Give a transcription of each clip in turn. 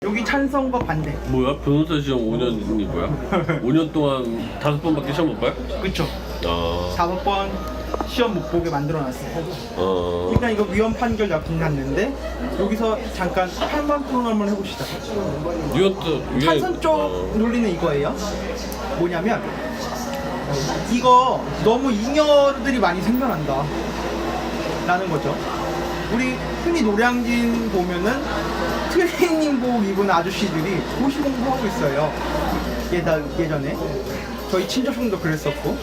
여기 찬성과 반대. 뭐야? 변호사 시험 5년이 뭐야? 5년 동안 5번밖에 시험 못 봐요? 그쵸? 아. 5번 시험 못 보게 만들어놨어요. 일단 이거 위헌 판결 나긴 났는데 여기서 잠깐 할만 토론 한번 해봅시다. 이것도 찬성 쪽 논리는 이거예요. 뭐냐면 이거 너무 잉여들이 많이 생겨난다 라는 거죠. 우리 흔히 노량진 보면은 트레이닝복 입은 아저씨들이 도시 공부하고 있어요. 예전에 저희 친척분도 그랬었고,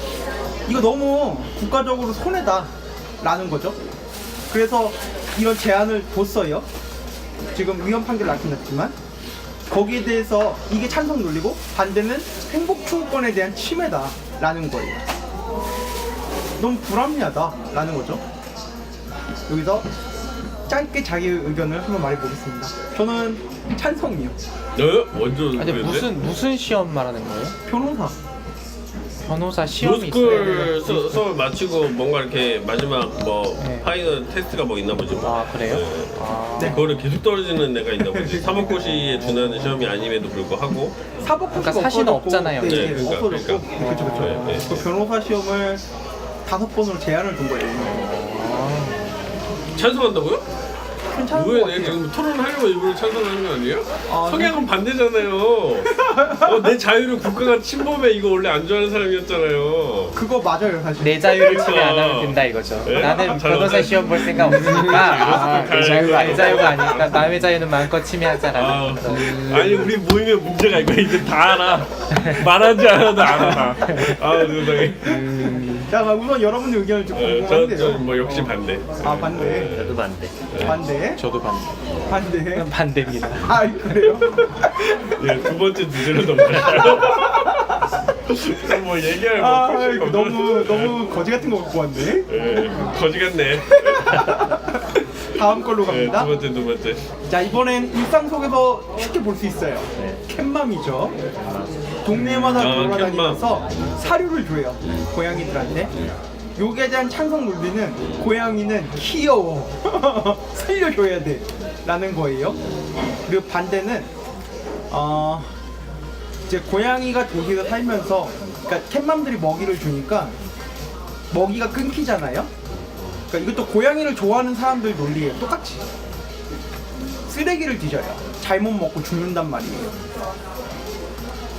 이거 너무 국가적으로 손해다 라는 거죠. 그래서 이런 제안을 뒀어요. 지금 위헌 판결 나긴 났지만 거기에 대해서 이게 찬성 논리고, 반대는 행복추구권에 대한 침해다 라는 거예요. 너무 불합리하다 라는 거죠. 여기서 짧게 자기 의견을 한번 말해보겠습니다. 저는 찬성이요. 네? 완전 아니 그랬는데? 무슨 시험 말하는 거예요? 변호사. 변호사 시험이 있어요. 로스쿨 수업을 마치고 뭔가 이렇게 마지막 뭐 네. 파이널 테스트가 뭐 있나 보지 뭐. 아 그래요? 네. 아, 네. 그거를 계속 떨어지는 애가 있나 보지. 사법고시에 준하는 시험이 아님에도 불구하고. 사법고시가 그러니까 사실은 없어졌고, 없잖아요. 네, 네, 네, 그러니까, 없어졌고. 그러니까. 그쵸, 그쵸. 네, 네. 그 변호사 시험을 5번으로 제한을 둔 거예요. 찬성한다고요? 괜찮은 것 왜 같아요. 내 지금 토론하려고 일부러 찬성하는 거 아니에요? 아, 성향은 반대잖아요. 내 자유를 국가가 침범해. 이거 원래 안 좋아하는 사람이었잖아요. 그거 맞아요, 사실. 내 자유를 침해 안 하면 된다 이거죠. 네? 나는 잘 변호사 맞아요. 시험 볼 생각 없으니까 내 자유가 아니니까 남의 자유는 마음껏 침해하자라는 거. 아니 우리 모임의 문제가 이거 이제 다 알아. 말하지 않아도 알아. 아 세상에. 자, 우선 여러분의 의견을 좀 궁금한데요. 저뭐 역시 반대. 아, 반대. 저도 반대. 반대. 저도 반대. 그냥 반대입니다. 아, 그래요? 예, 두 번째 주제로 넘어가요. 뭐 얘기할 아, 뭐 표시가 없는. 너무 거지 같은 거 갖고 왔네. 예, 거지 같네. 다음 걸로 예, 갑니다. 두 번째. 자, 이번엔 일상 속에서 쉽게 볼 수 있어요. 캔맘이죠. 동네마다 돌아다니면서 사료를 줘요. 고양이들한테. 요기에 대한 찬성 논리는 고양이는 귀여워. 살려줘야 돼. 라는 거예요. 그리고 반대는 이제 고양이가 도시에서 살면서, 그러니까 캣맘들이 먹이를 주니까 먹이가 끊기잖아요. 그러니까 이것도 고양이를 좋아하는 사람들 논리예요. 똑같이 쓰레기를 뒤져요. 잘못 먹고 죽는단 말이에요.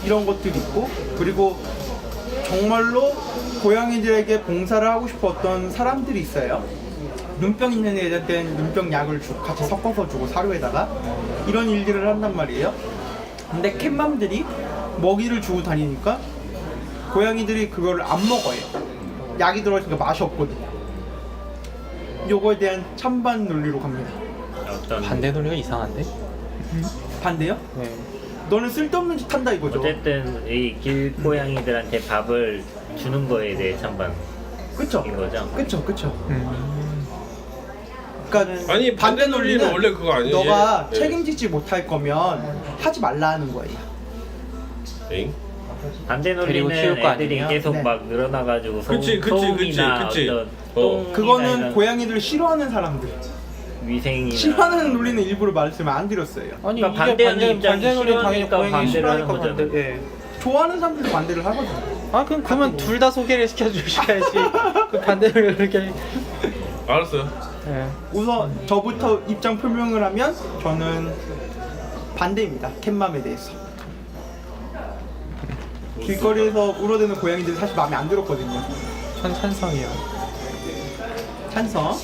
이런 것들이 있고, 그리고 정말로 고양이들에게 봉사를 하고 싶었던 사람들이 있어요. 눈병 있는 애들한테는 눈병 약을 같이 섞어서 주고, 사료에다가 이런 일들을 한단 말이에요. 근데 캣맘들이 먹이를 주고 다니니까 고양이들이 그거를 안 먹어요. 약이 들어있으니까 맛이 없거든요. 요거에 대한 찬반 논리로 갑니다. 어떤 반대 논리가 이상한데? 반대요? 네. 너는 쓸데없는 짓 한다 이거죠. 어쨌든 이 길고양이들한테 밥을 주는 거에 대해 찬반인 그쵸? 거죠. 그쵸. 그러니까 아니 반대 논리는 원래 그거 아니에요? 너가 예. 책임지지 못할 거면 하지 말라는 거예요. 에잉? 반대 데리고 논리는 키울 거 애들이 아니에요? 계속 네. 막 늘어나가지고 그치. 소음이나 어떤 똥이나 그거는 이런 고양이들을 싫어하는 사람들. 위생이나 싫어하는 논리는 일부러 말씀을 안 드렸어요. 아니 그러니까 이게 반대하는 입장이 반대 논리 당연히 싫어하니까 고양이 반대를 싫어하니까 하는 거잖아요. 반대. 예. 좋아하는 사람들도 반대를 하거든요. 아 그러면 둘 다 소개를 시켜주셔야지. 그 반대 논리를 이렇게. 알았어요. 예. 우선 저부터 입장 표명을 하면 저는 반대입니다. 캣맘에 대해서. 길거리에서 울어대는 고양이들이 사실 마음에 안 들었거든요. 전 찬성이요. 찬성.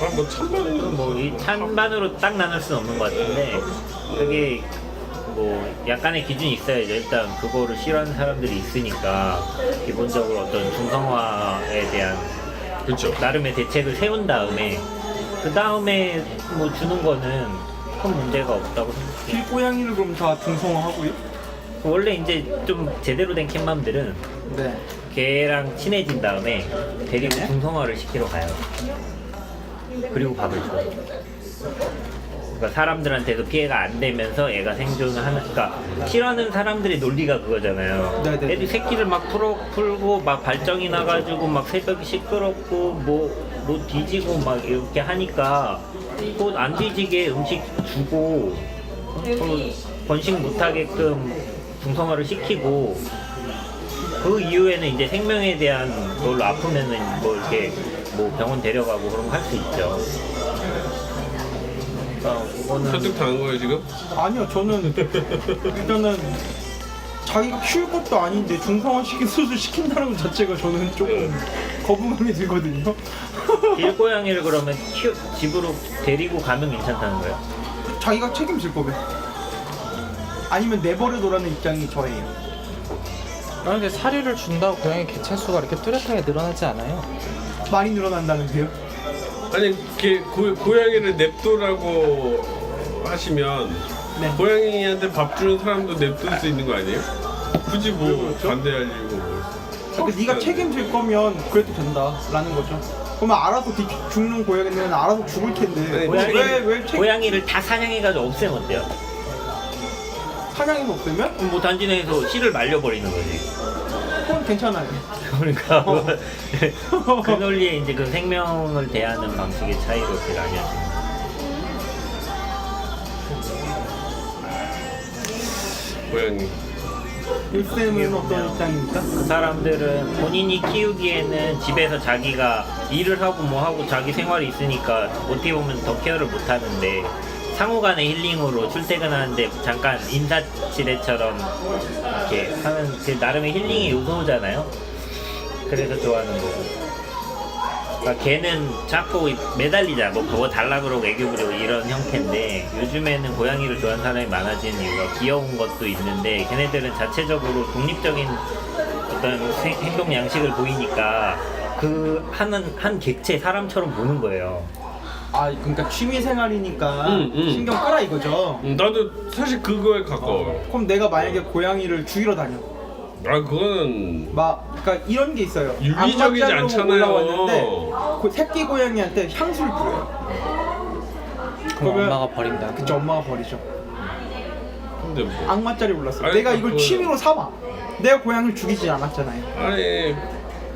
아뭐 찬반은 뭐 이 찬반으로 딱 나눌 수는 없는 것 같은데 그게 뭐 약간의 기준이 있어야죠. 일단 그거를 싫어하는 사람들이 있으니까 기본적으로 어떤 중성화에 대한 그렇죠. 나름의 대책을 세운 다음에 그 다음에 뭐 주는 거는 큰 문제가 없다고 생각해요. 길고양이를 그럼 다 중성화하고요? 원래 이제 좀 제대로 된 캣맘들은 네. 걔랑 친해진 다음에 데리고 네. 중성화를 시키러 가요. 그리고 밥을 줘. 그러니까 사람들한테도 피해가 안 되면서 애가 생존을 하는. 그러니까 싫어하는 사람들의 논리가 그거잖아요. 네네. 애들 새끼를 막 풀고 막 발정이 나가지고 막 새벽에 시끄럽고 뭐 뒤지고 막 이렇게 하니까 곧 안 뒤지게 음식 주고 번식 못하게끔 중성화를 시키고 그 이후에는 이제 생명에 대한 걸로 아프면은 뭐 이렇게 뭐 병원 데려가고 그런 거 할 수 있죠. 그러니까 그거는 설득당한 거예요 지금? 아니요, 저는 일단은 자기가 키울 것도 아닌데 중성화시킨 수술 시킨다는 것 자체가 저는 조금 거부감이 들거든요. 길고양이를 그러면 집으로 데리고 가면 괜찮다는 거예요? 자기가 책임질 거면. 아니면 내버려둬라는 입장이 저예요. 그런데 사료를 준다고 고양이 개체수가 이렇게 뚜렷하게 늘어나지 않아요. 많이 늘어난다는데요. 아니 고양이를 냅두라고 하시면 네. 고양이한테 밥 주는 사람도 냅둘 수 있는 거 아니에요? 굳이 뭐 그렇죠? 반대할 이유가 뭐 그러니까 네가 책임질 거면 그래도 된다라는 거죠. 그러면 알아서 죽는 고양이는 알아서 죽을 텐데 왜 고양이를 다 사냥해가지고 없애면 어때요? 사냥이 없으면 그럼 뭐 단지 내에서 씨를 말려버리는 거지. 그건 괜찮아요. 그러니까 그 논리에 이제 그 생명을 대하는 방식의 차이로 이렇게 나뉘어집니다. 고양이. 일쌤은 어떤 입장입니까? 그 사람들은 본인이 키우기에는 집에서 자기가 일을 하고 뭐 하고 자기 생활이 있으니까 어떻게 보면 더 케어를 못 하는데 상호간의 힐링으로 출퇴근하는데 잠깐 인사치레처럼 이렇게 하는 그 나름의 힐링의 요소잖아요. 그래서 좋아하는 거고. 그러니까 걔는 자꾸 매달리자, 뭐 그거 달라 그러고 애교 부리고 이런 형태인데 요즘에는 고양이를 좋아하는 사람이 많아지는 이유가 귀여운 것도 있는데 걔네들은 자체적으로 독립적인 어떤 행동 양식을 보이니까 그 한 객체 사람처럼 보는 거예요. 아, 그러니까 취미 생활이니까 응. 신경 꺼라 이거죠. 나도 사실 그거에 가까워요. 그럼 내가 만약에 고양이를 죽이러 다녀. 아 그거는 그러니까 이런 게 있어요. 윤리적이지 안마자로 않잖아요. 올라왔는데 새끼 고양이한테 향수를 뿌려요. 그럼 엄마가 버린다. 그쵸, 엄마가 버리죠. 근데 뭐 악마짜리 올랐어. 아니, 내가 이걸 그거는- 취미로 삼아. 내가 고양이를 죽이지 않았잖아요. 아니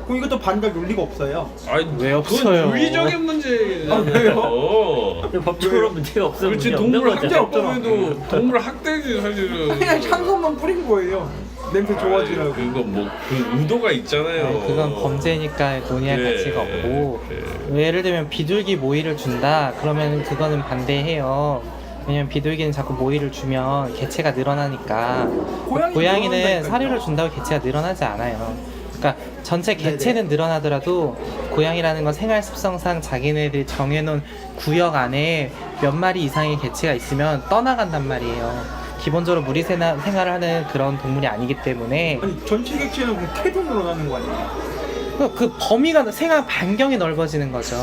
그럼 이것도 반달 논리가 없어요. 아니 왜 그건 없어요? 윤리적인 문제잖아요. 왜요? 법적으로 문제가 없으면 그렇지 문제 없는 동물 거죠. 문제 없잖아. 학대범에도 동물 학대지 사실은. 그냥 향수만 뿌린 거예요. 냄새 좋아지라고. 그거 뭐 그 의도가 있잖아요. 아니, 그건 범죄니까 논의할 그래, 가치가 없고 그래. 예를 들면 비둘기 모이를 준다 그러면 그거는 반대해요. 왜냐면 비둘기는 자꾸 모이를 주면 개체가 늘어나니까 고양이 고양이는 늘어난다니까요. 사료를 준다고 개체가 늘어나지 않아요. 그러니까 전체 개체는 늘어나더라도 고양이라는 건 생활 습성상 자기네들이 정해놓은 구역 안에 몇 마리 이상의 개체가 있으면 떠나간단 말이에요. 기본적으로 무리 생활을 하는 그런 동물이 아니기 때문에 아니 전체 객체는 그럼 캐도 늘어나는 거 아니에요? 그 범위가 생활 반경이 넓어지는 거죠.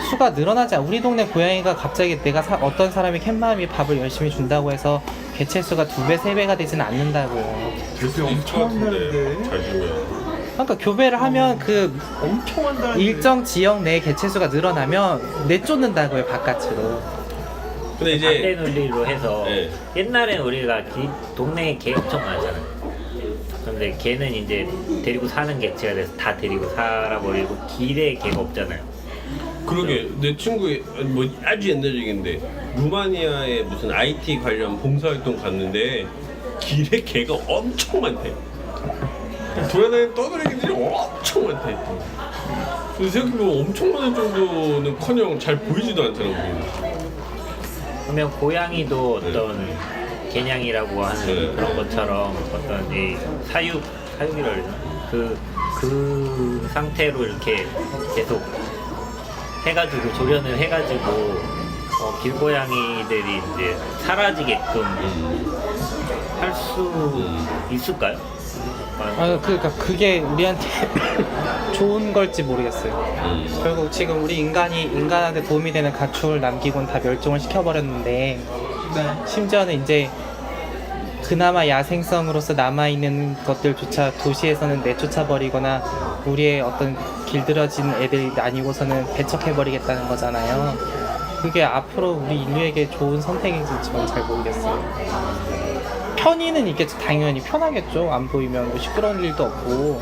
수가 늘어나지 않아. 우리 동네 고양이가 갑자기 내가 어떤 사람이 캣맘이 밥을 열심히 준다고 해서 개체 수가 2배, 3배가 되지는 않는다고요. 그게 엄청 한다는데. 잘 주면. 그러니까 교배를 하면 그 엄청 한다는데. 일정 지역 내 개체 수가 늘어나면 내쫓는다고요, 바깥으로. 근데 반대 이제 논리로 해서 네. 옛날엔 우리가 동네에 개 엄청 많았잖아요. 근데 개는 이제 데리고 사는 객체가 돼서 다 데리고 살아버리고 길에 개가 없잖아요. 그러게 내 친구 뭐 아주 옛날 얘기인데 루마니아에 무슨 IT 관련 봉사활동 갔는데 길에 개가 엄청 많대. 돌아다니는 떠돌이기들이 엄청 많대. 그래서 생각해보면 엄청 많은 정도는커녕 잘 보이지도 않잖아 우리는. 그러면 고양이도 어떤 개냥이라고 하는 네. 그런 것처럼 어떤 이 사육이라 그러나 그 상태로 이렇게 계속 해가지고 조련을 해가지고 길고양이들이 이제 사라지게끔 할 수 있을까요? 그러니까 그게 우리한테 좋은 걸지 모르겠어요. 결국 지금 우리 인간한테 도움이 되는 가축을 남기고는 다 멸종을 시켜버렸는데 네. 심지어는 이제 그나마 야생성으로서 남아있는 것들조차 도시에서는 내쫓아버리거나 우리의 어떤 길들여진 애들이 아니고서는 배척해버리겠다는 거잖아요. 그게 앞으로 우리 인류에게 좋은 선택인지 저는 잘 모르겠어요. 편의는 있겠죠. 당연히 편하겠죠. 안 보이면 뭐 시끄러운 일도 없고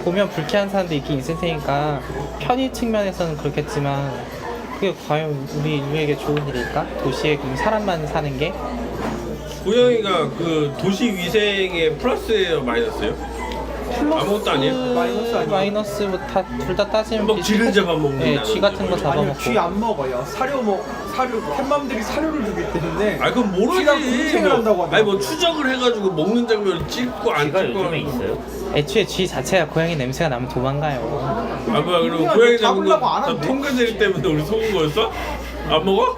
보면 불쾌한 사람도 있긴 있을 테니까 편의 측면에서는 그렇겠지만 그게 과연 우리 인류에게 좋은 일일까? 도시에 그럼 사람만 사는 게? 고양이가 그 도시 위생에 플러스예요, 마이너스예요? 아무것도 아니에요? 마이너스 아니에요? 마이너스 뭐 다 둘 다 따지면 막 쥐를 잡아먹는 네, 쥐 같은 거 아니요, 잡아먹고. 쥐 안 먹어요. 사료 캣맘들이 사료를 주기 때문에. 아 그럼 쥐가 모르지. 군생을 한다고 하더라고요. 아니 뭐 추적을 해가지고 먹는 장면을 찍고 안 쥐가 찍고 요즘에 하는 거. 있어요? 애초에 쥐 자체가 고양이 냄새가 나면 도망가요. 아 뭐야 그럼 그냥 고양이 잡은 잡으려고 안 거다 하는데? 통과제리 때문에 우리 속은 거였어? 안 먹어?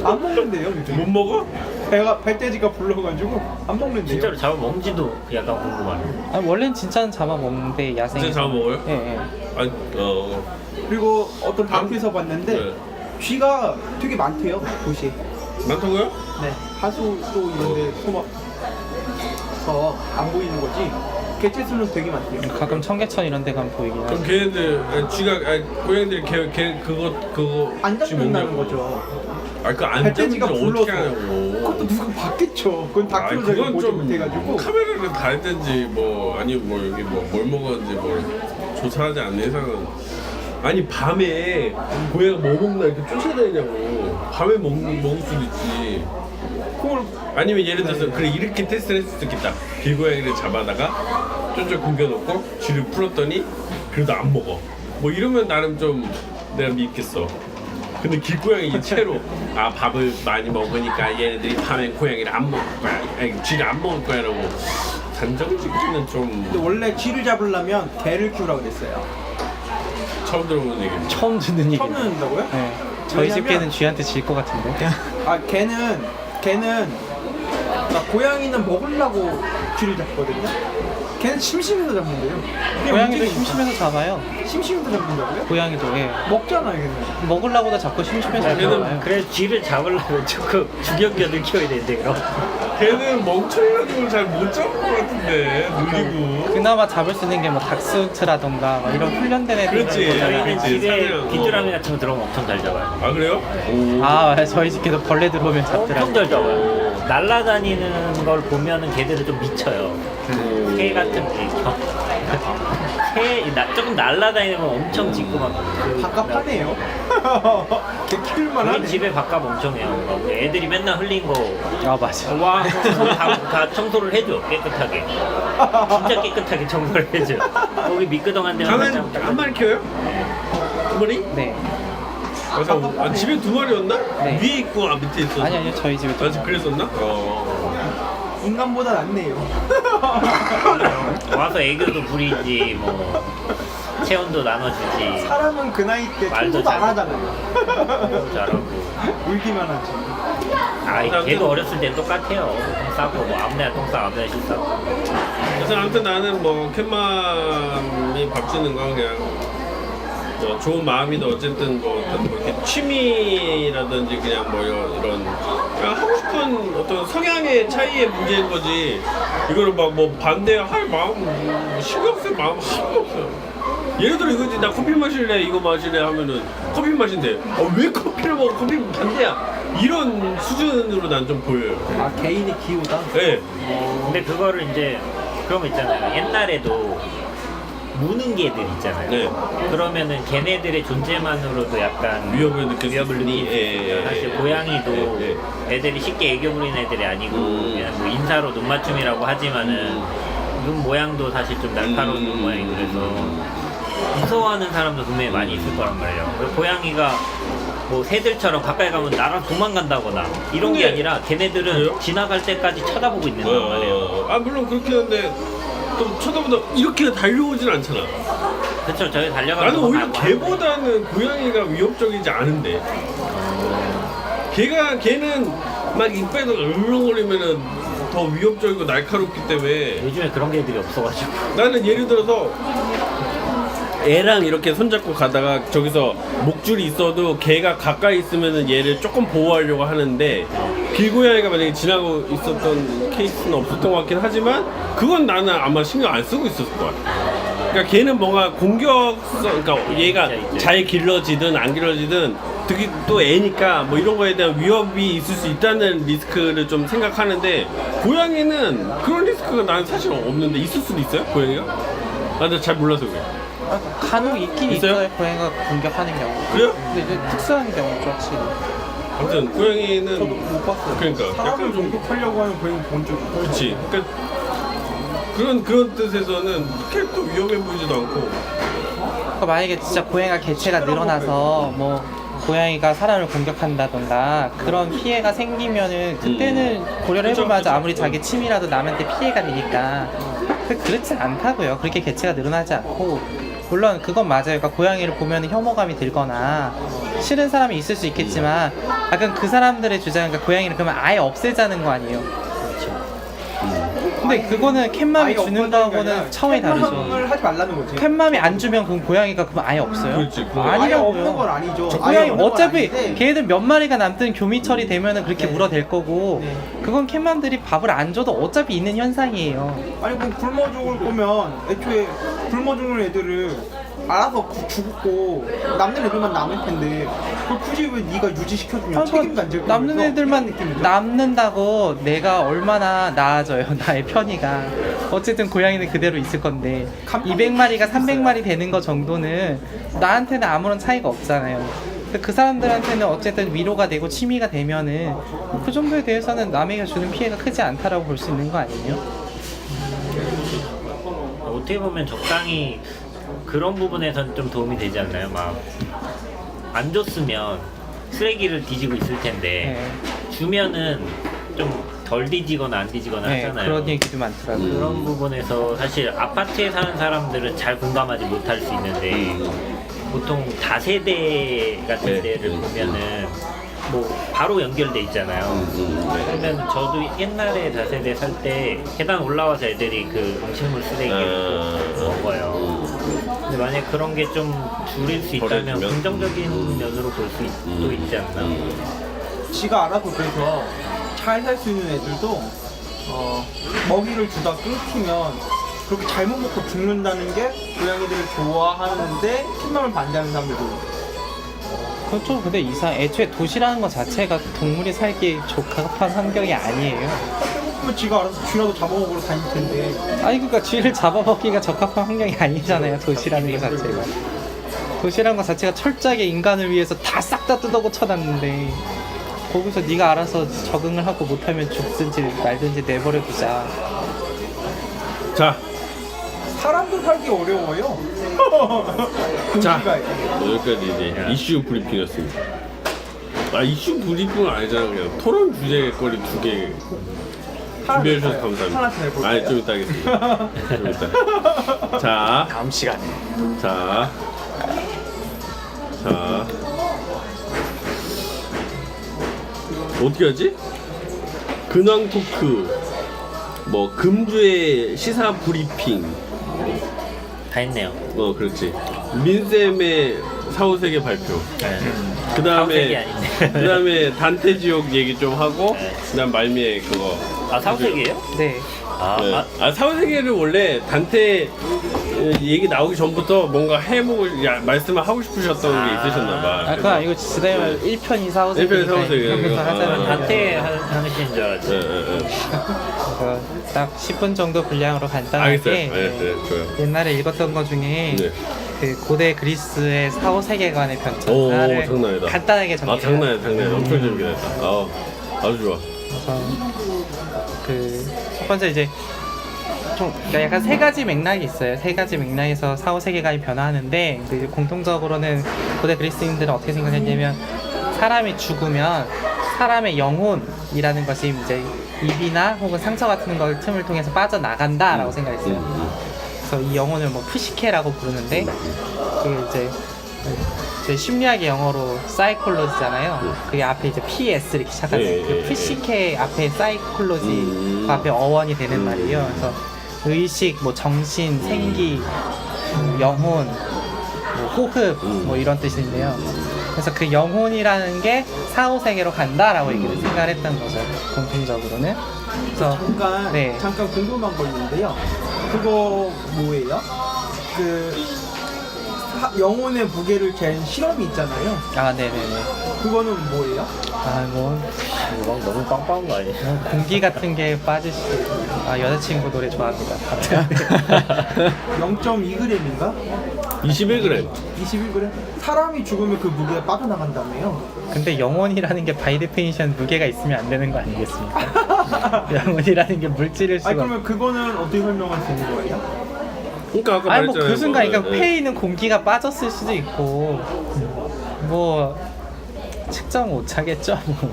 안 먹는데요, 요즘. 못 먹어? 배돼지가 불러가지고 안 먹는데요. 진짜로 잡아먹는지도 약간 궁금하네. 아니, 원래는 진짜는 잡아먹는데 야생에서. 진짜 잡아먹어요? 예, 예. 아니 그리고 어떤 다큐에서 봤는데 네. 쥐가 되게 많대요, 도시에. 많다고요? 네. 하수도 이런데 숨어서 안 보이는 거지. 개체 수는 되게 많대요. 가끔 청계천 이런 데 가면 보이긴 그럼 하죠. 걔네들 쥐가 고양이들이 걔 그거 안 쥐 잡는다는 먹냐고. 거죠. 아그안 배돼지가 잡는 걸 불러서. 어떻게 하냐고. 그것도 누가 봤겠죠. 그건 다큐로 저희가 보지 못해가지고. 카메라를 달든지 뭐 아니면 뭐 여기 뭐 뭘 먹었는지 뭘 조사하지 않는 이상은 아니 밤에 고양이가 뭐 먹나 이렇게 쫓아다니냐고. 밤에 먹을 수도 있지. 그걸 아니면 예를 들어서 그래 이렇게 테스트를 했을 수도 있겠다. 길고양이를 잡아다가 쫀쫀 굶겨놓고 쥐를 풀었더니 그래도 안 먹어. 뭐 이러면 나름 좀 내가 믿겠어. 근데 길고양이 이 채로 아 밥을 많이 먹으니까 얘네들이 밤에 고양이를 안 먹을 거야. 아니 쥐를 안 먹을 거야라고 단정 짓기는 좀 근데 원래 쥐를 잡으려면 개를 키우라고 그랬어요. 처음 들어보는 얘기입니다. 처음 듣는 얘기. 처음 듣는다고요? 네. 저희 집 왜냐면- 개는 쥐한테 질 것 같은데. 아 걔는 고양이는 먹으려고 쥐를 잡거든요. 걔는 심심해서 잡는데요. 그냥 고양이도 움직이니까. 심심해서 잡아요. 심심해서 잡는다고요? 고양이도 예. 먹잖아요, 걔는. 먹으려고도 자꾸 심심해서 걔는 잡아요. 그래서 쥐를 잡으려면 조금 주경견을 키워야 되는데 그럼. 걔는 멍청해가지고 잘 못 잡을 것 같은데 느리고. 그나마 잡을 수 있는 게 뭐 닥스훈트라던가 막 이런 훈련된 애들 그렇지. 있잖아요. 저희는 그치, 집에 사냥. 귀뚜라미 같은 거 들어오면 엄청 잘 잡아요. 아 그래요? 아 맞아요. 저희 집에도 벌레 들어오면 엄청 잡더라고요. 잘 잡아요. 날아다니는 걸 보면은 걔들은 좀 미쳐요. 새 같은 게 조금 날아다니는 건 엄청 짖고 막 갑갑하네요. 걔 키울만 저희 하네. 집에 밥값 엄청 해요. 막 애들이 맨날 흘린 거 아 맞아. 와, 다 청소를 해줘 깨끗하게. 진짜 깨끗하게 청소를 해줘. 거기 미끄덩한 데만 가만 살짝 한 마리 키워요? 두 마리? 네. 그래서 집에 두 마리였나? 네. 위에 있고 밑에 있었어. 아니 아니요 저희 집에 또. 아직 그랬었나? 인간보다 낫네요. 와서 애교도 부리지 뭐 체온도 나눠주지. 사람은 그 나이 때 말도 청소도 안 잘 하잖아요. 너무 잘하고. 울기만 하지. 아이 걔도 어렸을 땐 똑같아요. 똥 싸고 뭐 아무데나 똥 싸고 아무데나 실 싸고. 그래서 아무튼 나는 뭐 캣맘이 밥 주는 건 그냥 뭐 좋은 마음이든 어쨌든 뭐 어떤 뭐 이렇게 취미라든지 그냥 뭐 이런 그냥 하고 싶은 어떤 성향의 차이의 문제인 거지 이거를 막 뭐 반대할 마음 뭐 신경 쓸 마음 하나도 없어요. 예를 들어 이거지 나 커피 마실래 이거 마실래 하면은 커피 마신대. 왜 커피를 먹어 커피 반대야. 이런 수준으로 난 좀 보여요. 아 개인이 기우다. 네. 근데 그거를 이제 그런 거 있잖아요. 옛날에도 무는 개들 있잖아요. 네. 그러면은 걔네들의 존재만으로도 약간 위협을 느낄 수 위협을 있으니, 느낄 수 예, 있어요. 예, 사실 예. 고양이도 예, 애들이 쉽게 애교 부리는 애들이 아니고 그냥 뭐 인사로 눈 맞춤이라고 하지만은 눈 모양도 사실 좀 날카로운 눈 모양이 그래서 무서워하는 사람도 분명히 많이 있을 거란 말이에요. 그리고 고양이가 뭐 새들처럼 가까이 가면 나랑 도망간다거나 이런 게 근데- 아니라 걔네들은 그래요? 지나갈 때까지 쳐다보고 있는단 말이에요. 아 물론 그렇긴 한데 또 쳐다보다 이렇게 달려오진 않잖아. 그렇죠. 저희 달려가는 나는 거 오히려 알고 걔보다는 고양이가 위협적이지 않은데 걔는 막 이빨도 으르렁거리면은 더 위협적이고 날카롭기 때문에 요즘에 그런 개들이 없어가지고 나는 예를 들어서 애랑 이렇게 손잡고 가다가 저기서 목줄이 있어도 걔가 가까이 있으면은 얘를 조금 보호하려고 하는데 길고양이가 만약에 지나고 있었던 케이스는 없었던 것 같긴 하지만 그건 나는 아마 신경 안 쓰고 있었을 것 같아. 그러니까 걔는 뭔가 공격성, 그러니까 얘가 잘 길러지든 안 길러지든 특히 또 애니까 뭐 이런 거에 대한 위협이 있을 수 있다는 리스크를 좀 생각하는데 고양이는 그런 리스크가 나는 사실 없는데 있을 수도 있어요? 고양이가? 아, 근데 잘 몰라서 그래. 간혹 있긴 있어요? 있어요. 고양이가 공격하는 경우. 그래요? 근데 이제 특수한 경우죠, 확실히. 아무튼 고양이는 저도 못 봤어요. 그러니까 사람을 약간 좀 공격하려고 하는 고양이 본 적이 없어요. 그렇지. 그러니까 그런 뜻에서는 그렇게 또 위험해 보이지도 않고. 그러니까 만약에 진짜 고양이가 개체가 늘어나서 뭐 고양이가 사람을 공격한다던가 그런 피해가 생기면은 그때는 고려를 해보면 하죠. 아무리 자기 침이라도 남한테 피해가 되니까. 근데 그렇지 않다고요. 그렇게 개체가 늘어나지 않고 물론 그건 맞아요. 그러니까 고양이를 보면 혐오감이 들거나 싫은 사람이 있을 수 있겠지만 약간 그 사람들의 주장은 그러니까 고양이를 그러면 아예 없애자는 거 아니에요. 근데 그거는 캣맘이 주는 거하고는 차원이 다르죠. 캣맘을 하지 말라는 거지. 캣맘이 안 주면 그럼 고양이가 그럼 아예 없어요? 그렇지, 그건 아예 없는 건 아니라고요. 아니죠. 저 아예 고양이 없는 건 어차피 아닌데 걔네들 몇 마리가 남든 교미처리 되면은 그렇게 네. 물어댈 거고 네. 그건 캣맘들이 밥을 안 줘도 어차피 있는 현상이에요. 아니 그럼 굶어 죽을 거면 애초에 굶어 죽는 애들을 알아서 죽고 남는 애들만 남을 텐데 그걸 굳이 왜 네가 유지시켜주면 아, 책임도 안 질 거면서 남는 애들만 이런 느낌이죠. 남는다고 내가 얼마나 나아져요. 나의 편의가. 어쨌든 고양이는 그대로 있을 건데 200마리가 300마리 되는 거 정도는 나한테는 아무런 차이가 없잖아요. 근데 그 사람들한테는 어쨌든 위로가 되고 취미가 되면은 그 정도에 대해서는 남에게 주는 피해가 크지 않다라고 볼 수 있는 거 아니에요? 어떻게 보면 적당히 그런 부분에선 좀 도움이 되지 않나요? 막 안 줬으면 쓰레기를 뒤지고 있을 텐데 주면은 좀 덜 뒤지거나 안 뒤지거나 네, 하잖아요. 그런 얘기도 많더라고요. 그런 부분에서 사실 아파트에 사는 사람들은 잘 공감하지 못할 수 있는데 보통 다세대 같은 네. 데를 보면은 뭐 바로 연결돼 있잖아요. 그러면 저도 옛날에 다세대 살 때 계단 올라와서 애들이 그 음식물 쓰레기를 먹어요. 근데 만약 그런 게 좀 줄일 수 있다면 버려주면? 긍정적인 면으로 볼 수도 있지 않나. 지가 알아서 그래서 잘 살 수 있는 애들도 먹이를 주다 끊기면 그렇게 잘못 먹고 죽는다는 게 고양이들을 좋아하는데 캣맘을 반대하는 사람들도 그렇죠. 근데 애초에 도시라는 것 자체가 동물이 살기 적합한 환경이 아니에요. 그러면 지가 알아서 쥐라도 잡아먹으러 다닐 텐데 아니 그러니까 쥐를 잡아먹기가 적합한 환경이 아니잖아요. 도시라는 것 자체가. 도시라는 것 자체가 철저하게 인간을 위해서 다 싹 다 뜯어고쳐놨는데 거기서 네가 알아서 적응을 하고 못하면 죽든지 말든지 내버려두자. 자, 사람도 살기 어려워요. 자, 도시가 여기까지 이제 이슈 브리핑이었습니다. 아, 이슈 브리핑은 아니잖아. 그냥 토론 주제거리 2개 준비해 주셔서 감사합니다. 하나씩 해볼까요? 아니, 좀 이따 하겠습니다. 좀 이따. 자, 다음 시간에. 자, 어떻게 하지? 근황 토크, 뭐 금주의 시사 브리핑, 다 했네요. 그렇지. 민쌤의 사후세계 발표. 네. 그다음에 아닌데. 그다음에 단테 지옥 얘기 좀 하고, 네. 그다음 말미에 그거. 아 사후세계예요? 네. 네. 사후세계를 원래 단테 얘기 나오기 전부터 뭔가 해보고 말씀을 하고 싶으셨던 게 있으셨나봐. 아 그건 아니고 지다이만 1편 이사오세요. 1편 이사오세요. 이러면서 하잖아요. 단테 하시는 줄 알았지. 그래서 딱 10분 정도 분량으로 간단하게 알겠어요. 네, 좋아요. 옛날에 읽었던 것 중에 네. 그 고대 그리스의 사후 세계관의 오, 편찬을 장난 아니다. 간단하게 아, 정리해요. 장난이야. 엄청 재밌게 됐다. 아주 좋아. 그래서 그 첫 번째 이제 좀 그러니까 약간 세 가지 맥락이 있어요. 세 가지 맥락에서 사후 세계관이 변화하는데 이제 공통적으로는 고대 그리스인들은 어떻게 생각했냐면 사람이 죽으면 사람의 영혼이라는 것이 이제 입이나 혹은 상처 같은 걸 틈을 통해서 빠져나간다라고 생각했어요. 그래서 이 영혼을 뭐 푸시케라고 부르는데 그게 이제 제 심리학의 영어로 사이콜로지잖아요. 그게 앞에 이제 PS 이렇게 시작하는 그 푸시케 앞에 사이콜로지 그 앞에 어원이 되는 말이에요. 그래서 의식, 뭐 정신, 생기, 영혼, 뭐 호흡 뭐 이런 뜻인데요. 그래서 그 영혼이라는 게 사후 세계로 간다라고 얘기를 생각을 했던 거죠. 공통적으로는. 그래서 잠깐 궁금한 거 있는데요. 그거 뭐예요? 영혼의 무게를 잰 실험이 있잖아요. 아 네네네. 그거는 뭐예요? 아 뭐 이거 너무 빵빵한 거 아니에요? 공기 같은 게 빠지시고 아 여자친구 노래 좋아합니다. 0.2g인가? 21g. 21g? 사람이 죽으면 그 무게가 빠져나간다며요? 근데 영혼이라는 게 바이 데피니션 무게가 있으면 안 되는 거 아니겠습니까? 영혼이라는 게 물질일 수가. 아니 그러면 그거는 어떻게 설명할 수 있는 거예요? 그러니까 아까 아니 뭐 말했잖아요. 그 순간 그러니까 네. 폐에 있는 공기가 빠졌을 수도 있고 뭐 측정 오차겠죠 뭐.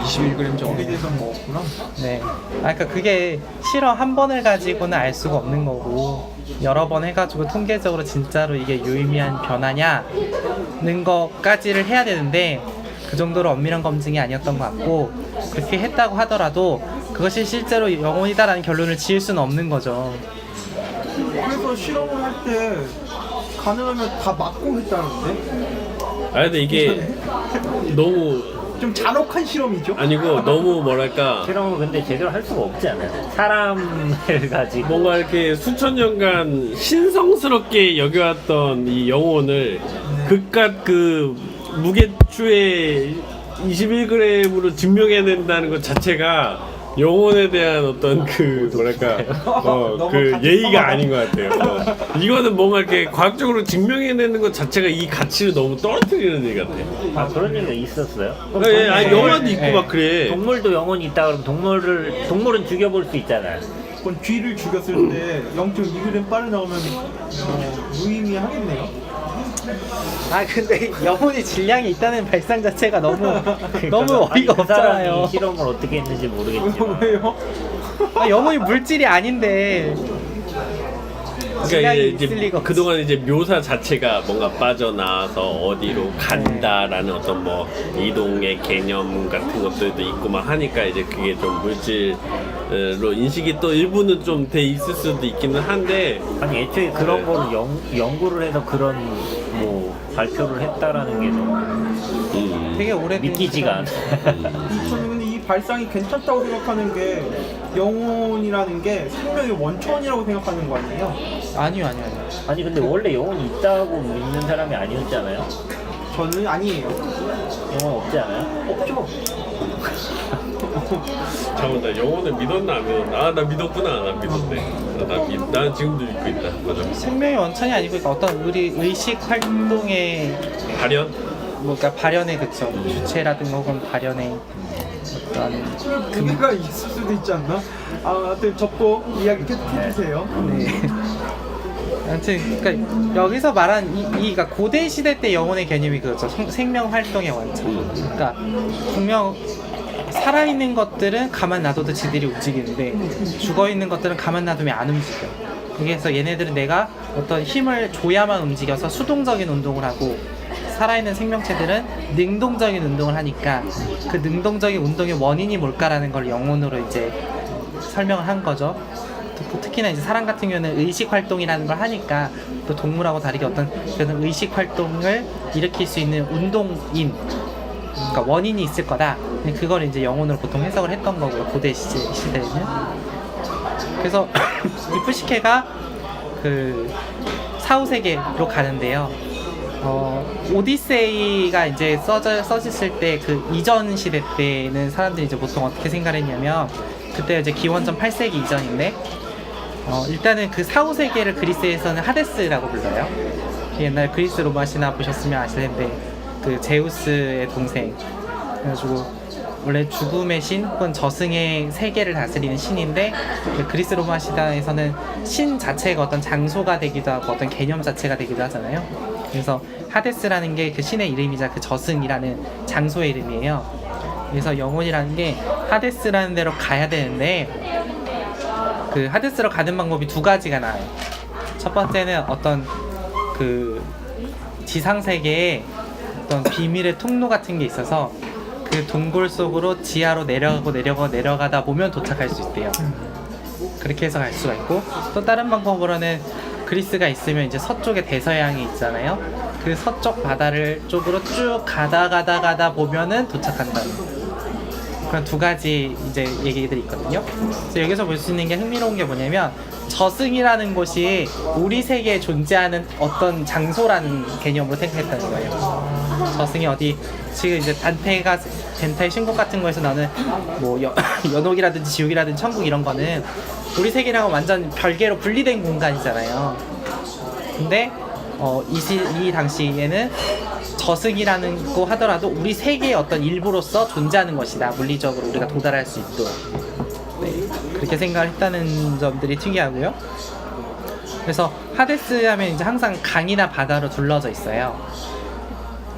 21g 정도 대해서 먹었구나. 네. 아 그러니까 그게 실험 한 번을 가지고는 알 수가 없는 거고 여러 번 해가지고 통계적으로 진짜로 이게 유의미한 변화냐는 것까지를 해야 되는데 그 정도로 엄밀한 검증이 아니었던 것 같고 그렇게 했다고 하더라도 그것이 실제로 영혼이다라는 결론을 지을 수는 없는 거죠. 그래서 실험을 할 때 가능하면 다 맞고 했다는데? 아 근데 이게 너무 좀 잔혹한 실험이죠? 아니고 너무 뭐랄까 실험은 근데 제대로 할 수가 없지 않아요? 사람을 가지고 뭔가 이렇게 수천 년간 신성스럽게 여겨왔던 이 영혼을 그깟 그 무게추에 21g으로 증명해낸다는 것 자체가 영혼에 대한 어떤 그 뭐랄까 너무 그 가치 예의가 평가다. 아닌 것 같아요. 이거는 뭔가 이렇게 과학적으로 증명해내는 것 자체가 이 가치를 너무 떨어뜨리는 일 같아. 아 그런 얘기가 있었어요? 예, 아니 영화도 있고 예. 막 그래. 동물도 영혼이 있다 그러면 동물은 죽여볼 수 있잖아요. 그건 쥐를 죽였을 때 0.2g 빠져나오면 무의미하겠네요. 아 근데 영혼이 질량이 있다는 발상 자체가 너무 너무 아니, 어이가 그 없잖아요. 사람이 실험을 어떻게 했는지 모르겠지만 왜요? 아, 영혼이 물질이 아닌데 그러니까 질량이 이제 있을 리가 없지. 그동안 이제 묘사 자체가 뭔가 빠져나와서 어디로 간다라는 어떤 뭐 이동의 개념 같은 것들도 있고 막 하니까 이제 그게 좀 물질로 인식이 또 일부는 좀 돼 있을 수도 있기는 한데 아니 애초에 그런 거를 연구를 해서 그런 뭐 발표를 했다라는 게 좀 되게 오래된 믿기지가 실험. 않아. 저는 근데 이 발상이 괜찮다고 생각하는 게 영혼이라는 게 생명의 원천이라고 생각하는 거 아니에요? 아니요. 아니 근데 원래 영혼이 있다고 믿는 사람이 아니었잖아요. 저는 아니에요. 영혼 없지 않아요? 없죠. 잠깐만 나 영혼을 믿었나 안 믿었나? 아 나 믿었구나. 나 믿었네. 난 지금도 믿고 있다. 맞아. 생명의 원천이 아니고 그러니까 어떤 우리 의식 활동의 발현? 그러니까 발현의 그쵸 주체라든가 혹은 발현의 어떤 그가 있을 수도 있지 않나? 아, 하여튼 접고 이야기 계속 해주세요. 네. 아무튼 그러니까 여기서 말한 그러니까 고대 시대 때 영혼의 개념이 그거죠. 생명 활동의 원천. 그러니까 분명 살아있는 것들은 가만 놔둬도 지들이 움직이는데 죽어있는 것들은 가만 놔두면 안 움직여. 그래서 얘네들은 내가 어떤 힘을 줘야만 움직여서 수동적인 운동을 하고 살아있는 생명체들은 능동적인 운동을 하니까 그 능동적인 운동의 원인이 뭘까라는 걸 영혼으로 이제 설명을 한 거죠. 특히나 이제 사람 같은 경우는 의식 활동이라는 걸 하니까 또 동물하고 다르게 어떤 그런 의식 활동을 일으킬 수 있는 운동인 그러니까 원인이 있을 거다. 그걸 이제 영혼으로 보통 해석을 했던 거고요. 고대 시대에는. 그래서 이 푸시케가 그 사후세계로 가는데요. 오디세이가 이제 써졌을 때 그 이전 시대 때는 사람들이 이제 보통 어떻게 생각을 했냐면 그때 이제 기원전 8세기 이전인데 일단은 그 사후세계를 그리스에서는 하데스라고 불러요. 옛날 그리스 로마 신화 보셨으면 아실 텐데 그 제우스의 동생 그래가지고 원래 죽음의 신 혹은 저승의 세계를 다스리는 신인데 그 그리스 로마 시대에서는 신 자체가 어떤 장소가 되기도 하고 어떤 개념 자체가 되기도 하잖아요. 그래서 하데스라는 게 그 신의 이름이자 그 저승이라는 장소의 이름이에요. 그래서 영혼이라는 게 하데스라는 데로 가야 되는데 그 하데스로 가는 방법이 두 가지가 나와요. 첫 번째는 어떤 그 지상 세계에 어떤 비밀의 통로 같은 게 있어서 그 동굴 속으로 지하로 내려가다 보면 도착할 수 있대요. 그렇게 해서 갈 수가 있고 또 다른 방법으로는 그리스가 있으면 이제 서쪽에 대서양이 있잖아요. 그 서쪽 바다를 쪽으로 쭉 가다 보면은 도착한다는 그런 두 가지 이제 얘기들이 있거든요. 그래서 여기서 볼 수 있는 게 흥미로운 게 뭐냐면 저승이라는 곳이 우리 세계에 존재하는 어떤 장소라는 개념으로 생각했다는 거예요. 저승이 어디 지금 이제 덴타의 신곡 같은 거에서 나는 뭐 연옥이라든지 지옥이라든지 천국 이런 거는 우리 세계랑은 완전 별개로 분리된 공간이잖아요. 근데 이 당시에는 저승이라는 거 하더라도 우리 세계의 어떤 일부로서 존재하는 것이다. 물리적으로 우리가 도달할 수 있도록. 네, 그렇게 생각을 했다는 점들이 특이하고요. 그래서 하데스 하면 이제 항상 강이나 바다로 둘러져 있어요.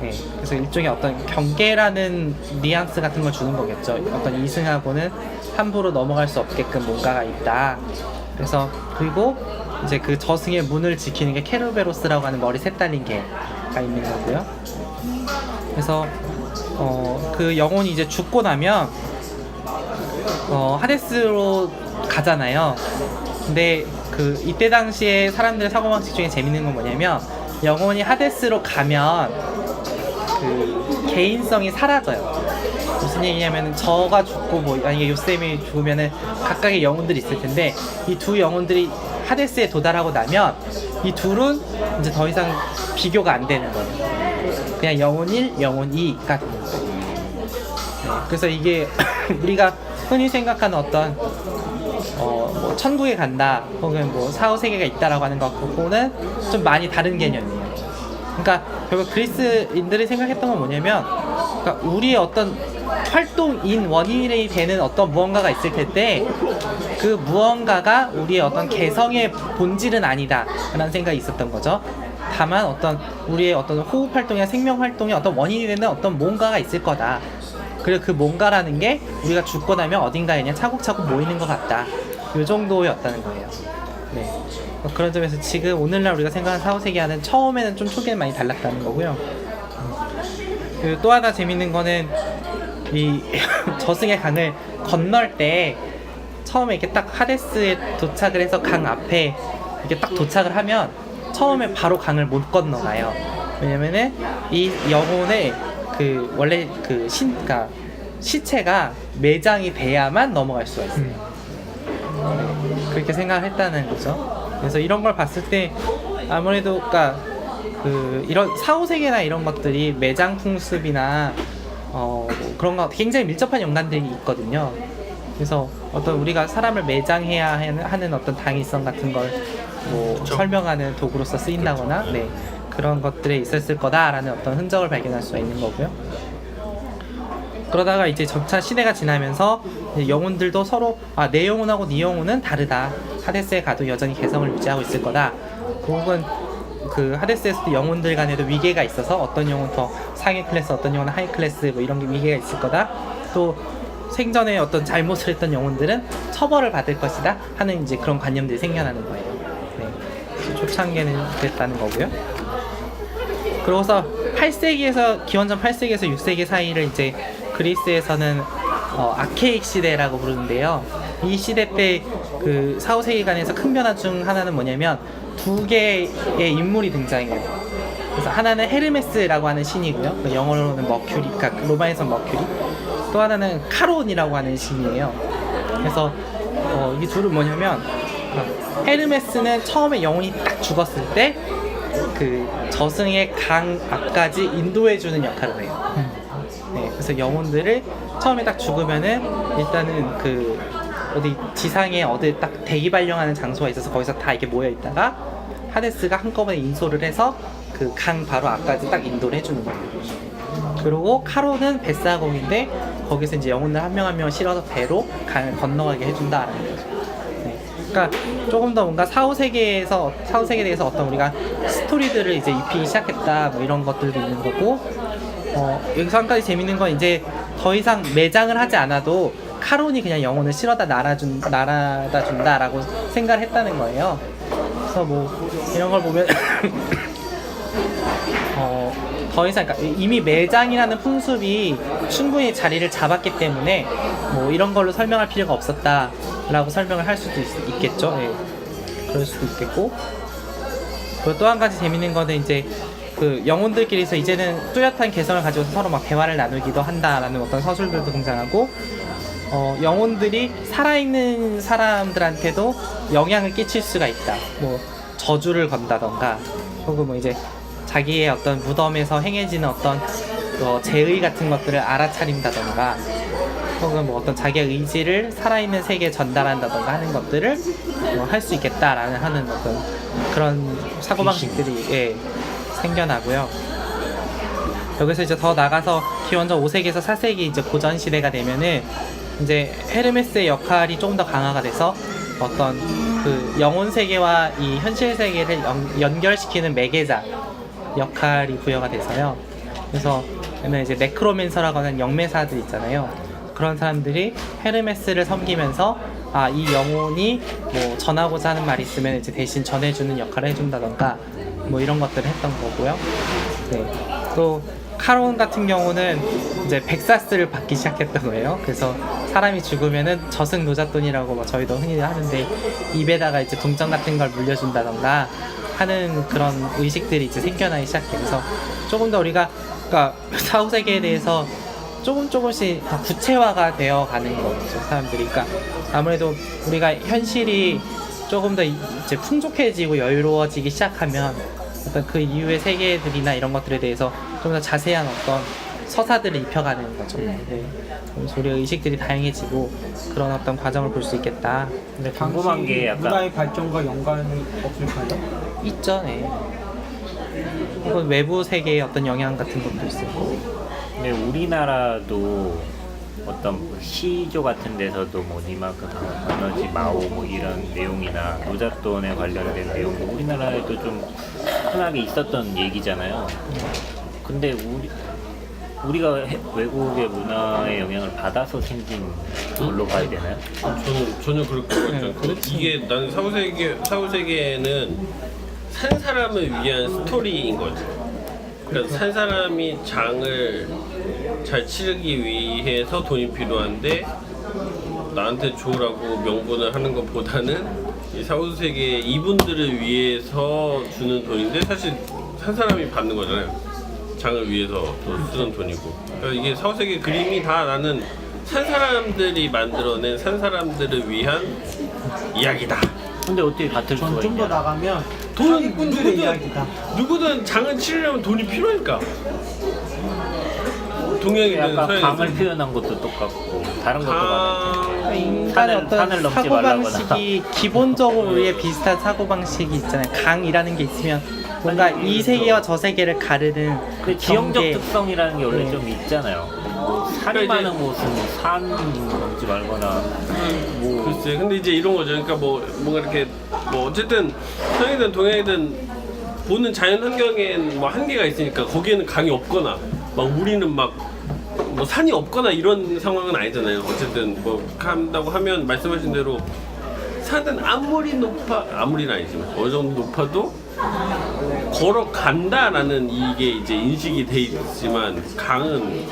네, 그래서 일종의 어떤 경계라는 뉘앙스 같은 걸 주는 거겠죠. 어떤 이승하고는 함부로 넘어갈 수 없게끔 뭔가가 있다. 그래서 그리고 이제 그 저승의 문을 지키는 게 케르베로스라고 하는 머리 셋 달린 개가 있는 거고요. 그래서 그 영혼이 이제 죽고 나면 하데스로 가잖아요. 근데 그 이때 당시에 사람들의 사고방식 중에 재밌는 건 뭐냐면 영혼이 하데스로 가면 그 개인성이 사라져요. 무슨 얘기냐면 저가 죽고 뭐 만약에 요셈이 죽으면은 각각의 영혼들이 있을 텐데 이 두 영혼들이 하데스에 도달하고 나면 이 둘은 이제 더 이상 비교가 안 되는 거예요. 그냥 영혼 1, 영혼 2가 되는 거예요. 네, 그래서 이게 우리가 흔히 생각하는 어떤 뭐 천국에 간다 혹은 뭐 사후세계가 있다라고 하는 것하고는 좀 많이 다른 개념이에요. 그러니까 결국 그리스인들이 생각했던 건 뭐냐면 그러니까 우리의 어떤 활동인 원인이 되는 어떤 무언가가 있을 텐데 그 무언가가 우리의 어떤 개성의 본질은 아니다 라는 생각이 있었던 거죠. 다만 어떤 우리의 어떤 호흡 활동이나 생명 활동의 어떤 원인이 되는 어떤 뭔가가 있을 거다. 그리고 그 뭔가라는 게 우리가 죽고 나면 어딘가에 그냥 차곡차곡 모이는 것 같다. 이 정도였다는 거예요. 네. 그런 점에서 지금 오늘날 우리가 생각하는 사후세계와는 처음에는 좀 초기에는 많이 달랐다는 거고요. 그리고 또 하나 재밌는 거는 이 저승의 강을 건널 때 처음에 이렇게 딱 하데스에 도착을 해서 강 앞에 이렇게 딱 도착을 하면 처음에 바로 강을 못 건너가요. 왜냐면은 이 영혼의 그 원래 그 그러니까 시체가 매장이 돼야만 넘어갈 수가 있어요. 그렇게 생각을 했다는 거죠. 그래서 이런 걸 봤을 때 아무래도 그러니까 그 이런 사후세계나 이런 것들이 매장 풍습이나 뭐 그런 거 굉장히 밀접한 연관들이 있거든요. 그래서 어떤 우리가 사람을 매장해야 하는 어떤 당위성 같은 걸 뭐 설명하는 도구로서 쓰인다거나 네, 그런 것들에 있었을 거다라는 어떤 흔적을 발견할 수가 있는 거고요. 그러다가 이제 점차 시대가 지나면서 영혼들도 서로 내 영혼하고 네 영혼은 다르다. 하데스에 가도 여전히 개성을 유지하고 있을 거다. 혹은 그 하데스에서도 영혼들 간에도 위계가 있어서 어떤 영혼 더 상위 클래스, 어떤 영혼은 하위 클래스 뭐 이런 게 위계가 있을 거다. 또 생전에 어떤 잘못을 했던 영혼들은 처벌을 받을 것이다 하는 이제 그런 관념들이 생겨나는 거예요. 네. 초창기에는 그랬다는 거고요. 그러고서 8세기에서 기원전 8세기에서 6세기 사이를 이제 그리스에서는 아케익 시대라고 부르는데요. 이 시대 때 그 사후세계관에서 큰 변화 중 하나는 뭐냐면 두 개의 인물이 등장해요. 그래서 하나는 헤르메스라고 하는 신이고요. 영어로는 머큐리, 그러니까 로마에서 머큐리. 또 하나는 카론이라고 하는 신이에요. 그래서 이 둘은 뭐냐면 헤르메스는 처음에 영혼이 딱 죽었을 때 그 저승의 강 앞까지 인도해주는 역할을 해요. 네, 그래서 영혼들을 처음에 딱 죽으면은 일단은 그 어디 지상에 어디 딱 대기 발령하는 장소가 있어서 거기서 다 이렇게 모여 있다가 하데스가 한꺼번에 인솔을 해서 그 강 바로 앞까지 딱 인도를 해주는 거예요. 그리고 카론은 뱃사공인데 거기서 이제 영혼들 한 명 한 명 실어서 배로 강을 건너가게 해준다라는 거죠. 네. 그러니까 조금 더 뭔가 사후세계에 대해서 어떤 우리가 스토리들을 이제 입히기 시작했다 뭐 이런 것들도 있는 거고 여기서 한 가지 재밌는 건 이제 더 이상 매장을 하지 않아도 카론이 그냥 영혼을 실어다 날아다 준다라고 생각을 했다는 거예요. 그래서 뭐 이런 걸 보면 더 이상 그러니까 이미 매장이라는 풍습이 충분히 자리를 잡았기 때문에 뭐 이런 걸로 설명할 필요가 없었다라고 설명을 할 수도 있겠죠. 네. 그럴 수도 있겠고. 그리고 또 한 가지 재밌는 거는 이제 그 영혼들끼리서 이제는 뚜렷한 개성을 가지고서 서로 막 대화를 나누기도 한다라는 어떤 서술들도 등장하고 영혼들이 살아있는 사람들한테도 영향을 끼칠 수가 있다. 뭐 저주를 건다던가 혹은 뭐 이제 자기의 어떤 무덤에서 행해지는 어떤 제의 같은 것들을 알아차린다던가 혹은 뭐 어떤 자기의 의지를 살아있는 세계에 전달한다던가 하는 것들을 할 수 있겠다라는 하는 어떤 그런 사고방식들이 예, 생겨나고요. 여기서 이제 더 나가서 기원전 5세기에서 4세기 이제 고전 시대가 되면은 이제 헤르메스의 역할이 조금 더 강화가 돼서 어떤 그 영혼 세계와 이 현실 세계를 연결시키는 매개자 역할이 부여가 돼서요. 그래서 그러면 이제 네크로맨서라고 하는 영매사들 있잖아요. 그런 사람들이 헤르메스를 섬기면서 아, 이 영혼이 뭐 전하고자 하는 말이 있으면 이제 대신 전해주는 역할을 해준다던가 뭐 이런 것들을 했던 거고요. 네. 또 카론 같은 경우는 이제 백사스를 받기 시작했던 거예요. 그래서 사람이 죽으면은 저승 노잣돈이라고 뭐 저희도 흔히 하는데 입에다가 이제 동전 같은 걸 물려준다던가 하는 그런 의식들이 이제 생겨나기 시작해서 조금 더 우리가 그러니까 사후세계에 대해서 조금씩 더 구체화가 되어 가는 거죠, 사람들이. 그러니까 아무래도 우리가 현실이 조금 더 이제 풍족해지고 여유로워지기 시작하면 어떤 그 이후의 세계들이나 이런 것들에 대해서 좀 더 자세한 어떤 서사들을 입혀가는 거죠. 네. 그래서 우리의 의식들이 다양해지고 그런 어떤 과정을 볼 수 있겠다. 근데 궁금한 게 약간 문화의 발전과 연관이 없을까요? 있죠. 네. 이건 외부 세계의 어떤 영향 같은 것도 있어요. 근데 우리나라도 어떤 시조 같은 데서도 뭐 니마크 에너지 마오 뭐 이런 내용이나 노잣돈에 관련된 내용도 우리나라에도 좀 흔하게 있었던 얘기잖아요. 근데 우리가 외국의 문화의 영향을 받아서 생긴 걸로 봐야 되나요? 저는 전혀 그렇게 생각하지 않고 이게 나는 사후세계에는 산 사람을 위한 스토리인 거지. 그러니까 산 사람이 장을 잘 치르기 위해서 돈이 필요한데 나한테 줘라고 명분을 하는 것보다는 이 사후세계 이분들을 위해서 주는 돈인데 사실 산 사람이 받는 거잖아요. 장을 위해서 또 쓰는 돈이고. 그러니까 이게 사후세계 그림이 다 나는 산 사람들이 만들어낸 산 사람들을 위한 이야기다. 근데 어떻게 같을 수가 전 좀 더 있냐? 나가면 돈 사기꾼들의 이야기다. 누구든 장을 치려면 돈이 필요하니까. 동양이든 약간 강을 서양이든. 표현한 것도 똑같고 다른 것도 강- 많을 텐데 인간의 어떤 산을 넘지 말라거나. 사고방식이 기본적으로 우리의 비슷한 사고방식이 있잖아요. 강이라는 게 있으면 뭔가 이 세계와 저 세계를 가르는 그 지형적 경계. 특성이라는 게 원래 네. 좀 있잖아요. 뭐 산이 그러니까 많은 곳은 산 넘지 말거나 뭐 글쎄, 근데 이제 이런 거죠. 그러니까 뭐 뭔가 이렇게 뭐 어쨌든 서양이든 동양이든 보는 자연 환경엔 뭐 한계가 있으니까 거기에는 강이 없거나 막 우리는 막 뭐 산이 없거나 이런 상황은 아니잖아요. 어쨌든 뭐 한다고 하면 말씀하신 대로 산은 아무리는 아니지만 어느 정도 높아도 걸어간다라는 이게 이제 인식이 돼 있지만 강은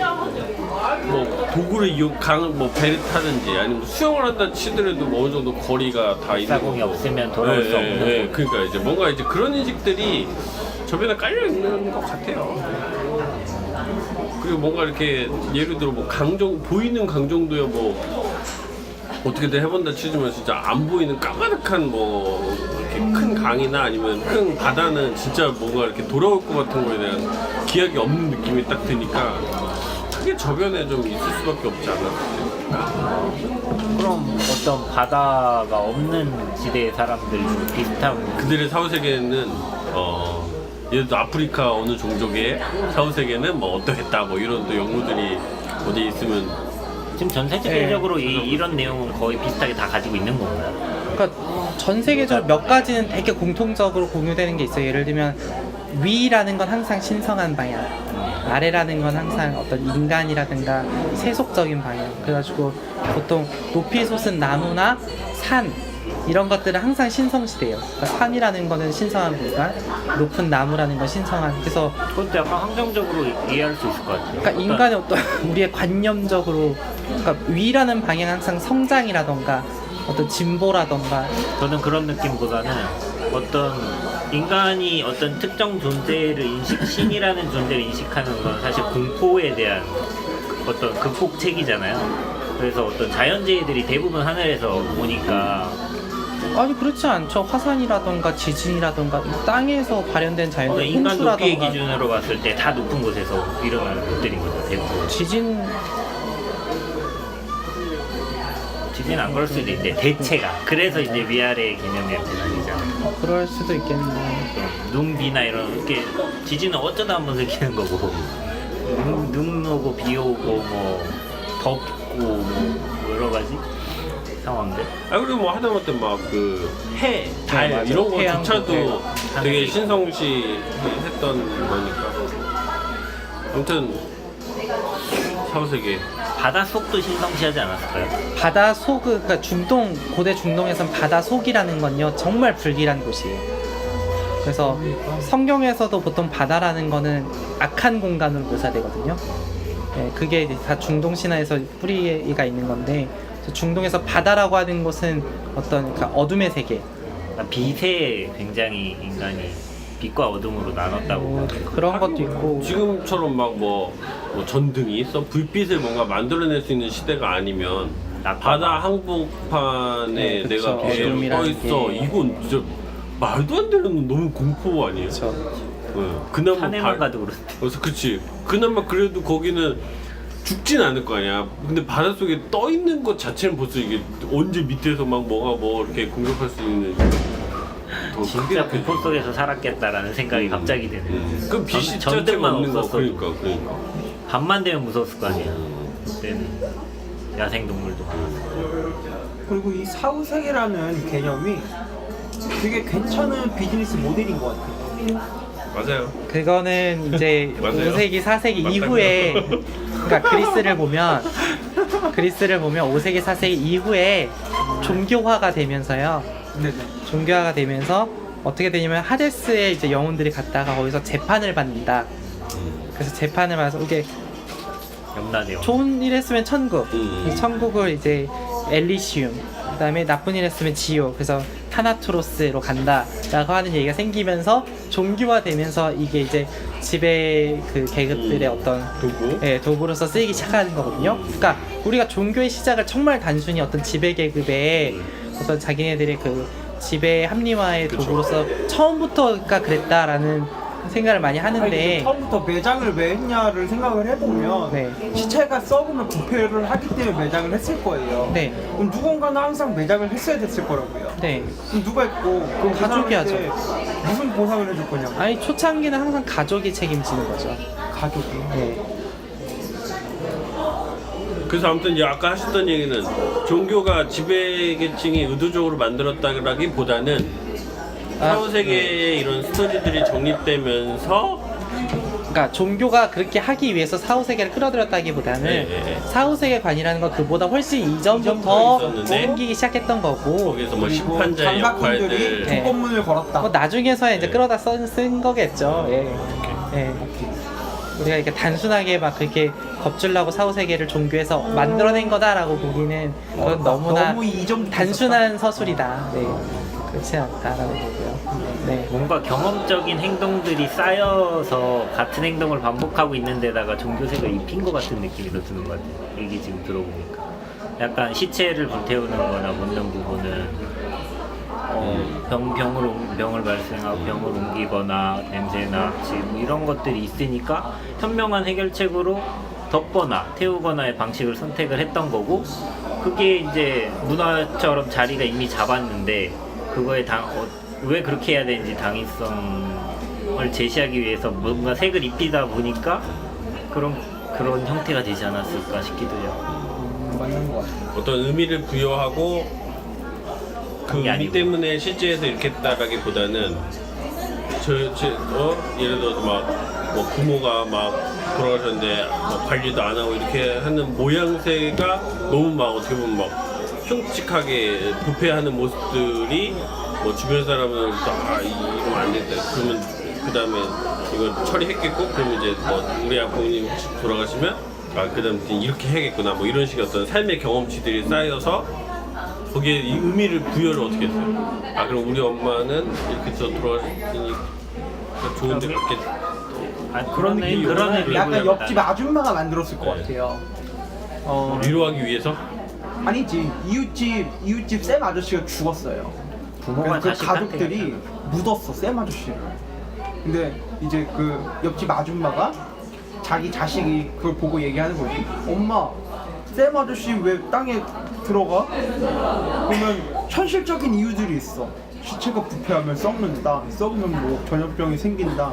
뭐 도구를 강은 뭐 배를 타든지 아니면 수영을 한다 치더라도 뭐 어느 정도 거리가 다 있는 사공이 거고. 없으면 돌아올 수 없는 곳. 그러니까 이제 뭔가 이제 그런 인식들이 저변에 깔려 있는 것 같아요. 그리고 뭔가 이렇게 예를 들어 뭐 강정 보이는 강정도야 뭐 어떻게든 해본다 치지만 진짜 안 보이는 까마득한 뭐 이렇게 큰 강이나 아니면 큰 바다는 진짜 뭔가 이렇게 돌아올 것 같은 거에 대한 기약이 없는 느낌이 딱 드니까 크게 저변에 좀 있을 수밖에 없지 않나. 그럼 어떤 바다가 없는 지대의 사람들 비슷한 그들의 사후세계는 예를 들어 아프리카 어느 종족의 사후세계는 뭐 어떠했다 뭐 이런 또 연구들이 어디 있으면 지금 전 세계적으로 이런 내용은 거의 비슷하게 다 가지고 있는 건가요? 그러니까 전 세계적으로 몇 가지는 되게 공통적으로 공유되는 게 있어요. 예를 들면 위라는 건 항상 신성한 방향, 아래라는 건 항상 어떤 인간이라든가 세속적인 방향. 그래가지고 보통 높이 솟은 나무나 산 이런 것들은 항상 신성시돼요. 그러니까 산이라는 거는 신성한 공간, 높은 나무라는 건 신성한. 그래서 그것도 약간 환경적으로 이해할 수 있을 것 같아요. 그러니까 인간의 어떤 우리의 관념적으로 그러니까 위라는 방향 항상 성장이라던가 어떤 진보라던가 저는 그런 느낌보다는 어떤 인간이 어떤 특정 존재를 신이라는 존재를 인식하는 건 사실 공포에 대한 어떤 극복책이잖아요. 그래서 어떤 자연재해들이 대부분 하늘에서 오니까 아니 그렇지 않죠. 화산이라던가 지진이라던가 땅에서 발현된 자연의 인간 높이의 홍수라던가 기준으로 봤을 때 다 높은 곳에서 일어나는 것들인 거죠. 대부분. 지진 지진 안 그럴 수도 있는데 대체가 그래서 이제 위아래 개념이 나뉘잖아요. 그럴 수도 있겠네. 눈비나 이런 이렇게 지진은 어쩌다 한번 생기는 거고 눈 오고 비 오고 뭐 덥고 뭐 여러 가지 상황들. 아 그리고 뭐 하다못해 막 그 해, 달 맞아. 이런 태양, 거조차도 네. 되게 신성시했던 거니까. 아무튼 사후세계 바닷속도 신성시하지 않았을까요? 바다 속, 그러니까 중동, 고대 중동에선 바다 속이라는 건요 정말 불길한 곳이에요. 그래서 성경에서도 보통 바다라는 거는 악한 공간으로 묘사되거든요. 네, 그게 이제 다 중동 신화에서 뿌리가 있는 건데, 중동에서 바다라고 하는 곳은 어떤 그러니까 어둠의 세계. 그러니까 빛에 굉장히 인간이 빛과 어둠으로 나눴다고. 그런 것도 있고. 지금처럼 막 뭐 전등이 있어 불빛을 뭔가 만들어낼 수 있는 시대가 아니면 바다 항복판에 네, 그쵸. 내가 이렇게 어둠이라는 떠 있어. 게. 이건 진짜 말도 안 되는 너무 공포 아니에요? 그렇죠. 그나마 산에만 가도 그렇대. 그래서 그치. 그나마 그래도 거기는 죽진 않을 거 아니야. 근데 바닷속에 떠 있는 것 자체는 벌써 이게 언제 밑에서 막 뭐가 뭐 이렇게 공격할 수 있는 더 크게 진짜 느껴지지. 공포 속에서 살았겠다라는 생각이 갑자기 드네. 그 빛이 전- 자체가 전등만 없는 거. 없었어도. 그러니까. 밤만 되면 무서웠을 거 아니야. 그때는 야생동물도 많았어. 그리고 이 사후세계라는 개념이 되게 괜찮은 비즈니스 모델인 것 같아요. 맞아요. 그거는 이제 맞아요. 5세기, 4세기 맞다고요? 이후에, 그러니까 그리스를 보면 5세기, 4세기 이후에 종교화가 되면서요. 네네. 종교화가 되면서 어떻게 되냐면 하데스에 이제 영혼들이 갔다가 거기서 재판을 받는다. 그래서 재판을 받아서 이게 염라대왕. 좋은 일 했으면 천국, 음. 이 천국을 이제 엘리시움, 그다음에 나쁜 일 했으면 지옥, 그래서 타나투로스로 간다라고 하는 얘기가 생기면서 종교화되면서 이게 이제 지배 그 계급들의 어떤 도구. 도구로서 쓰이기 시작하는 거거든요. 그러니까 우리가 종교의 시작을 정말 단순히 어떤 지배 계급의 어떤 자기네들의 그 지배 합리화의 그쵸. 도구로서 처음부터가 그랬다라는 생각을 많이 아니, 하는데, 처음부터 매장을 왜 했냐를 생각을 해보면 네. 시체가 썩으면 부패를 하기 때문에 매장을 했을 거예요. 네. 그럼 누군가는 항상 매장을 했어야 됐을 거라고요. 네. 그럼 누가 했고 그 가족이 사람한테 무슨 보상을 해줄 거냐고. 아니 초창기는 항상 가족이 책임지는 거죠. 가족이. 네. 그래서 아무튼 이제 아까 하셨던 얘기는 종교가 지배계층이 의도적으로 만들었다기보다는 사후세계의 이런 스토리들이 정립되면서 그러니까 종교가 그렇게 하기 위해서 사후세계를 끌어들였다기보다는 네. 사후세계관이라는 건 그보다 훨씬 이전부터 이전부터 있었는데 생기기 시작했던 거고, 거기서 뭐 그리고 심판자의 장사꾼들이 역할들 네. 조건문을 걸었다. 뭐 나중에서 이제 네. 끌어다 쓴 거겠죠. 예. 예. 우리가 이렇게 단순하게 막 그렇게 겁줄라고 사후세계를 종교에서 만들어낸 거다라고 보기는 그건 너무나 너무 이전부터 단순한 서술이다. 네. 그렇지 않다라는 거고요. 네. 뭔가 경험적인 행동들이 쌓여서 같은 행동을 반복하고 있는 데다가 종교색을 입힌 것 같은 느낌이 더 드는 것 같아요. 얘기 지금 들어보니까 약간 시체를 불태우는 거나 묻는 부분은 병을 발생하고 병을 옮기거나 냄새나 지금 이런 것들이 있으니까 현명한 해결책으로 덮거나 태우거나의 방식을 선택을 했던 거고, 그게 이제 문화처럼 자리가 이미 잡았는데 그거에 왜 그렇게 해야 되는지 당위성을 제시하기 위해서 뭔가 색을 입히다 보니까 그런 형태가 되지 않았을까 싶기도 해요. 맞는 것 같아요. 어떤 의미를 부여하고 그 그게 의미 아니고. 때문에 실제에서 이렇게 했다라기보다는 예를 들어서 막 뭐 부모가 막 돌아가셨는데 뭐 관리도 안 하고 이렇게 하는 모양새가 너무 막 어떻게 보면 막 흉측하게 부패하는 모습들이 뭐 주변 사람은 이러면 안 된다. 그러면 그 다음에 이걸 처리했겠고, 그러면 이제 뭐 우리 부모님 혹시 돌아가시면 그 다음 이렇게 해야겠구나. 뭐 이런 식의 어떤 삶의 경험치들이 쌓여서 거기에 이 의미를 부여를 어떻게 했어요? 그럼 우리 엄마는 이렇게 해서 돌아가시니까 좋은 데 갔겠. 그런 느낌이 약간 옆집 아줌마가 만들었을 것 네. 같아요. 위로하기 위해서? 아니지, 이웃집 쌤 아저씨가 죽었어요. 부모가 그래서 그 자식한테 가족들이 묻었어, 쌤 아저씨를. 근데 이제 그 옆집 아줌마가 자기 자식이 그걸 보고 얘기하는 거지. 엄마, 쌤 아저씨 왜 땅에 들어가? 그러면 현실적인 이유들이 있어. 시체가 부패하면 썩는다. 썩으면 뭐 전염병이 생긴다.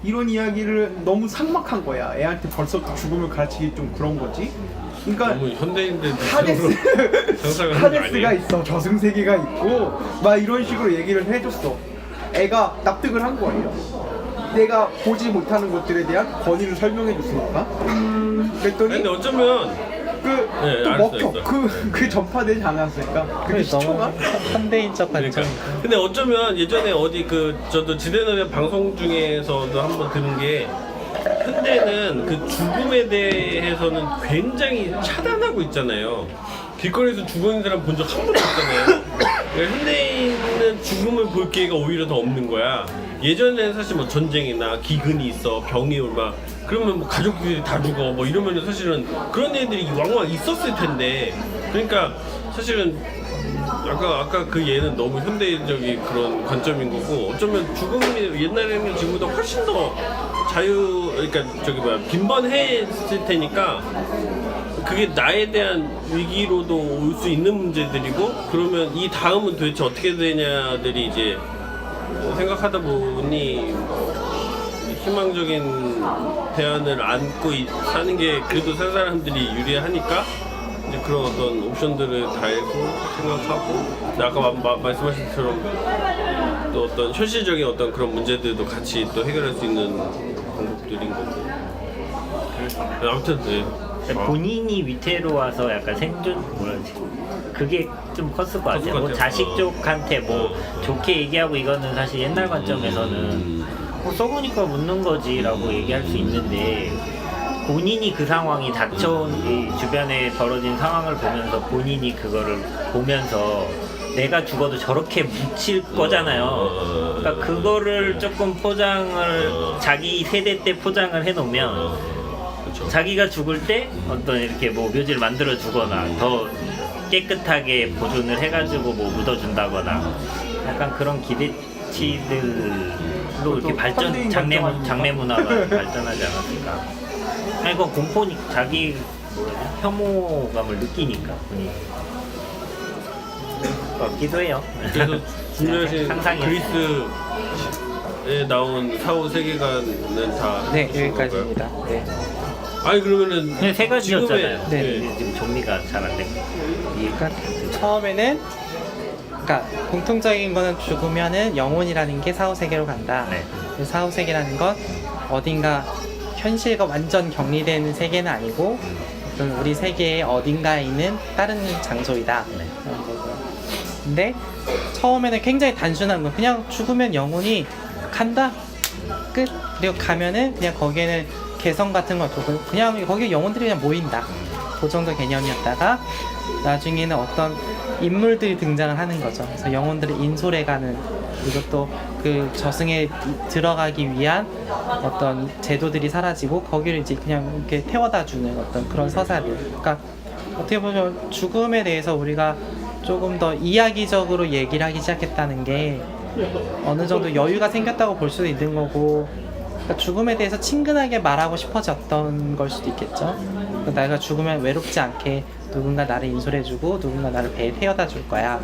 이런 이야기를 너무 삭막한 거야. 애한테 벌써부터 죽음을 가르치기 좀 그런 거지. 그러니까 너무 현대인들 상상을 하는 거 하데스가 아니에요? 있어, 저승세계가 있고 막 이런 식으로 얘기를 해줬어. 애가 납득을 한 거예요. 내가 보지 못하는 것들에 대한 권위를 설명해 줬으니까. 그랬더니 근데 어쩌면 네, 또 알았어, 먹혀. 알았어. 그 전파되지 않았을까? 그게 너무 시초가? 현대인적 그러니까. 관점. 근데 어쩌면 예전에 어디 저도 지대노래 방송 중에서도 한번 들은 게 현대는 그 죽음에 대해서는 굉장히 차단하고 있잖아요. 길거리에서 죽은 사람 본 적 한 번도 없잖아요. 그러니까 현대인은 죽음을 볼 기회가 오히려 더 없는 거야. 예전에는 사실 뭐 전쟁이나 기근이 있어, 병이 올막 그러면 뭐 가족들이 다 죽어 뭐 이러면 사실은 그런 애들이 왕왕 있었을 텐데, 그러니까 사실은 아까 그 얘는 너무 현대적인 그런 관점인 거고, 어쩌면 죽음이 옛날에는 지금보다 훨씬 더 그러니까 빈번했을 테니까 그게 나에 대한 위기로도 올 수 있는 문제들이고, 그러면 이 다음은 도대체 어떻게 되냐들이 이제 생각하다 보니 희망적인 대안을 안고 사는 게 그래도 산 사람들이 유리하니까 이제 그런 어떤 옵션들을 달고 생각하고, 아까 말씀하신 것처럼 또 어떤 현실적인 어떤 그런 문제들도 같이 또 해결할 수 있는 방법들인 거고. 아무튼 네. 본인이 위태로 와서 약간 생존 뭐라지 그게 좀 컸을 것 같아요. 뭐 자식 쪽한테 뭐 좋게 얘기하고, 이거는 사실 옛날 관점에서는 뭐 썩으니까 묻는 거지라고 얘기할 수 있는데, 본인이 그 상황이 닥쳐온 이 주변에 벌어진 상황을 보면서 본인이 그거를 보면서 내가 죽어도 저렇게 묻힐 거잖아요. 그러니까 그거를 조금 포장을 자기 세대 때 포장을 해놓으면 자기가 죽을 때 어떤 이렇게 뭐 묘지를 만들어 주거나 더 깨끗하게 보존을 해가지고 뭐 묻어준다거나 약간 그런 기대치들로 이렇게 발전 장래 문화가 발전하지 않았을까. 아니 그건 공포니 자기 혐오감을 느끼니까 본인이 같기도 해요. 그래서 중요하신 상상이었어요. 그리스에 나온 사후 세계관은 다 네, 보신 여기까지입니다. 건가요? 네. 아니 그러면은 근데 세 가지였잖아요. 지금의- 네. 지금 정리가 잘 안 돼. 그러니까 처음에는 그러니까 공통적인 거는 죽으면은 영혼이라는 게 사후 세계로 간다. 네. 그 사후 세계라는 건 어딘가 현실과 완전 격리된 세계는 아니고 어떤 우리 세계의 어딘가에 있는 다른 장소이다. 네. 그런 거고요. 근데 처음에는 굉장히 단순한 거, 그냥 죽으면 영혼이 간다, 끝. 그리고 가면은 그냥 거기에는 개성 같은 거 없고 그냥 거기 영혼들이 그냥 모인다, 그 정도 개념이었다가 나중에는 어떤 인물들이 등장을 하는 거죠. 그래서 영혼들을 인솔해가는, 그리고 또 그 저승에 들어가기 위한 어떤 제도들이 사라지고 거기를 이제 그냥 이렇게 태워다주는 어떤 그런 서사들. 그러니까 어떻게 보면 죽음에 대해서 우리가 조금 더 이야기적으로 얘기를 하기 시작했다는 게 어느 정도 여유가 생겼다고 볼 수도 있는 거고, 그러니까 죽음에 대해서 친근하게 말하고 싶어졌던 걸 수도 있겠죠. 그러니까 내가 죽으면 외롭지 않게 누군가 나를 인솔해주고 누군가 나를 배에 태워다 줄 거야.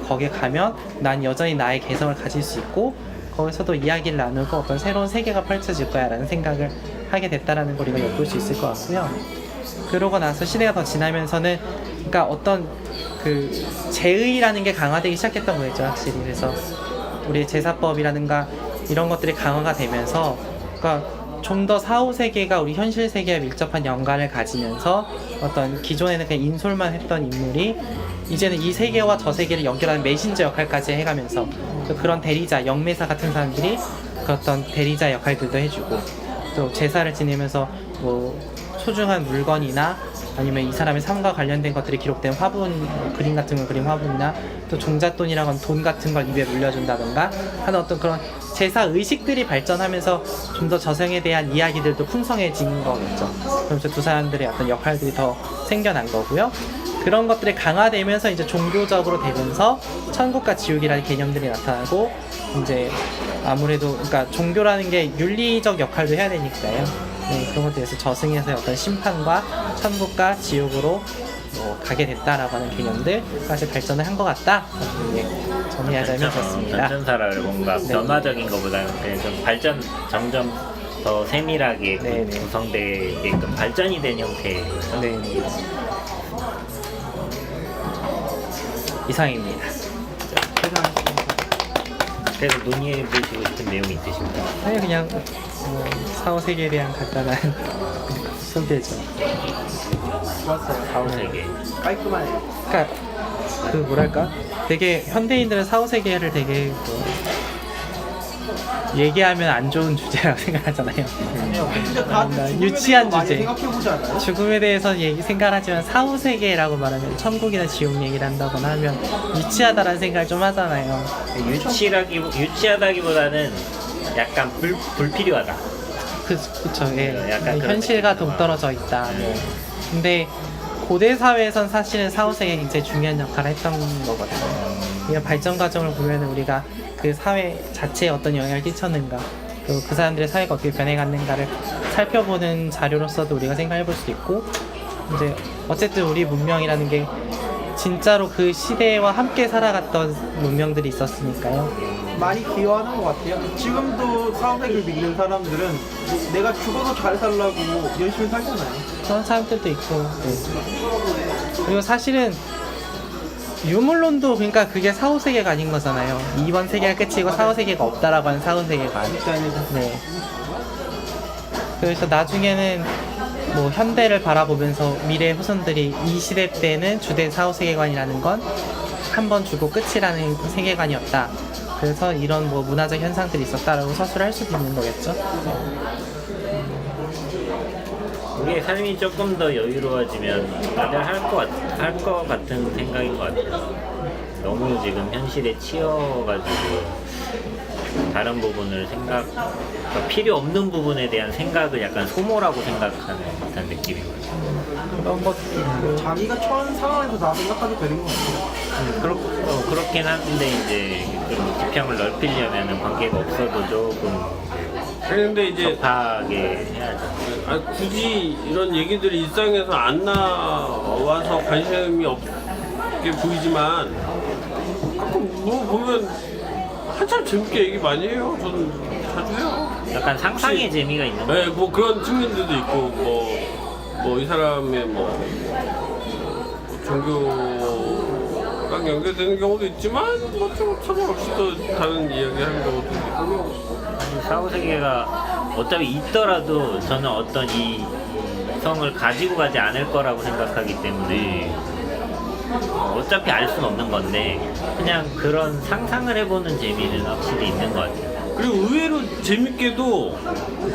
거기에 가면 난 여전히 나의 개성을 가질 수 있고 거기서도 이야기를 나누고 어떤 새로운 세계가 펼쳐질 거야 라는 생각을 하게 됐다라는 걸 우리가 엿볼 수 있을 것 같고요. 그러고 나서 시대가 더 지나면서는 그러니까 어떤 그 제의라는 게 강화되기 시작했던 거겠죠, 확실히. 그래서 우리의 제사법이라든가 이런 것들이 강화가 되면서, 그러니까 좀 더 사후 세계가 우리 현실 세계와 밀접한 연관을 가지면서 어떤 기존에는 그냥 인솔만 했던 인물이 이제는 이 세계와 저 세계를 연결하는 메신저 역할까지 해가면서 또 그런 대리자, 영매사 같은 사람들이 그 어떤 대리자 역할들도 해주고, 또 제사를 지내면서 뭐 소중한 물건이나 아니면 이 사람의 삶과 관련된 것들이 기록된 화분, 그림 같은 걸 그린 화분이나 또 종잣돈이라고 하는 돈 같은 걸 입에 물려준다던가 하는 어떤 그런 제사 의식들이 발전하면서 좀 더 저승에 대한 이야기들도 풍성해진 거겠죠. 그러면서 두 사람들의 어떤 역할들이 더 생겨난 거고요. 그런 것들이 강화되면서 이제 종교적으로 되면서 천국과 지옥이라는 개념들이 나타나고, 이제 아무래도 그러니까 종교라는 게 윤리적 역할도 해야 되니까요. 네, 그런 것에 대해서 저승에서의 어떤 심판과 천국과 지옥으로 가게 됐다라고 하는 개념들까지 발전을 한 것 같다. 네, 정리하자면 좋습니다. 전천사를 뭔가 네. 변화적인 것보다는 그냥 좀 발전 점점 더 세밀하게 네, 네. 구성되게끔 발전이 된 형태의 네. 이상입니다. 그래서 논의해 보시고 싶은 내용이 있으십니까? 아니 그냥 사후 세계에 대한 간단한 소개죠. 좋았어요. 사후 세계. 깔끔하네요. 그러니까 그 뭐랄까 되게 현대인들은 사후 세계를 되게 얘기하면 안 좋은 주제라고 생각하잖아요. 진짜 다 유치한 많이 주제. 생각해보지 않아요? 죽음에 대해서 생각하지만 사후 세계라고 말하면 천국이나 지옥 얘기를 한다거나 하면 유치하다라는 생각을 좀 하잖아요. 유치하다기보다는 약간 불필요하다. 그쵸. 예. 약간 그런 현실과 느낌. 동떨어져 있다. 뭐. 근데 고대 사회에선 사실은 사후 세계가 굉장히 중요한 역할을 했던 거거든요. 우리가 발전 과정을 보면 우리가 그 사회 자체에 어떤 영향을 끼쳤는가, 그리고 그 사람들의 사회가 어떻게 변해갔는가를 살펴보는 자료로서도 우리가 생각해 볼 수도 있고, 이제 어쨌든 우리 문명이라는 게 진짜로 그 시대와 함께 살아갔던 문명들이 있었으니까요. 많이 기여하는 것 같아요. 지금도 사후세계를 믿는 사람들은 내가 죽어도 잘 살라고 열심히 살잖아요. 그런 사람들도 있고. 네. 그리고 사실은 유물론도 그러니까 그게 사후 세계가 아닌 거잖아요. 이번 세계가 끝이고 사후 세계가 없다라고 하는 사후 세계가 아니에요. 네. 그래서 나중에는 뭐 현대를 바라보면서 미래 후손들이 이 시대 때는 주된 사후 세계관이라는 건 한 번 주고 끝이라는 세계관이었다. 그래서 이런 뭐 문화적 현상들이 있었다라고 서술을 할 수도 있는 거겠죠. 우리의 삶이 조금 더 여유로워지면 다들 할 것 같은 생각인 것 같아요. 너무 지금 현실에 치여가지고 다른 부분을 그러니까 필요 없는 부분에 대한 생각을 약간 소모라고 생각하는 듯한 느낌인 것 같아요. 그런 것도 자기가 처한 상황에서 나 생각하도 되는 것 같아요. 그렇긴 한데 이제 좀 지평을 넓히려면 관계가 없어도 조금 그런데 이제 접하게 해야죠. 굳이 이런 얘기들이 일상에서 안 나와서 관심이 없게 보이지만 가끔 뭐 보면 한참 재밌게 얘기 많이 해요. 저는 자주 해요. 약간 상상의 혹시- 재미가 있는 거 네, 뭐 그런 측면들도 있고 뭐 이 사람의 뭐 종교랑 연결되는 경우도 있지만 뭐 좀 상관없이 또 다른 이야기하는 경우도 있고. 사후 세계가 어차피 있더라도 저는 어떤 이 성을 가지고 가지 않을 거라고 생각하기 때문에 어차피 알 수는 없는 건데 그냥 그런 상상을 해보는 재미는 확실히 있는 것 같아요. 그리고 의외로 재밌게도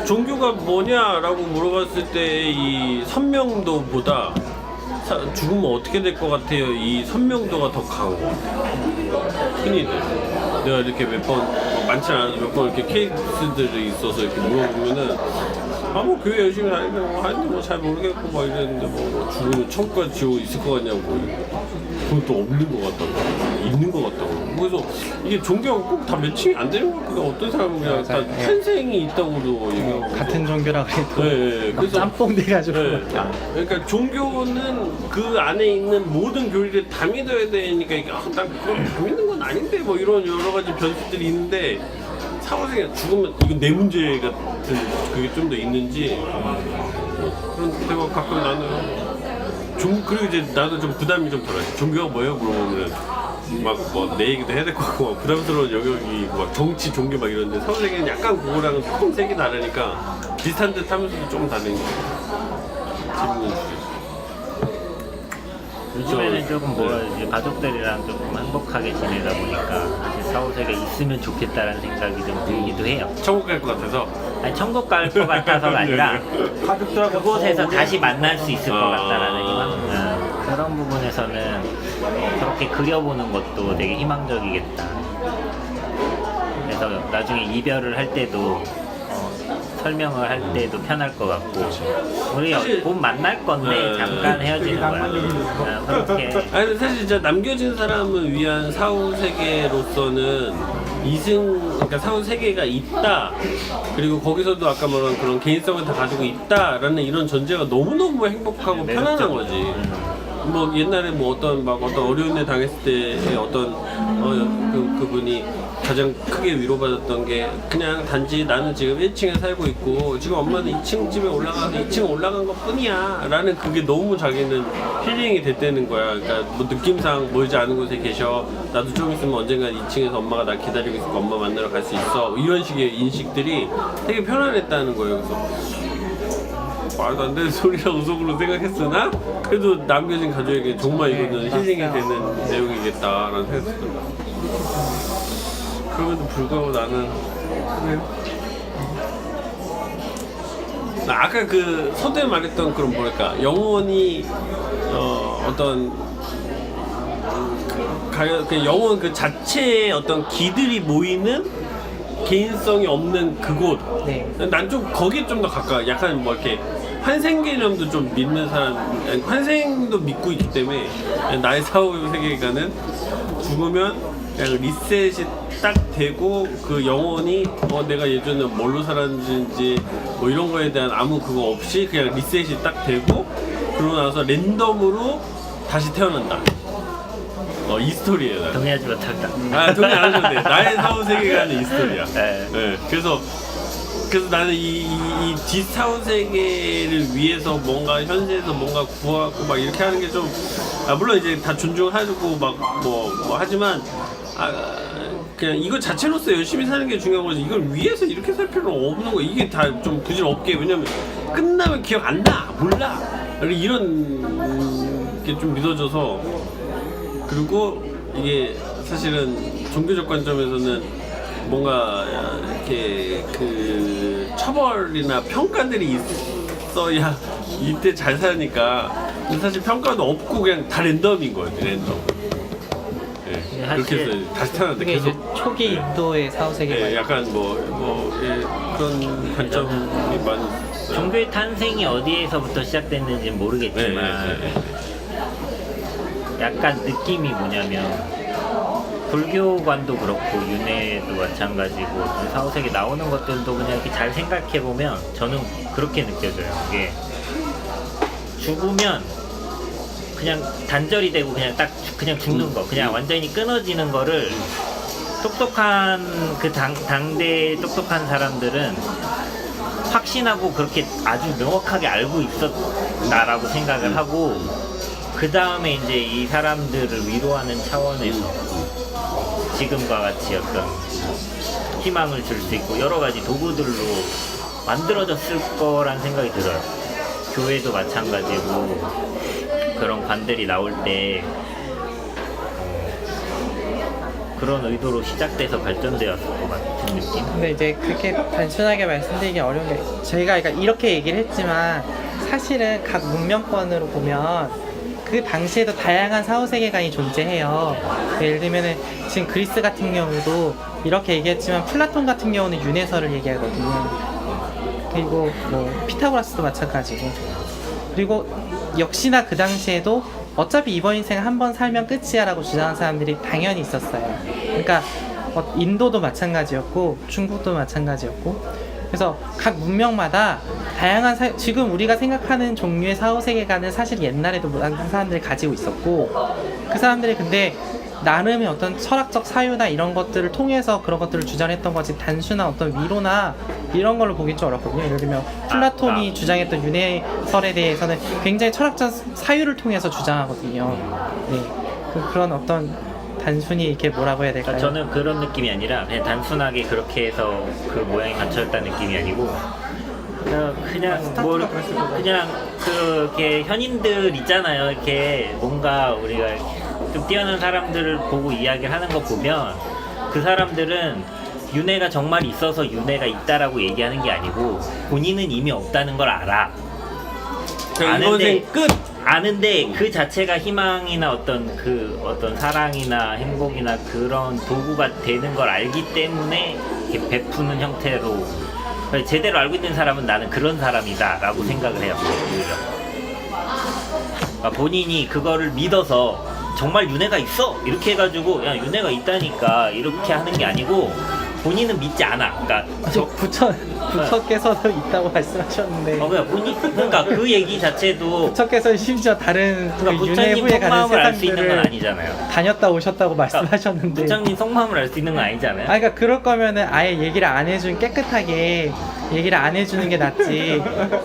종교가 뭐냐라고 물어봤을 때 이 선명도보다 죽으면 어떻게 될 것 같아요? 이 선명도가 더 강한 거 흔히들 내가 이렇게 몇 번 많지 않아도 몇 번 이렇게 케이스들이 있어서 이렇게 물어보면은 뭐 교회 열심히 다니는데 뭐 하는데 뭐 잘 모르겠고 막 이랬는데 뭐 죽으면 천국과 지옥 있을 것 같냐고 그건 또 없는 것 같다고 있는 것 같다고 그래서 이게 종교가 꼭 다 매칭이 안 되는 거 같아요. 어떤 사람은 그냥 다 맞아요. 예. 탄생이 있다고도 얘기하고 같은 종교라고 해도 네, 막 짬뽕 돼가지고 네. 그러니까 종교는 그 안에 있는 모든 교리를 다 믿어야 되니까 이게 난 그걸 다 믿는 건 아닌데 뭐 이런 여러 가지 변수들이 있는데 사후생에 죽으면 이건 내 문제 같은 그게 좀 더 있는지 그런 데가 가끔 나는 그리고 이제 나도 좀 부담이 좀 덜하지. 종교가 뭐예요? 물어보면 막 뭐 내 얘기도 해야 될 것 같고 막 부담스러운 영역이 있고 막 정치, 종교 막 이런데 사후생에는 약간 그거랑은 조금 색이 다르니까 비슷한 듯 하면서도 좀 다른 게 재밌는 주제죠. 요즘에는 조금 뭐라 해야지 가족들이랑 조금 행복하게 지내다 보니까 사실 사후 세계 있으면 좋겠다라는 생각이 좀 들기도 해요. 천국 갈 것 같아서 아니 천국 갈 것 같아서가 아니라 가족들하고 그곳에서 더 오래 다시 만날 수 있을 것 아. 같다라는 희망. 그런 부분에서는 그렇게 그려보는 것도 되게 희망적이겠다. 그래서 나중에 이별을 할 때도 설명을 할 때도 편할 것 같고 우리 사실- 곧 만날 건데 네. 잠깐 헤어지는 거야. 그렇게 아니 근데 사실 진짜 남겨진 사람을 위한 사후 세계로서는 그러니까 사후 세계가 있다. 그리고 거기서도 아까 말한 그런 개인성을 다 가지고 있다라는 이런 전제가 너무너무 행복하고 네, 편안한 매력적이죠. 거지. 뭐 옛날에 뭐 어떤 어려운 일 당했을 때의 어떤 그분이 가장 크게 위로받았던 게 그냥 단지 나는 지금 1층에 살고 있고 지금 엄마는 2층 집에 올라가서 2층 올라간 것 뿐이야 라는 그게 너무 자기는 힐링이 됐다는 거야. 그러니까 뭐 느낌상 멀지 않은 곳에 계셔, 나도 좀 있으면 언젠가 2층에서 엄마가 나 기다리고 있으니까 엄마 만나러 갈 수 있어, 이런 식의 인식들이 되게 편안했다는 거예요. 그래서 말도 안 되는 소리라고 속으로 생각했으나 그래도 남겨진 가족에게 정말 이거는 힐링이 되는 내용이겠다라는 생각이 들더라고요. 그럼에도 불구하고 나는 아까 그 서두에 말했던 그런 뭐랄까 영혼이 어떤 그 영혼 그 자체의 어떤 기들이 모이는 개인성이 없는 그곳. 네. 난 좀 거기에 좀 더 가까워. 약간 뭐 이렇게 환생 개념도 좀 믿는 사람, 환생도 믿고 있기 때문에 나의 사후 세계관은 죽으면 그냥 리셋이 딱 되고 그 영혼이 내가 예전에 뭘로 살았는지 뭐 이런 거에 대한 아무 그거 없이 그냥 리셋이 딱 되고 그러고 나서 랜덤으로 다시 태어난다. 이 스토리예요. 나는. 동의하지 못한다. 동의 안 하셔도 돼. 나의 사후 세계관은 이 스토리야. 네. 네. 그래서 나는 이 뒷사후 세계를 위해서 뭔가 현세에서 뭔가 구하고 막 이렇게 하는 게 좀 물론 이제 다 존중하고 막 뭐 하지만 그냥 이거 자체로서 열심히 사는 게 중요한 거지 이걸 위해서 이렇게 살 필요는 없는 거. 이게 다 좀 부질없게. 왜냐면 끝나면 기억 안 나, 몰라, 이런 게 좀 믿어져서. 그리고 이게 사실은 종교적 관점에서는 뭔가 이렇게 그 처벌이나 평가들이 있어야 이때 잘 사니까. 근데 사실 평가도 없고 그냥 다 랜덤인 거예요. 랜덤. 네, 그렇게 해서 다시 태어난다. 그게 이제 계속. 초기 인도의 사후세계관. 네, 약간 그런 관점이 많이 있어요. 종교의 탄생이 어디에서부터 시작됐는지는 모르겠지만 약간 느낌이 뭐냐면 불교관도 그렇고 윤회도 마찬가지고 사후세계 나오는 것들도 그냥 이렇게 잘 생각해보면 저는 그렇게 느껴져요. 이게 죽으면 그냥 단절이 되고 그냥 죽는 거, 그냥 완전히 끊어지는 거를 똑똑한 그 당대 똑똑한 사람들은 확신하고 그렇게 아주 명확하게 알고 있었다라고 생각을 하고 그 다음에 이제 이 사람들을 위로하는 차원에서 지금과 같이 어떤 희망을 줄 수 있고 여러 가지 도구들로 만들어졌을 거란 생각이 들어요. 교회도 마찬가지고 그런 관들이 나올 때 그런 의도로 시작돼서 발전되었을 것 같은 느낌? 근데 이제 그렇게 단순하게 말씀드리기 어려운 게 저희가 그러니까 이렇게 얘기를 했지만 사실은 각 문명권으로 보면 그 당시에도 다양한 사후세계관이 존재해요. 예를 들면은 지금 그리스 같은 경우도 이렇게 얘기했지만 플라톤 같은 경우는 윤회설을 얘기하거든요. 그리고 뭐 피타고라스도 마찬가지고. 그리고 역시나 그 당시에도 어차피 이번 인생 한 번 살면 끝이야 라고 주장하는 사람들이 당연히 있었어요. 그러니까 인도도 마찬가지였고 중국도 마찬가지였고 그래서 각 문명마다 다양한 지금 우리가 생각하는 종류의 사후세계관은 사실 옛날에도 많은 사람들이 가지고 있었고 그 사람들이 근데 나름의 어떤 철학적 사유나 이런 것들을 통해서 그런 것들을 주장했던 거지 단순한 어떤 위로나 이런 걸로 보기 좀 어렵거든요. 예를 들면 플라톤이 주장했던 윤회설에 대해서는 굉장히 철학적 사유를 통해서 주장하거든요. 네. 그런 어떤 단순히 이렇게 뭐라고 해야 될까요? 저는 그런 느낌이 아니라 그냥 단순하게 그렇게 해서 그 모양이 갖춰졌다는 느낌이 아니고 그냥 그렇게 현인들 있잖아요. 이렇게 뭔가 우리가 좀 뛰어난 사람들을 보고 이야기를 하는 거 보면 그 사람들은 윤회가 정말 있어서 윤회가 있다라고 얘기하는 게 아니고 본인은 이미 없다는 걸 알아. 아는데 그 자체가 희망이나 어떤 사랑이나 행복이나 그런 도구가 되는 걸 알기 때문에 이렇게 베푸는 형태로 제대로 알고 있는 사람은 나는 그런 사람이다 라고 생각을 해요. 오히려 그러니까 본인이 그거를 믿어서 정말 윤회가 있어 이렇게 해가지고 야 윤회가 있다니까 이렇게 하는 게 아니고 본인은 믿지 않아. 그러니까 부처께서도 있다고 말씀하셨는데 그러니까 그 얘기 자체도 부처께서는 심지어 다른 그러니까 윤회 부처님 후에 가는 속마음을 알 수 있는 건 세상들을 아니잖아요. 다녔다 오셨다고 말씀하셨는데 부처님 속마음을 알 수 있는 건 아니잖아요. 그러니까 그럴 거면은 아예 얘기를 안 해준 깨끗하게 얘기를 안 해주는 게 낫지.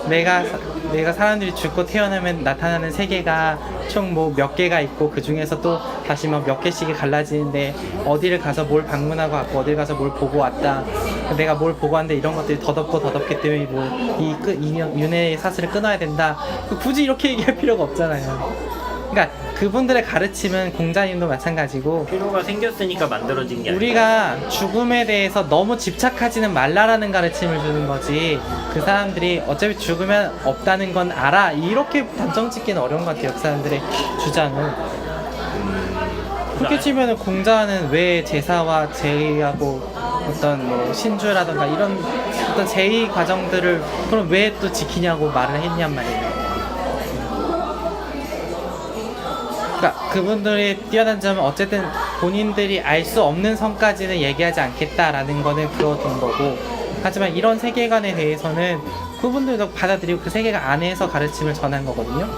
내가 사람들이 죽고 태어나면 나타나는 세계가 총 뭐 몇 개가 있고 그 중에서 또 다시 막 몇 개씩이 갈라지는데 어디를 가서 뭘 방문하고 왔고 어딜 가서 뭘 보고 왔다. 내가 뭘 보고 왔는데 이런 것들이 더덥기 때문에 뭐이 윤회의 사슬을 끊어야 된다. 굳이 이렇게 얘기할 필요가 없잖아요. 그러니까 그분들의 가르침은 공자님도 마찬가지고 필요가 생겼으니까 만들어진 게 우리가 죽음에 대해서 너무 집착하지는 말라라는 가르침을 주는 거지 그 사람들이 어차피 죽으면 없다는 건 알아 이렇게 단정 짓기는 어려운 것 같아요 그 사람들의 주장은. 그렇게 치면은 공자는 왜 제사와 제의하고 어떤 뭐 신주라든가 이런 어떤 제의 과정들을 그럼 왜 또 지키냐고 말을 했냔 말이에요. 그러니까 그분들이 뛰어난 점은 어쨌든 본인들이 알 수 없는 선까지는 얘기하지 않겠다라는 거는 그어둔 거고 하지만 이런 세계관에 대해서는 그분들도 받아들이고 그 세계관 안에서 가르침을 전한 거거든요.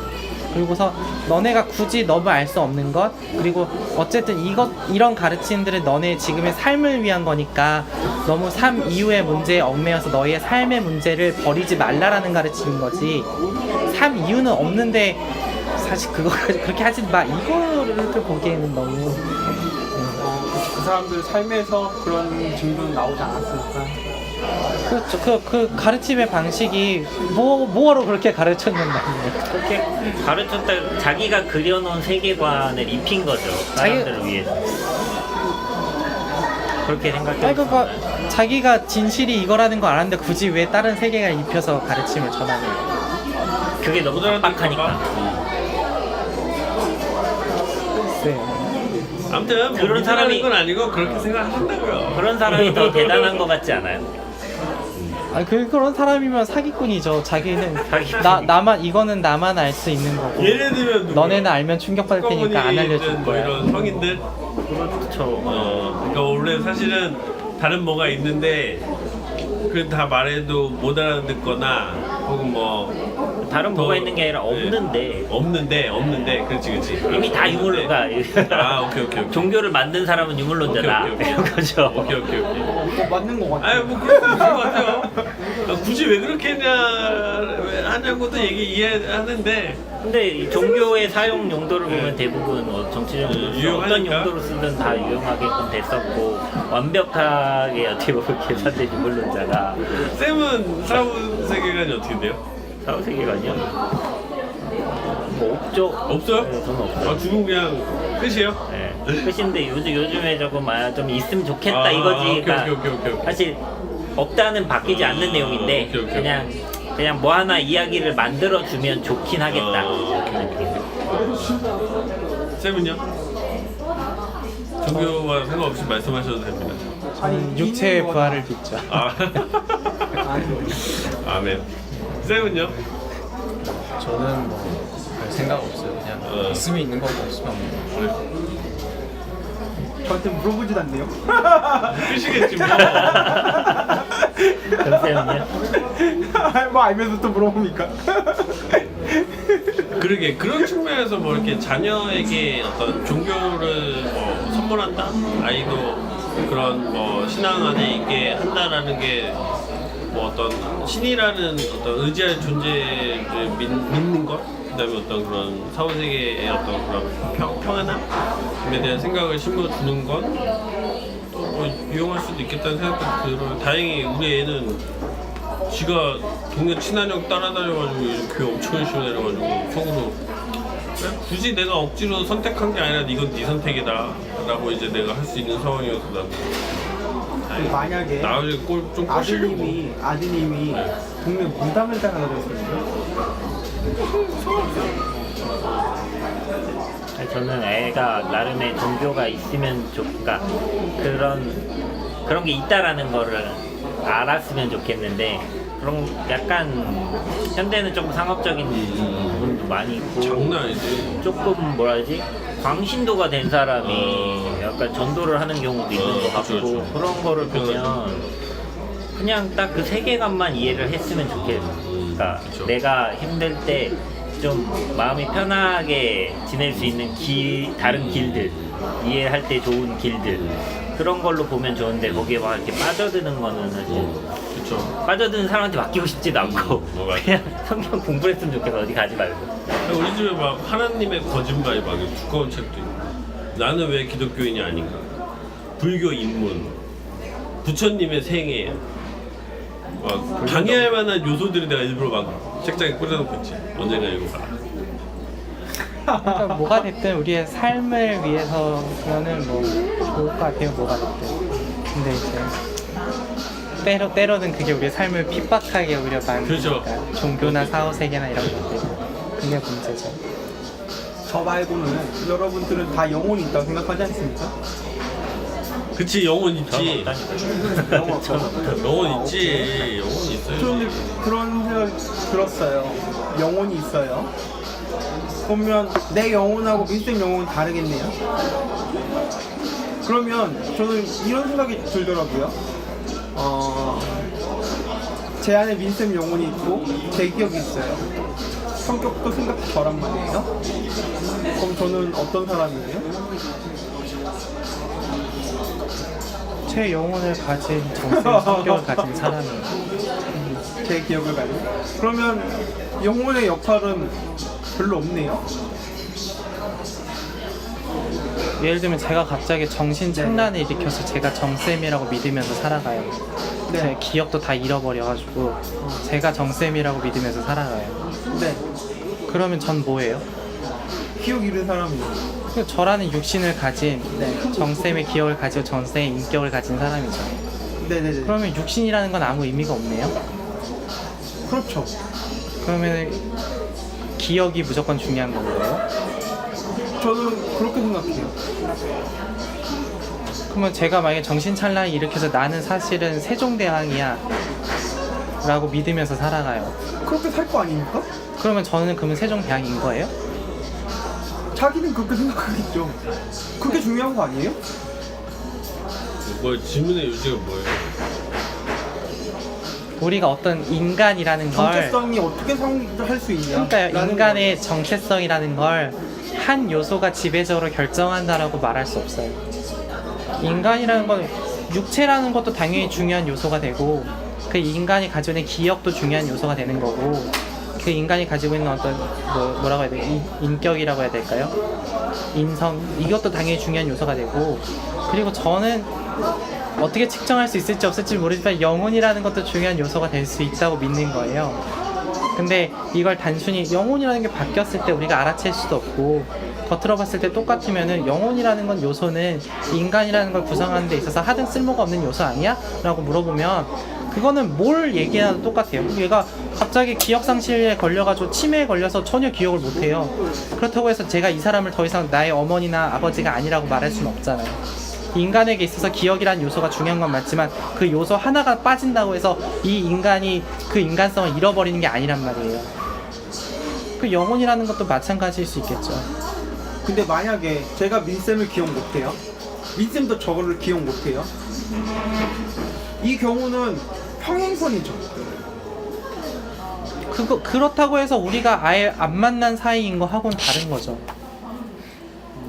그리고서 너네가 굳이 너무 알 수 없는 것 그리고 어쨌든 이런 가르침들은 너네 지금의 삶을 위한 거니까 너무 삶 이후의 문제에 얽매여서 너희의 삶의 문제를 버리지 말라라는 가르침인 거지 삶 이유는 없는데 사실 그거까지 그렇게 하지 마 이거를 보기에는 너무 그 사람들 삶에서 그런 증거는 나오지 않았으니까. 그렇죠. 그 가르침의 방식이 뭐하러 그렇게 가르쳤는가 그렇게 가르쳤다 자기가 그려놓은 세계관을 입힌 거죠. 사람들을 위해서. 그렇게 생각해요. 그러니까 자기가 진실이 이거라는 걸 알았는데 굳이 왜 다른 세계관을 입혀서 가르침을 전하는 거예요? 그게 너무 빡빡하니까. 네. 아무튼 뭐 그런 사람이- 건 아니고 그렇게 생각하신다고요. 그런 사람이 더 대단한 것 같지 않아요? 아니 그런 사람이면 사기꾼이죠. 자기는 사기꾼. 나만 이거는 나만 알 수 있는 거고 예를 들면 누구야? 너네는 알면 충격받을 테니까 안 알려줄 뭐 거야. 이런 성인들. 그렇죠. 그러니까 원래 사실은 다른 뭐가 있는데 그 다 말해도 못 알아듣거나 혹은 뭐 다른 뭐가 있는 게 아니라 없는데 그렇지 네. 이미 다 유물론가. 아 오케이 종교를 만든 사람은 유물론자다. 오케이. 이런 거죠. 오케이 맞는 거 같아. 아유 뭐 그럴 수 있을 것 같아요. 굳이 왜 그렇게 왜 하냐고도 이해하는데 근데 이 종교의 사용 용도를 보면 대부분 정치적으로 유용하니까. 어떤 용도로 쓰든 다 유용하게끔 됐었고 완벽하게 어떻게 보면 계산된 유물론자가 쌤은 사후 세계관이 어떻게 돼요? 사후 세계관이요? 뭐 없죠. 없어요? 네, 저는 없어요. 아 죽으면 그냥 끝이에요? 네. 끝인데 요즘에 조금 좀 있으면 좋겠다 아, 이거지. 오케이, 그러니까 오케이. 사실 없다는 바뀌지 않는 내용인데 오케이. 그냥 뭐 하나 이야기를 만들어 주면 좋긴 하겠다. 오케이. 쌤은요? 종교와 상관없이 말씀하셔도 됩니다. 저는 육체의 부활을 믿죠. 아, 아멘. 쌤은요? 저는 뭐 별 생각 없어요. 그냥 있으면 있는 거고 없으면 없는 거. 저한테 물어보지도 않네요. 끝이겠지 뭐. 전세훈이요? 뭐 알면서 또 물어봅니까? 그러게 그런 측면에서 뭐 이렇게 자녀에게 어떤 종교를 뭐 선물한다, 아이도 그런 뭐 신앙 안에 있게 한다라는 게 뭐 어떤 신이라는 어떤 의지할 존재를 믿는 것, 그다음에 어떤 그런 사후 세계의 어떤 그런 평안함에 대한 생각을 심어주는 건 또 뭐 유용할 수도 있겠다는 생각도 들어요. 다행히 우리 애는 지가 동네 친한형 따라다녀가지고 요즘 교회 엄청 열심히 다녀가지고 속으로 그래? 굳이 내가 억지로 선택한 게 아니라 이건 네 선택이다 라고 이제 내가 할 수 있는 상황이어서 난 만약에 나중에 좀 꼬시려고 아드님이 동네 무당을 따라다녔어요 저는 애가 나름의 종교가 있으면 그러니까 그런 게 있다라는 거를 알았으면 좋겠는데 그런 약간 현대는 조금 상업적인 부분도 많이 있고 장난 아니지. 조금 뭐라 하지 광신도가 된 사람이 약간 전도를 하는 경우도 있는 것 같고 그렇죠. 그런 거를 보면 그냥 딱 그 세계관만 이해를 했으면 좋겠어. 그러니까 그쵸. 내가 힘들 때 좀 마음이 편하게 지낼 수 있는 다른 길들, 이해할 때 좋은 길들, 그런 걸로 보면 좋은데 거기에 막 이렇게 빠져드는 거는 사실 그쵸. 빠져드는 사람한테 맡기고 싶지도 않고 맞아. 그냥 성경 공부를 했으면 좋겠어. 어디 가지 말고. 우리 집에 막 하나님의 거짓말이 막 두꺼운 책도 있고, 나는 왜 기독교인이 아닌가, 불교 입문, 부처님의 생애, 막 방해할 만한 요소들을 내가 일부러 막 책장에 뿌려놓고 있지. 언젠가 읽어봐라. 그러니까 뭐가 됐든 우리의 삶을 위해서는 뭐 좋을 것 같아요. 뭐가 됐든. 근데 이제 때로는 그게 우리의 삶을 핍박하게 오히려 만드니까 그렇죠. 종교나 사후세계나 이런 것들 그게 문제죠. 저 말고는 여러분들은 다 영혼이 있다고 생각하지 않습니까? 그치, 영혼 저는 있지. 없다니까요. 영혼 없어. 영혼 있지. 영혼 있어요. 저는 그런 생각 들었어요. 영혼이 있어요. 그러면 내 영혼하고 민쌤 영혼은 다르겠네요. 그러면 저는 이런 생각이 들더라고요. 제 안에 민쌤 영혼이 있고 제 기억이 있어요. 성격도 생각도 저란 말이에요. 그럼 저는 어떤 사람이에요? 제 영혼을 가진 정신 성격을 가진 사람이에요. 제 기억을 가지고. 그러면 영혼의 역할은 별로 없네요. 예를 들면 제가 갑자기 정신 착란을 일으켜서 제가 정쌤이라고 믿으면서 살아가요. 네. 제 기억도 다 잃어버려가지고 제가 정쌤이라고 믿으면서 살아가요. 네. 그러면 전 뭐예요? 기억 잃은 사람이에요. 저라는 육신을 가진 정쌤의 기억을 가지고 정쌤의 인격을 가진 사람이죠. 네네네. 그러면 육신이라는 건 아무 의미가 없네요. 그렇죠. 그러면 기억이 무조건 중요한 건가요? 저는 그렇게 생각해요. 그러면 제가 만약에 정신찬란을 일으켜서 나는 사실은 세종대왕이야 라고 믿으면서 살아가요. 그렇게 살 거 아닙니까? 그러면 저는 그러면 세종대왕인 거예요? 자기는 그렇게 생각하겠죠. 그게 중요한 거 아니에요? 뭐 질문의 요지가 뭐예요? 우리가 어떤 인간이라는 걸 정체성이 어떻게 성립할 수 있냐? 그러니까요. 인간의 정체성이라는 걸 한 요소가 지배적으로 결정한다라고 말할 수 없어요. 인간이라는 건 육체라는 것도 당연히 중요한 요소가 되고 그 인간이 가지고 있는 기억도 중요한 요소가 되는 거고 그 인간이 가지고 있는 어떤 뭐라고 해야 돼? 인격이라고 해야 될까요? 인성 이것도 당연히 중요한 요소가 되고 그리고 저는 어떻게 측정할 수 있을지 없을지 모르지만 영혼이라는 것도 중요한 요소가 될 수 있다고 믿는 거예요. 근데 이걸 단순히 영혼이라는 게 바뀌었을 때 우리가 알아챌 수도 없고 겉으로 봤을 때 똑같으면은 영혼이라는 건 요소는 인간이라는 걸 구성하는 데 있어서 하등 쓸모가 없는 요소 아니야? 라고 물어보면 그거는 뭘 얘기해도 똑같아요. 얘가 갑자기 기억상실에 걸려가지고 치매에 걸려서 전혀 기억을 못해요. 그렇다고 해서 제가 이 사람을 더 이상 나의 어머니나 아버지가 아니라고 말할 수는 없잖아요. 인간에게 있어서 기억이라는 요소가 중요한 건 맞지만 그 요소 하나가 빠진다고 해서 이 인간이 그 인간성을 잃어버리는 게 아니란 말이에요. 그 영혼이라는 것도 마찬가지일 수 있겠죠. 근데 만약에 제가 민쌤을 기억 못해요. 민쌤도 저거를 기억 못해요. 이 경우는 평행선이죠. 그렇다고 해서 우리가 아예 안 만난 사이인 거 하고는 다른 거죠.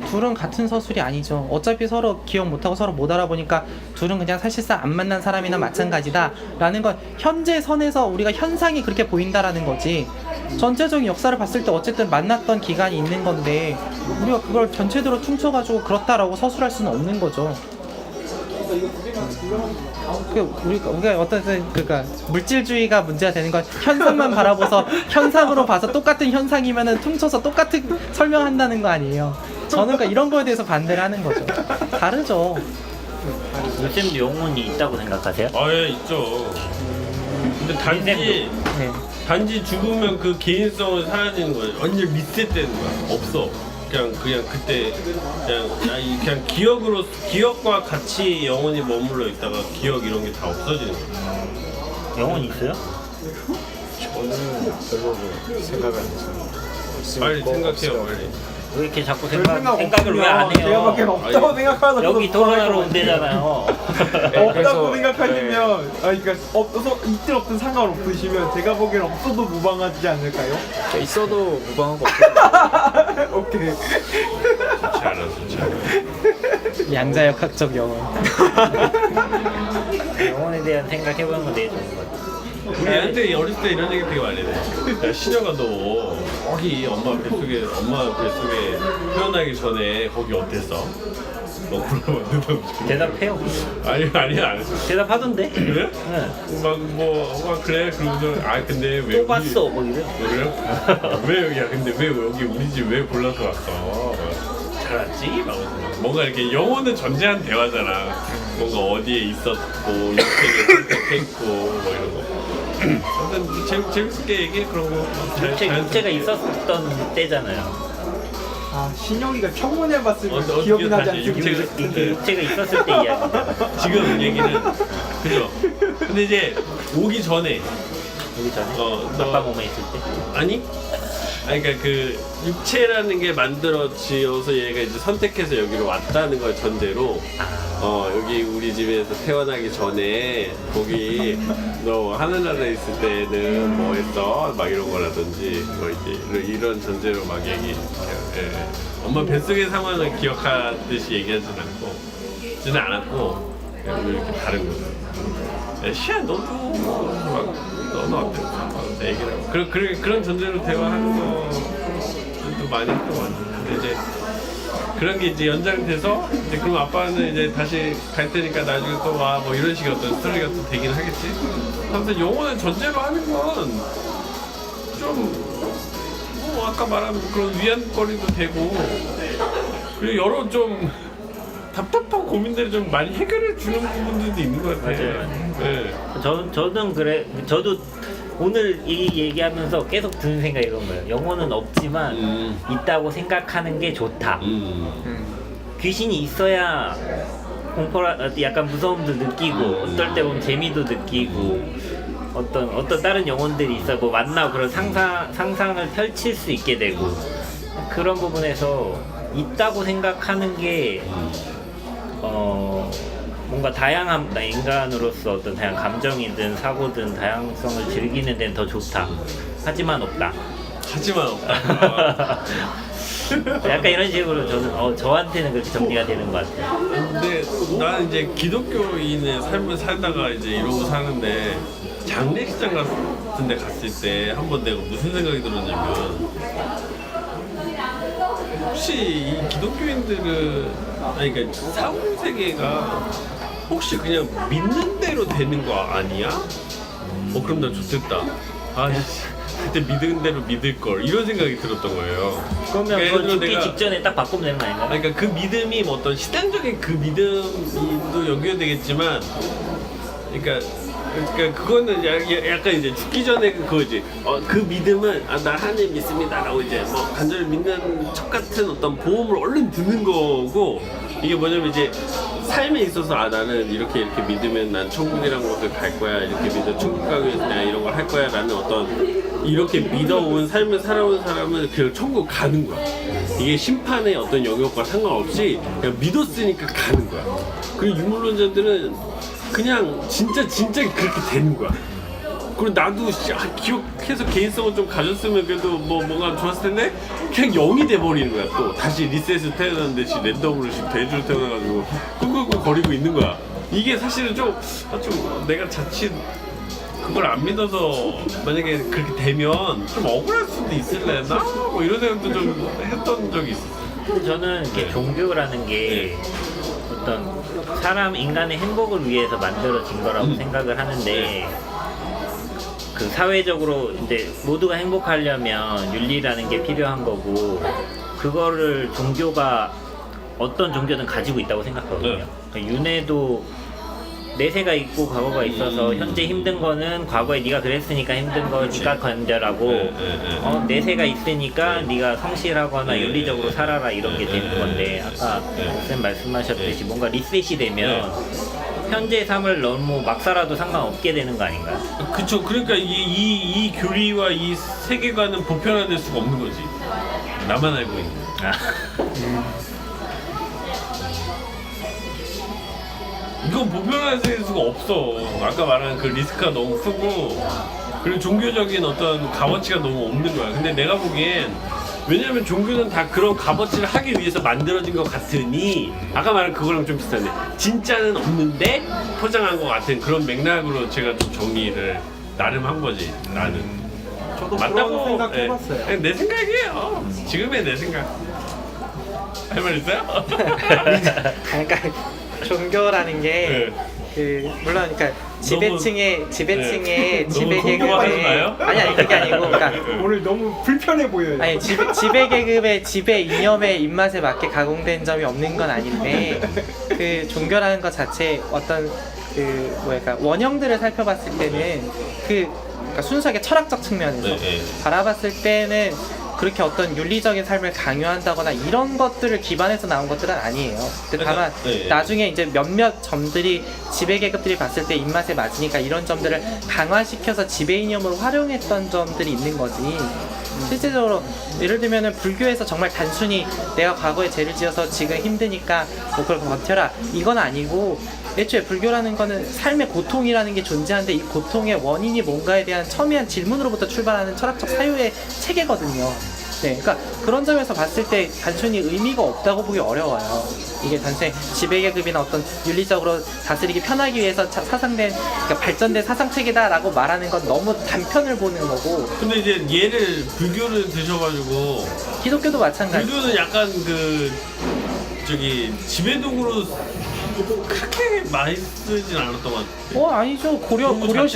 둘은 같은 서술이 아니죠. 어차피 서로 기억 못하고 서로 못 알아보니까 둘은 그냥 사실상 안 만난 사람이나 마찬가지다 라는 건 현재 선에서 우리가 현상이 그렇게 보인다라는 거지 전체적인 역사를 봤을 때 어쨌든 만났던 기간이 있는 건데 우리가 그걸 전체적으로 퉁쳐가지고 그렇다라고 서술할 수는 없는 거죠. 우리가 어떤 그러니까 물질주의가 문제가 되는 건 현상만 바라보서 현상으로 봐서 똑같은 현상이면은 퉁쳐서 똑같은 설명한다는 거 아니에요. 저는 그러니까 이런 거에 대해서 반대를 하는 거죠. 다르죠. 요즘도 영혼이 있다고 생각하세요? 아예 있죠. 근데 네. 단지 죽으면 그 개인성은 사라지는 거예요. 완전 리셋되는 거야. 없어. 그냥 그때 그냥 기억과 같이 영혼이 머물러 있다가 기억 이런 게 다 없어지는 거야. 영혼이 있어요? 저는 별로 생각을 안 해서 빨리 생각해요, 빨리. 왜 이렇게 자꾸 별 생각을 왜 안 제가 해요? 밖에 없다고 생각하다 여기 토론하러 온대잖아요. 없다고 그래서- 생각하시면 그러니까 없어서 있든 없든 상관없으시면 제가 보기엔 없어도 무방하지 않을까요? 있어도 무방하고 없고 오케이. 좋지 않아, 좋지 않아. 양자역학적 영혼. 영혼에 대한 생각해보는 건 되게 좋은 것 같아요. 우리한테 어렸을 때 이런 얘기 되게 많이 해. 야, 신영아 너 거기 엄마 뱃속에 태어나기 전에 거기 어땠어? 너 그러면 대답 대답해요. 아니야 안 했어. 대답하던데? 그래? 응. 막 그래 그러면서 근데 왜 또 봤어 뭐 이래. 그래요? 왜 여기야? 근데 왜 여기 우리 집 왜 골라서 왔어? 잘 왔지? 막 뭔가 이렇게 영혼은 전제한 대화잖아. 뭔가 어디에 있었고 육체를 선택했고 뭐 이런 거. 아무튼 재밌게 얘기해 그런 거. 육체가 있었던 때잖아요. 아 신영이가 청문해봤으면 어떻게 기억이 나지 다시 않습니까? 이게 육체가 있었을 때 이야기잖아. 지금 얘기는 그죠? 근데 이제 오기 전에 우리 전에 너 아빠 몸에 있을 때. 아니 그러니까 그 육체라는 게 만들어지어서 얘가 이제 선택해서 여기로 왔다는 걸 전제로 여기 우리 집에서 태어나기 전에 거기 너 하늘나라에 있을 때는 뭐 했어? 막 이런 거라든지 뭐 이제 이런 전제로 막 얘기해요. 예. 엄마 뱃속의 상황을 기억하듯이 얘기하진 않았고 그냥 이렇게 다른 거죠. 야, 시야 너도 너는 어때? 얘기를 하고 그런 전제로 대화하는 거도 많이 했던 것 같아요. 근데 이제 그런 게 이제 연장돼서 이제 그럼 아빠는 이제 다시 갈 테니까 나중에 또 와 뭐 이런 식의 어떤 스토리가 또 되긴 하겠지. 아무튼 영혼을 전제로 하는 건 좀 뭐 아까 말한 그런 위안거리도 되고 그리고 여러 좀 답답한 고민들을 좀 많이 해결해 주는 부분들도 있는 것 같아요. 맞아요. 네. 저는 그래. 저도 오늘 이 얘기하면서 계속 드는 생각이 이런 거예요. 영혼은 없지만 있다고 생각하는 게 좋다. 귀신이 있어야 약간 무서움도 느끼고 어떨 때 보면 재미도 느끼고 어떤 다른 영혼들이 있어 뭐 만나고 그런 상상을 펼칠 수 있게 되고 그런 부분에서 있다고 생각하는 게 뭔가 다양한 인간으로서 어떤 다양한 감정이든 사고든 다양성을 즐기는 데는 더 좋다. 하지만 없다. 하지만 없다. 약간 이런 식으로 저는 저한테는 그렇게 정리가 되는 것 같아요. 근데 나는 이제 기독교인의 삶을 살다가 이제 이러고 사는데 장례식장 같은 데 갔을 때 한번 내가 무슨 생각이 들었냐면 혹시 이 기독교인들은 그러니까 사후 세계가 혹시 그냥 믿는 대로 되는 거 아니야? 그럼 나 좋겠다. 그때 믿은 대로 믿을 걸 이런 생각이 들었던 거예요. 그러면 예를 그거 들어 죽기 직전에 딱 바꾸면 되는 거 아닌가? 그러니까 그 믿음이 뭐 어떤 신앙적인 그 믿음도 연결되겠지만, 그러니까 그거는 약간 이제 죽기 전에 그거지. 그 믿음은 나 하나님 믿습니다라고 이제 뭐 간절히 믿는 척 같은 어떤 보험을 얼른 드는 거고, 이게 뭐냐면 이제 삶에 있어서 나는 이렇게 믿으면 난 천국이란 곳을 갈 거야, 이렇게 믿어 천국 가기 위해서 내가 이런 걸 할 거야 라는 어떤 이렇게 믿어온 삶을 살아온 사람은 그냥 천국 가는 거야. 이게 심판의 어떤 영역과 상관없이 그냥 믿었으니까 가는 거야. 그리고 유물론자들은 그냥 진짜 그렇게 되는 거야. 그리고 나도 기억해서 개인성을 좀 가졌으면 그래도 뭔가 좋았을 텐데 그냥 0이 돼버리는 거야. 또 다시 리셋을 태어나는 듯이 랜덤으로 대주로 태어나가지고 끙끙끙 거리고 있는 거야. 이게 사실은 좀 내가 자칫 그걸 안 믿어서 만약에 그렇게 되면 좀 억울할 수도 있을래나? 뭐 이런 생각도 좀 했던 적이 있었어요. 근데 저는 이게 종교라는 게 어떤 인간의 행복을 위해서 만들어진 거라고 생각을 하는데 그 사회적으로 이제 모두가 행복하려면 윤리라는 게 필요한 거고 그거를 어떤 종교든 가지고 있다고 생각하거든요. 그러니까 윤회도 내세가 있고 과거가 있어서 현재 힘든 거는 과거에 네가 그랬으니까 힘든 거니까 건절하고 내세가 있으니까 네가 성실하거나 윤리적으로 살아라 이런 게 되는 건데 아까 쌤 말씀하셨듯이 뭔가 리셋이 되면 현재 삶을 너무 막 살아도 상관없게 되는 거 아닌가요? 그쵸. 그러니까 이 교리와 이 세계관은 보편화될 수가 없는 거지. 나만 알고 있는. 이건 보편화될 수가 없어. 아까 말한 그 리스크가 너무 크고 그리고 종교적인 어떤 값어치가 너무 없는 거야. 근데 내가 보기엔 왜냐면 종교는 다 그런 값어치를 하기 위해서 만들어진 것 같으니 아까 말한 그거랑 좀 비슷하네. 진짜는 없는데 포장한 것 같은 그런 맥락으로 제가 좀 정리를 나름 한 거지. 나는 저도 맞다고 그런 생각해봤어요. 내 생각이에요. 지금의 내 생각. 할 말 있어요? 그러니까 종교라는 게 네. 물론 그러니까 지배층의 네. 지배 너무 공격하지 마요? 계급의 아니 그게 아니고 그러니까 오늘 너무 불편해 보여요. 아니 지배 계급의 지배 이념의 입맛에 맞게 가공된 점이 없는 건 아닌데 그 종교라는 것 자체 어떤 그 뭐랄까 원형들을 살펴봤을 때는 그러니까 순수하게 철학적 측면에서 네. 바라봤을 때는 그렇게 어떤 윤리적인 삶을 강요한다거나 이런 것들을 기반해서 나온 것들은 아니에요. 근데 다만 네. 나중에 이제 몇몇 점들이 지배 계급들이 봤을 때 입맛에 맞으니까 이런 점들을 강화시켜서 지배 이념으로 활용했던 점들이 있는 거지. 실제적으로 예를 들면은 불교에서 정말 단순히 내가 과거에 죄를 지어서 지금 힘드니까 뭐 그걸 버텨라 이건 아니고 애초에 불교라는 거는 삶의 고통이라는 게 존재하는데 이 고통의 원인이 뭔가에 대한 첨예한 질문으로부터 출발하는 철학적 사유의 체계거든요. 네, 그러니까 그런 점에서 봤을 때 단순히 의미가 없다고 보기 어려워요. 이게 단순히 지배계급이나 어떤 윤리적으로 다스리기 편하기 위해서 사상된, 그러니까 발전된 사상체계다라고 말하는 건 너무 단편을 보는 거고. 근데 이제 얘를 불교를 드셔가지고 기독교도 마찬가지. 불교는 약간 그 저기 지배도구로 그렇게 많이 쓰진 않았던 것 같아요. 아니죠. 고려 자체가-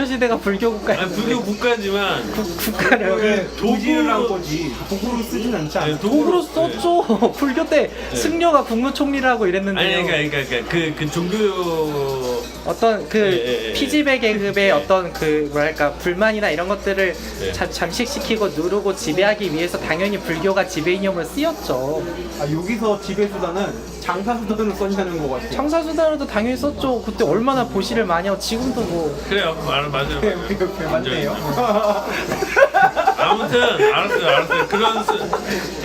시대가 불교 국가예요. 아니, 불교 국가지만 국가를 도지를 한 거지. 도구로 쓰진 않지 않아. 도구로 썼죠. 불교 때 승려가 국무총리라고 이랬는데요. 아니 그러니까 그 종교 어떤 그 예. 피지배 계급의 예. 어떤 그 뭐랄까 불만이나 이런 것들을 예. 잠식시키고 누르고 지배하기 위해서 당연히 불교가 지배 이념을 쓰였죠. 여기서 지배수단은 장사수단으로 썼냐는 거 같아요. 청사수단으로도 당연히 썼죠. 그때 얼마나 보시를 많이 하고 지금도 뭐 그래요 맞아요. 맞네요. 아무튼 알았어요.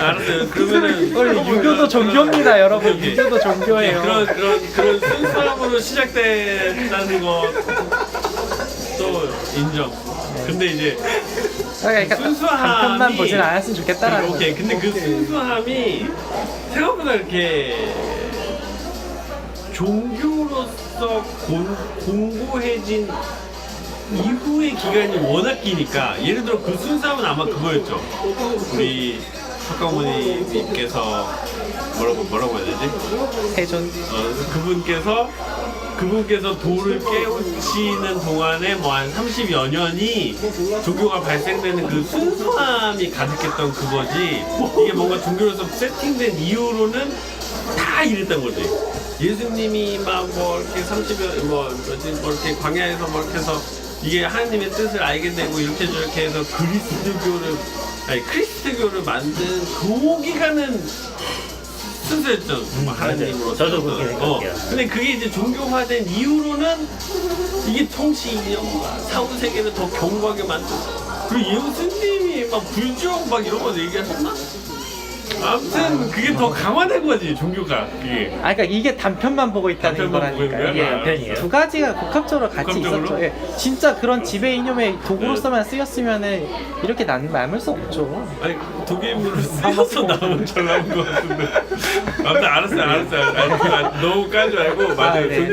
알았어요. 그러면은 원래 유교도 종교입니다, 여러분. 오케이. 유교도 종교예요. 그런 순수함으로 시작됐다는 것도 인정. 근데 이제 그러니까 순수함이 단편만 보진 않았으면 좋겠다라는 오케이. 거죠. 근데 그 순수함이 생각보다 이렇게 종교로서 공고해진 이후의 기간이 워낙 기니까 예를 들어 그 순수함은 아마 그거였죠. 우리 석가모니님께서 뭐라고 해야 되지? 세존 그분께서 도를 깨우치는 동안에 뭐 한 30여 년이 종교가 발생되는 그 순수함이 가득했던 그거지 이게 뭔가 종교로서 세팅된 이후로는 다 이랬던 거지. 예수님이 막 뭐 이렇게 30여 뭐 이렇게 광야에서 뭐 이렇게 해서 이게 하나님의 뜻을 알게 되고 이렇게 저렇게 해서 크리스트교를 만든 그 기간은 순수했죠. 하나님으로. 저도 그렇게 생각해요. 근데 그게 이제 종교화된 이후로는 이게 통치 이념과 사후 세계를 더 견고하게 만들고 그리고 예수님이 막 불종 막 이런 거 얘기하셨나? 아무튼 그게 더 강화된 거지 종교가 그게. 그러니까 이게 단편만 보고 있다는 단편만 보고 거라니까요. 있는 거야? 이게 단편이에요? 두 가지가 복합적으로 같이 복합적으로? 있었죠. 예. 진짜 그런 지배 이념의 도구로서만 쓰였으면은 이렇게 남을 수 없죠. 아니 독일물로 쓰여서 나오면 잘 나온 것 같은데. 아무튼 알았어요. 아니, 너무 까지 말고 맞아요. 네.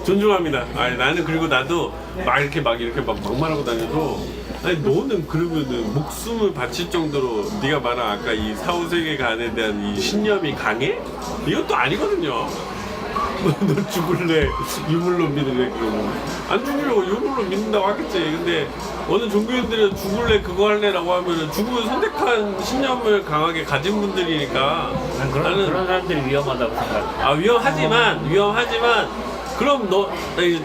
존중합니다. 아니 나는 그리고 나도 막 이렇게 막말하고 다녀도. 아니 너는 그러면은 목숨을 바칠 정도로 네가 말한 아까 이 사후 세계관에 대한 이 신념이 강해? 이것도 아니거든요. 너 죽을래 유물로 믿을래 그러면 안 죽으려고 유물로 믿는다고 하겠지. 근데 어느 종교인들은 죽을래 그거 할래라고 하면은 죽음을 선택한 신념을 강하게 가진 분들이니까 그런 사람들이 위험하다고 생각해요. 위험하지만 그럼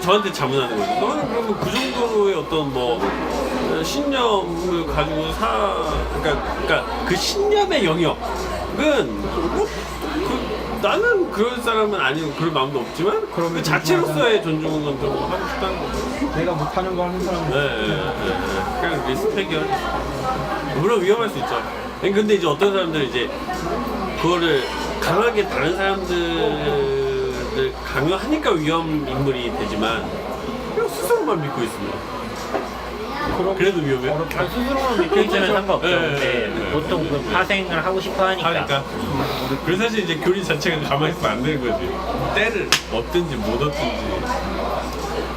저한테 자문하는 거죠. 너는 그러면 그 정도로의 어떤 뭐 신념을 가지고 그러니까 그 신념의 영역은 나는 그럴 사람은 아니고 그럴 마음도 없지만 그 자체로서의 존중은 좀 하고 싶다는 거죠. 내가 못하는 거 하는 사람은 네. 그냥 리스펙이요. 물론 위험할 수 있죠. 근데 이제 어떤 사람들은 이제 그거를 강하게 다른 사람들을 강요하니까 위험 인물이 되지만 그냥 스스로만 믿고 있으면 그래도 위험해요. 스스로만 믿고 있으면 상관없죠. 네, 근데 네, 네. 보통 그 파생을 하고 싶어 하니까. 그래서 사실 이제 교리 자체가 가만히 있으면 안 되는 거지. 때를 얻든지 못 얻든지.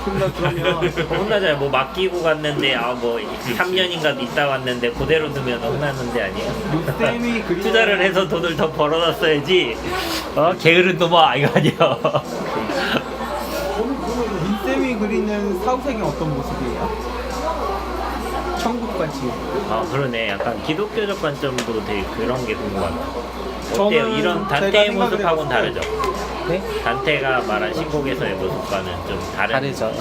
근데 그러면 혼나잖아요. 뭐 맡기고 갔는데 뭐 3년인가 있다 왔는데 그대로 두면 혼나는데 아니에요? 쌤이 그리는 투자를 해서 돈을 더 벌어놨어야지. 게으른 놈아 이거 아니야. 민쌤이 그리는 사후세계는 어떤 모습이에요? 천국과 지옥. 그러네. 약간 기독교적 관점도 되게 그런 게 궁금하다. 어때요? 저는 이런 제가 단테의 생각을 모습하고는 해봤을 다르죠? 네? 단테가 말한 신곡에서의 모습과는 좀 다르죠. 예.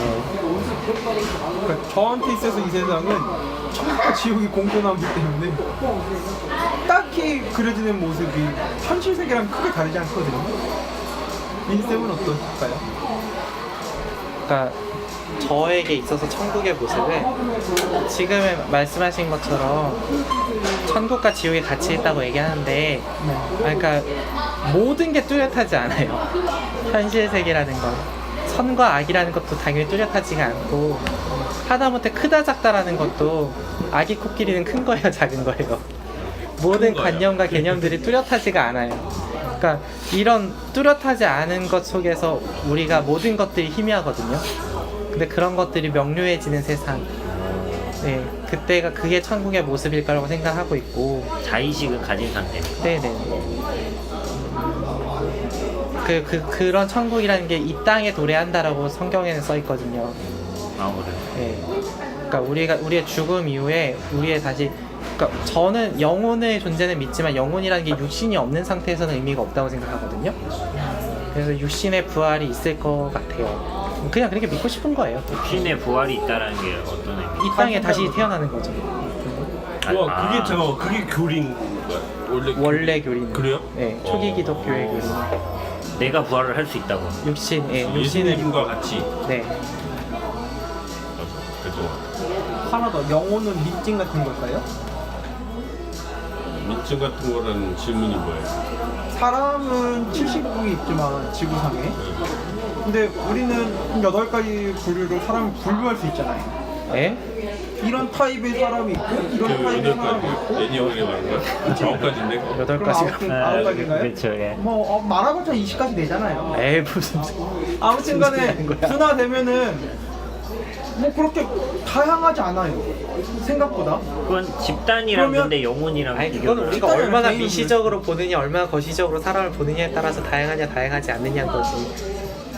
그러니까 저한테 있어서 이 세상은 천국과 지옥이 공존하기 때문에 딱히 그려지는 모습이 현실 세계랑 크게 다르지 않거든요. 민쌤은 어떨까요? 그러니까 저에게 있어서 천국의 모습은 지금 말씀하신 것처럼 천국과 지옥이 같이 있다고 얘기하는데 그러니까 모든 게 뚜렷하지 않아요. 현실 세계라는 건 선과 악이라는 것도 당연히 뚜렷하지가 않고 하다못해 크다 작다라는 것도 아기 코끼리는 큰 거예요, 작은 거예요. 모든 관념과 개념들이 뚜렷하지가 않아요. 그러니까 이런 뚜렷하지 않은 것 속에서 우리가 모든 것들이 희미하거든요. 근데 그런 것들이 명료해지는 세상. 네, 그때가 그게 천국의 모습일 거라고 생각하고 있고. 자의식을 가진 상태. 네네. 그런 천국이라는 게 이 땅에 도래한다라고 성경에는 써 있거든요. 그래. 네. 그러니까 우리의 죽음 이후에 우리의 다시 그러니까 저는 영혼의 존재는 믿지만 영혼이라는 게 육신이 없는 상태에서는 의미가 없다고 생각하거든요. 그래서 육신의 부활이 있을 것 같아요. 그냥 그렇게 믿고 싶은 거예요. 신의 부활이 있다라는 게 어떤 의미? 이 땅에 다시 태어나는 거죠. 와 그게 잠깐만 그게 교리인 거야? 원래 교리는. 그래요? 네, 초기 기독교의 교리. 내가 부활을 할 수 있다고. 육신을. 예수님과 같이. 네. 그래서 하나 더, 영혼은 민증 같은 걸까요? 민증 같은 거라는 질문이 뭐예요? 사람은 70억이 있지만 지구상에 근데 우리는 8가지 부류로 사람을 분류할 수 있잖아요. 네? 이런 타입의 사람이 있고 이런 타입의 사람이 있고 애니어게 말한 거야? 9가지인데? 여덟 그럼 가지가. 9가지인가요? 그렇죠. 예. 뭐 말하고자 20가지 되잖아요. 에이 무슨. 아무튼 간에 무슨 거야? 순화되면은 뭐 그렇게 다양하지 않아요. 생각보다. 그건 집단이란 그러면- 건데 영혼이랑 아니 그건 비교를 우리가 일단은 얼마나 개인은 미시적으로 보느냐 얼마나 거시적으로 사람을 보느냐에 따라서 다양하냐 다양하지 않느냐인 거지.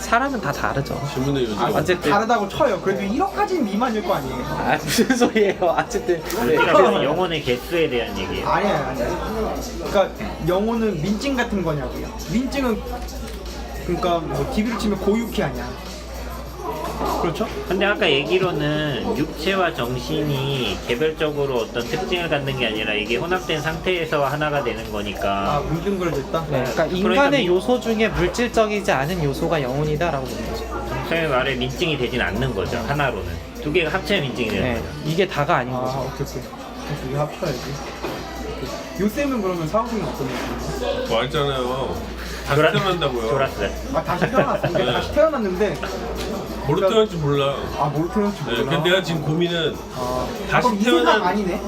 사람은 다 다르죠. 질문의 요지가 어쨌든. 다르다고 쳐요. 그래도 1억까지 미만일 거 아니에요. 아 무슨 소리예요. 어쨌든 우리가 그 영혼의 개수에 대한 얘기예요. 아니야. 그러니까 영혼은 민증 같은 거냐고요. 민증은 그러니까 뭐 TV로 치면 고유키 아니야. 그렇죠? 근데 아까 얘기로는 육체와 정신이 개별적으로 어떤 특징을 갖는 게 아니라 이게 혼합된 상태에서 하나가 되는 아 거니까 물든 걸 됐다. 네, 그러니까 인간의 요소 중에 물질적이지 않은 요소가 영혼이다라고 보는 거죠. 정성의 말에 민증이 되진 않는 거죠. 하나로는 두 개가 합쳐야 민증이 되는 네, 거죠. 이게 다가 아닌 아 거죠. 오케이. 그래서 이거 합쳐야지. 요쌤은 그러면 사후생이 어떤 느낌이에요? 뭐 알잖아요. 다시 조라- 태어난다고요. 졸았어요. 아 다시 태어났어. 이게 다시 태어났는데 뭐로 태어날지 몰라. 뭘 태어났지 네, 몰라. 근데 내가 지금 고민은 다시 그럼 이 세상 태어난- 아니네.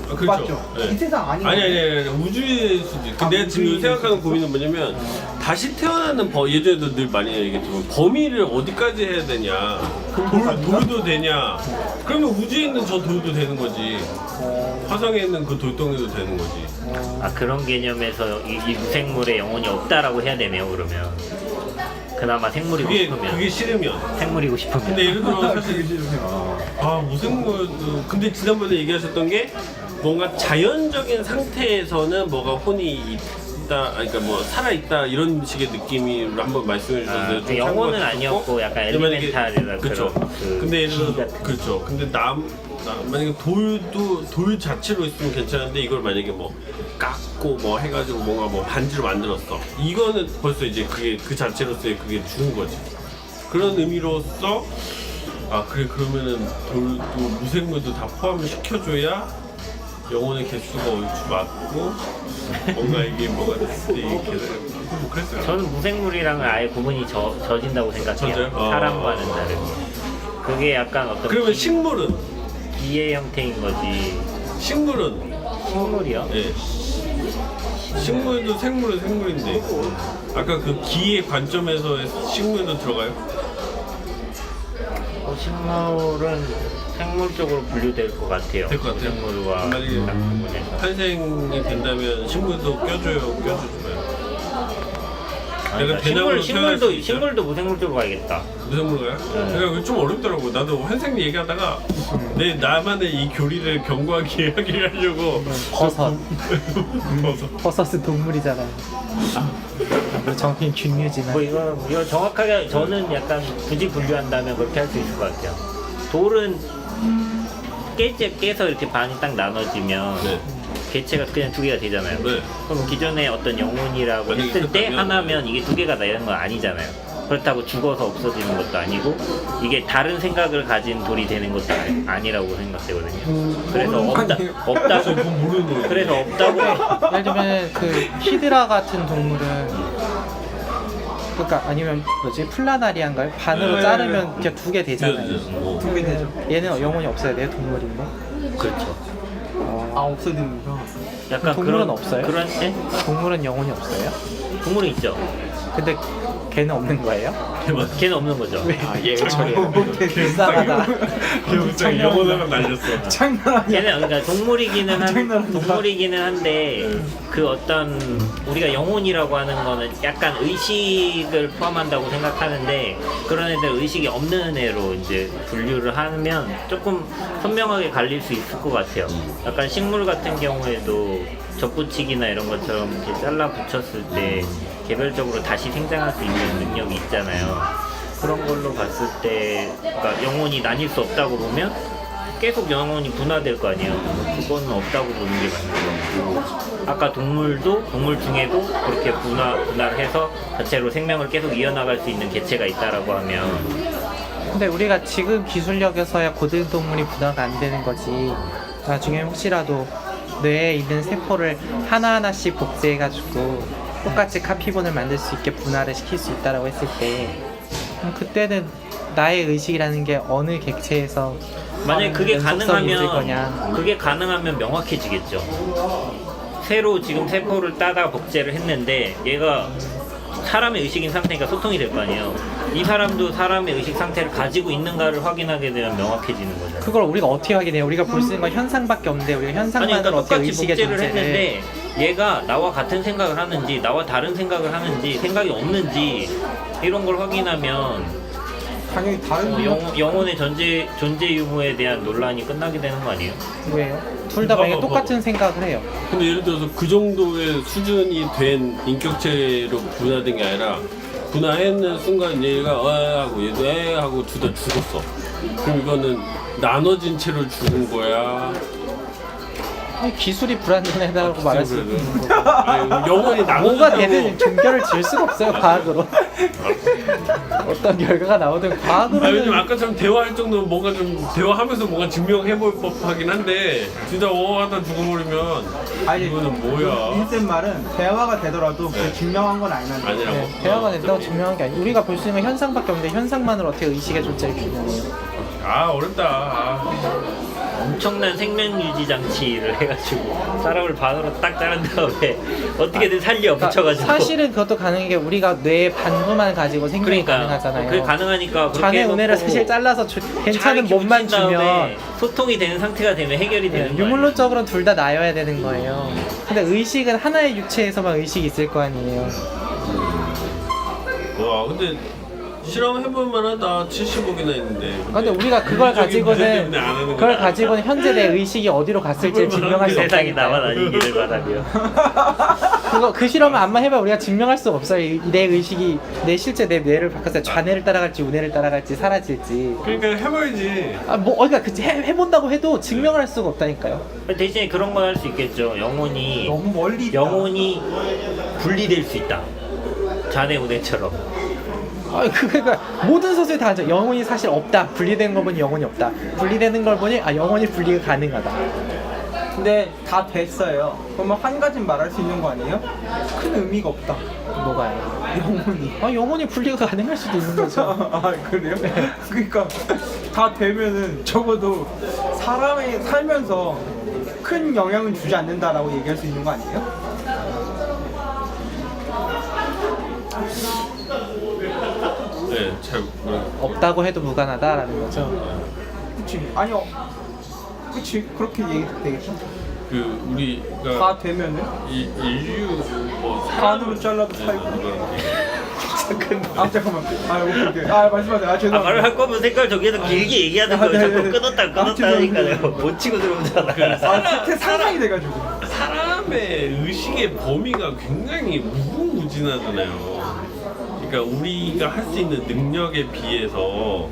그렇죠. 맞죠? 네. 이 세상 아니네. 아니 우주일 수도 있고 내가 지금 우주일 생각하는 수도 고민은 뭐냐면 다시 태어나는 예전에도 늘 많이 얘기했지만 범위를 어디까지 해야 되냐 돌도 되냐 그러면 우주에 있는 저 돌도 되는 거지 화성에 있는 그 돌덩이도 되는 거지 그런 개념에서 이 무생물에 영혼이 없다라고 해야 되네요. 그러면 그나마 생물이고 싶으면 그게 싫으면 생물이고 싶으면. 근데 예를 들어 사실 무생물도 근데 지난번에 얘기하셨던 게 뭔가 자연적인 상태에서는 뭐가 혼이 있다 그러니까 뭐 살아있다 이런 식의 느낌으로 한번 말씀해 주셨는데 좀 영혼은 참고가 아니었고 약간 근데 만약에- 엘리멘탈이라 그쵸. 그런 그 근데 예를 기 들어 같은. 그렇죠. 근데 만약에 돌 자체로 있으면 괜찮은데 이걸 만약에 뭐 깎고 뭐 해가지고 뭔가 뭐 반지로 만들었어. 이거는 벌써 이제 그게 그 자체로서의 그게 죽은 거지. 그런 의미로서 그래 그러면은 돌도 무생물도 다 포함을 시켜줘야 영혼의 개수가 얼추 맞고 뭔가 이게 뭐가 됐을 때 이게 뭐 그랬어요. 저는 무생물이랑은 아예 구분이 져진다고 생각해요. 져져요? 사람과는 다르게. 그게 약간 어떤 그러면 식물은? 기의 형태인 거지. 식물은? 식물이요? 예. 식물도 생물은 생물인데 아까 그 기의 관점에서 식물도 들어가요? 식물은 생물 쪽으로 분류될 것 같아요. 될 것 같아요. 생물과 만약에 구분해서. 탄생이 된다면 식물도 껴줘요, 껴주나요? 내가 식물, 대나무로 태어날 수 있어요? 식물도 무생물 쪽으로 가야겠다. 무슨 가요? 그러니까 좀 어렵더라고. 나도 환생 얘기하다가 내 나만의 이 교리를 견고하게 하려고 버섯. 버섯. 버섯은 동물이잖아요. 뭐 정확히 균류지만. 뭐 이거 정확하게 저는 약간 굳이 분류한다면 그렇게 할 수 있을 것 같아요. 돌은 깨서 이렇게 반이 딱 나눠지면 네. 개체가 그냥 두 개가 되잖아요. 네. 그럼 기존에 어떤 영혼이라고 만약에 했을 때 있었다면, 하나면 이게 두 개가 되는 건 아니잖아요. 그렇다고 죽어서 없어지는 것도 아니고 이게 다른 생각을 가진 돌이 되는 것도 아니라고 생각되거든요. 그래서 없다고 그건 모르는 거예요. 그래서 없다고 예를 들면 그 히드라 같은 동물은 그러니까 아니면 뭐지 플라나리안가요? 반으로 네. 자르면 그냥 두 개 되잖아요. 뭐. 두개 되죠. 얘는 영혼이 없어야 돼요 동물인데. 그렇죠. 아 없어지는구나. 약간 동물은 그런 없어요? 그런 동물은 영혼이 없어요? 동물은 있죠. 근데 걔는 없는 거예요? 걔는 없는 거죠. 얘 처리해요. 불쌍하다. 갑자기 영혼 하나 날렸어. 장난 아니야. 걔는 그러니까 동물이기는 한데 그 어떤 우리가 영혼이라고 하는 거는 약간 의식을 포함한다고 생각하는데 그런 애들 의식이 없는 애로 이제 분류를 하면 조금 선명하게 갈릴 수 있을 것 같아요. 약간 식물 같은 경우에도 접붙이기나 이런 것처럼 이렇게 잘라 붙였을 때 개별적으로 다시 생장할 수 있는 능력이 있잖아요. 그런 걸로 봤을 때 그러니까 영혼이 나뉠 수 없다고 보면 계속 영혼이 분화될 거 아니에요. 그거는 없다고 보는 게 맞는 것 같고 아까 동물도 동물 중에도 그렇게 분화를 해서 자체로 생명을 계속 이어나갈 수 있는 개체가 있다라고 하면 근데 우리가 지금 기술력에서야 고등 동물이 분화가 안 되는 거지. 나중에 혹시라도 뇌에 있는 세포를 하나하나씩 복제해가지고 똑같이 카피본을 만들 수 있게 분할을 시킬 수 있다라고 했을 때 그때는 나의 의식이라는 게 어느 객체에서 만약에 그게 연속성이 있을 가능하면 그게 가능하면 명확해지겠죠. 새로 지금 세포를 따다 복제를 했는데 얘가 사람의 의식인 상태니까 소통이 될 거 아니에요. 이 사람도 사람의 의식 상태를 가지고 있는가를 확인하게 되면 명확해지는 거죠. 그걸 우리가 어떻게 확인해요? 우리가 볼 수 있는 건 현상밖에 없는데 우리가 아니 현상만으로 그러니까 어떻게 똑같이 의식의 복제를 존재를 했는데 얘가 나와 같은 생각을 하는지 나와 다른 생각을 하는지 생각이 없는지 이런 걸 확인하면 당연히 다른 영혼의 존재 유무에 대한 논란이 끝나게 되는 거 아니에요? 왜요? 둘 다 만약에 똑같은 생각을 해요. 근데 예를 들어서 그 정도의 수준이 된 인격체로 분화된 게 아니라 분화했는 순간 얘가 하고 얘도 하고 둘 다 죽었어. 그럼 이거는 나눠진 채로 죽은 거야? 아니, 기술이 불안전하다고 말할 수 있는 거고. 아니, 영혼이 뭐가 나눠졌다고 되든 종결을 지을 수가 없어요 과학으로. 어떤 결과가 나오든 요즘 과학으로는 아까처럼 대화할 정도면 뭔가 좀 대화하면서 뭔가 증명해볼 법하긴 한데 진짜 하다 죽어버리면 아니 이거는 뭐야? 인센 말은 대화가 되더라도 네. 그 증명한 건 아니란다. 아니라고? 네, 대화가 된다고 증명한 게 아니고 우리가 볼 수 있는 건 현상밖에 없는데 현상만으로 어떻게 의식의 존재를 규명해요? 아 어렵다. 엄청난 생명 유지 장치를 해가지고 사람을 반으로 딱 자른 다음에 어떻게든 살려 그러니까 붙여가지고 사실은 그것도 가능한 게 우리가 뇌의 반부만 가지고 생명이 그러니까 가능하잖아요. 그게 가능하니까 그렇게 잔의 운해를 해놓고 사실 잘라서 괜찮은 잘 몸만 붙인 다음에 주면 소통이 되는 상태가 되면 해결이 되는 네, 거예요. 유물론적으로는 둘 다 나여야 되는 거예요. 근데 의식은 하나의 유체에서만 의식이 있을 거 아니에요. 와 근데 실험해볼 만하다. 70억이나 있는데. 근데 우리가 그걸 가지고는 그걸 가지고는 현재 내 의식이 어디로 갔을지 증명할 수 세상이 나만 없다니까요. 아니기를 바라며. 그 실험을 안만 해봐 우리가 증명할 수가 없어요. 내 의식이 내 실제 내 뇌를 바꿨을 때 좌뇌를 따라갈지 우뇌를 따라갈지 사라질지. 그러니까 해봐야지. 그러니까 해본다고 해도 증명을 할 수가 없다니까요. 대신에 그런 건 할 수 있겠죠. 영혼이 너무 멀리 있다. 영혼이 분리될 수 있다. 자네 우네처럼. 그러니까 모든 소설이 다 하죠. 영혼이 사실 없다. 분리된 걸 보니 영혼이 없다. 분리되는 걸 보니 영혼이 분리가 가능하다. 근데 다 됐어요. 그러면 한 가지는 말할 수 있는 거 아니에요? 큰 의미가 없다. 뭐가요? 영혼이. 영혼이 분리가 가능할 수도 있는 거죠. 아 그래요? 그러니까 다 되면은 적어도 사람이 살면서 큰 영향은 주지 않는다라고 얘기할 수 있는 거 아니에요? 네, 잘 없다고 해도 무관하다라는 거죠. 그치? 아니요. 그치? 그렇게 얘기해도 되겠죠? 그 우리가 다 되면은 이 인류 뭐 반으로 잘라도 네, 살고. 이런 아 잠깐만. 아 오케이. 아 말씀하세요. 아 아, 죄송합니다. 말을 할 거면 색깔 저기에서 길게 얘기하는 아, 거예요. 자꾸 네네네. 끊었다 하니까 내가 못 치고 들어오잖아. 아 상상이 돼가지고. 사람의 의식의 범위가 굉장히 무궁무진하잖아요. 그러니까 우리가 할 수 있는 능력에 비해서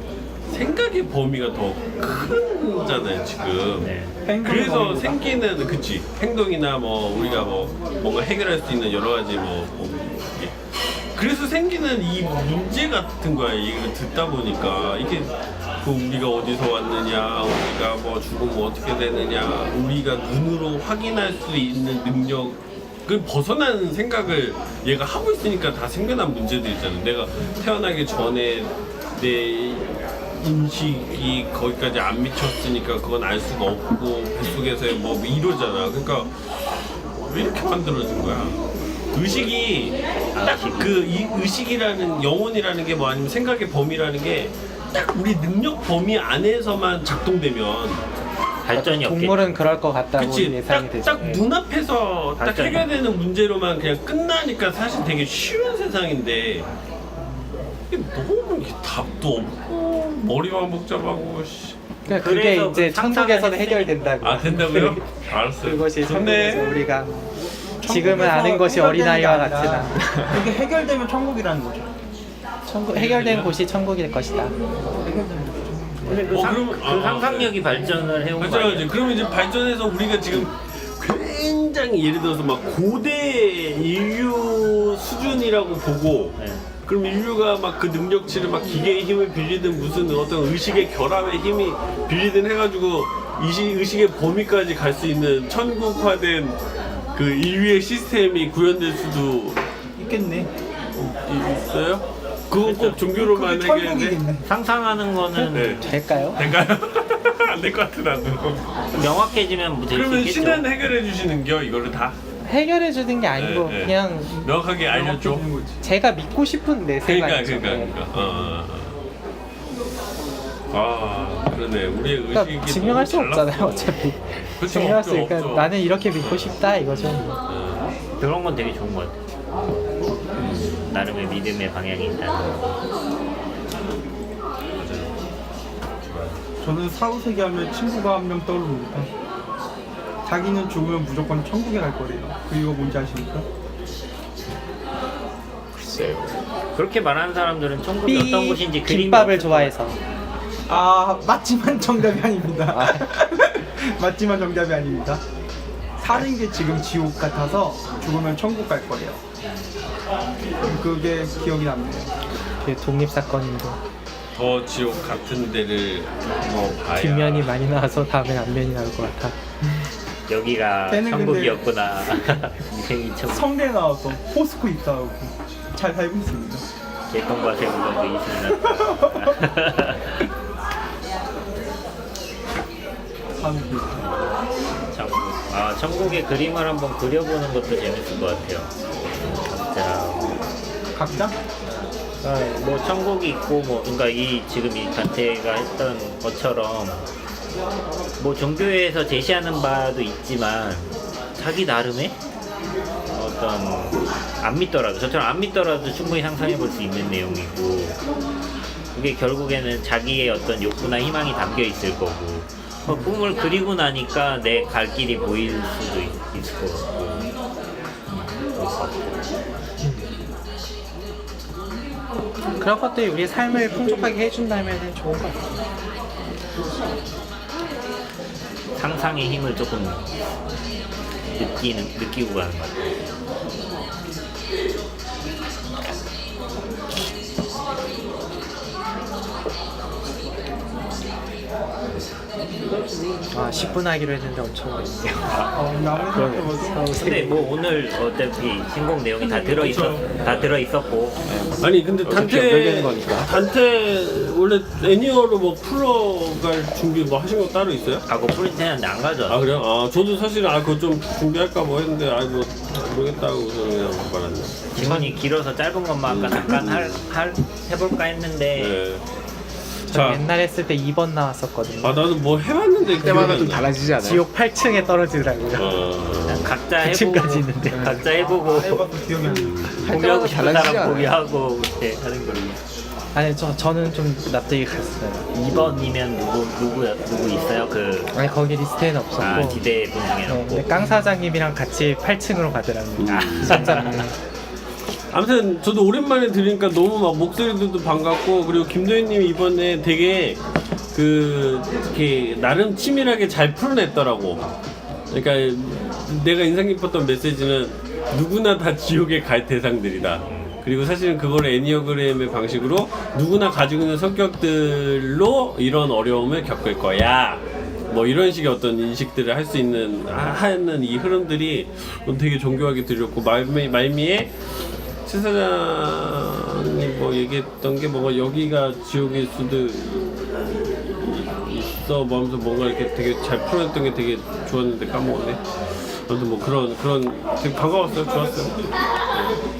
생각의 범위가 더 크잖아요 지금. 네. 그래서 행동의 생기는 그치 행동이나 뭐 우리가 뭐 뭔가 해결할 수 있는 여러 가지 이게. 그래서 생기는 이 문제 같은 거야 얘기를 듣다 보니까 이게 그 우리가 어디서 왔느냐 우리가 뭐 죽으면 어떻게 되느냐 우리가 눈으로 확인할 수 있는 능력을 벗어나는 생각을 얘가 하고 있으니까 다 생겨난 문제들이잖아. 내가 태어나기 전에 내 인식이 거기까지 안 미쳤으니까 그건 알 수가 없고 뱃속에서 뭐 이러잖아. 그러니까 왜 이렇게 만들어진 거야? 의식이 딱 그 이 의식이라는 영혼이라는 게 뭐 아니면 생각의 범위라는 게 딱 우리 능력 범위 안에서만 작동되면 발전이 없겠지. 동물은 그럴 것 같다고 그치 예상이 되죠. 딱 눈앞에서 딱 발전이. 해결되는 문제로만 그냥 끝나니까 사실 되게 쉬운 세상인데 이게 너무 이게 답도 없고 머리만 복잡하고 씨. 그러니까 그게 그래서 이제 그 상상을 천국에서는 했으니까. 해결된다고. 아 된다고요? 알았어요. 그것이 좋네. 천국에서 우리가 지금은 천국에서 아는 것이 해결되는 어린아이와 게 아니라 같진 않다. 이게 해결되면 천국이라는 거죠. 해결된 곳이 천국일 것이다. 근데 그, 그러면- 그 상상력이 발전을 해온 거 맞아요. 아니야? 그러면 이제 발전해서 우리가 지금 굉장히 예를 들어서 막 고대 인류 수준이라고 보고 네. 그럼 인류가 막 그 능력치를 막 기계의 힘을 빌리든 무슨 어떤 의식의 결합의 힘이 빌리든 해가지고 의식의 범위까지 갈 수 있는 천국화된 그 인류의 시스템이 구현될 수도 있겠네. 있어요? 그건 꼭 종교로만 그게 해결돼? 천국이겠네. 상상하는 거는 네. 될까요? 될까요? 안 될 것 같아 나도. 명확해지면 뭐 될 수 그러면 있겠죠. 신은 해결해 주시는겨 이거를 다 해결해 주는 게 아니고 네, 네. 그냥 명확하게 알려줘. 되는 거지. 제가 믿고 싶은 내세가 그러니까 있죠. 그러니까. 아 그러네. 우리의 의식이 그러니까 증명할 수 너무 없잖아요. 달랐어. 어차피 그쵸, 증명할 수 없죠, 있으니까 없죠. 나는 이렇게 믿고 싶다 이거죠. 그런 건 되게 좋은 것 같아. 나름의 믿음의 방향이 있다는 거. 저는 사후세계 하면 친구가 한 명 떠오릅니다. 자기는 죽으면 무조건 천국에 갈 거래요. 그 이유가 뭔지 아십니까? 그렇게 말하는 사람들은 천국이 어떤 곳인지 그림이 김밥을 없을 좋아해서 아 맞지만 정답이 아닙니다. 맞지만 정답이 아닙니다. 사는 게 지금 지옥 같아서 죽으면 천국 갈 거래요. 그게 기억이 남네요. 그 독립 사건인데 더 지옥 같은 데를 뭐 봐야. 뒷면이 많이 나와서 다음엔 앞면이 나올 것 같아. 여기가 걔는 근데- 천국이었구나. 인생이 천국. 성대 나와서 포스코 입사하고 잘 살고 있습니다. 개똥과 새우가 이승이나. 천국. 아 천국의 그림을 한번 그려보는 것도 재밌을 것 같아요. 각자. 각자? 뭐 천국이 있고 뭐 그러니까 이 지금 이 단테가 했던 것처럼 뭐 종교에서 제시하는 바도 있지만 자기 나름의 어떤 안 믿더라도 저처럼 안 믿더라도 충분히 상상해 볼 수 있는 내용이고 그게 결국에는 자기의 어떤 욕구나 희망이 담겨 있을 거고 꿈을 그리고 나니까 내 갈 길이 보일 수도 있을 것 같고 그럴 것 같고. 그런 것들이 우리 삶을 풍족하게 해준다면 좋은 것 같아요. 상상의 힘을 조금 느끼고 가는 것 같아요. 10분 하기로 했는데 엄청 오래됐네요. 아무래도 근데 뭐 오늘 어차피 신곡 내용이 다 들어 있었고 아니 근데 연결되는 거니까. 단테 원래 애니어로 뭐 풀어갈 준비 뭐 하신 거 따로 있어요? 하고 프린트 했는데 안 가져. 아 그래요? 아 저도 사실은 그거 좀 준비할까 뭐 했는데 뭐 모르겠다고 저는 그냥 말았네. 지문이 길어서 짧은 것만 아까 잠깐 해볼까 했는데 네. 저 자, 옛날 했을 때 2번 나왔었거든요. 아 나도 뭐 해봤는데 그때마다 기억이 좀 안 나. 달라지지 않아요? 지옥 8층에 떨어지더라고요. 어. 각자 해보고 지금까지 있는데. 각자 해보고 해봐도 기억이 안 나. 포기하고 싶은 달라지지 사람 않아요? 포기하고 그렇게 하는 걸로. 아니 저는 좀 납득이 갔어요. 2번이면 누구 있어요? 그 아니 거기 리스트에는 없었고. 기대 분 중에 네, 없고. 근데 깡 사장님이랑 같이 8층으로 가더라고요. 아무튼 저도 오랜만에 들으니까 너무 막 목소리들도 반갑고 그리고 김도희님이 이번에 되게 이렇게 나름 치밀하게 잘 풀어냈더라고. 그러니까 내가 인상 깊었던 메시지는 누구나 다 지옥에 갈 대상들이다. 그리고 사실은 그걸 애니어그램의 방식으로 누구나 가지고 있는 성격들로 이런 어려움을 겪을 거야. 뭐 이런 식의 어떤 인식들을 할 수 있는 하는 이 흐름들이 되게 정교하게 들렸고 말미에 최 사장이 뭐 얘기했던 게 뭔가 여기가 지옥일 수도 있어 뭐 하면서 뭔가 이렇게 되게 잘 풀어냈던 게 되게 좋았는데 까먹었네. 아무튼 뭐 그런 되게 반가웠어요. 좋았어요.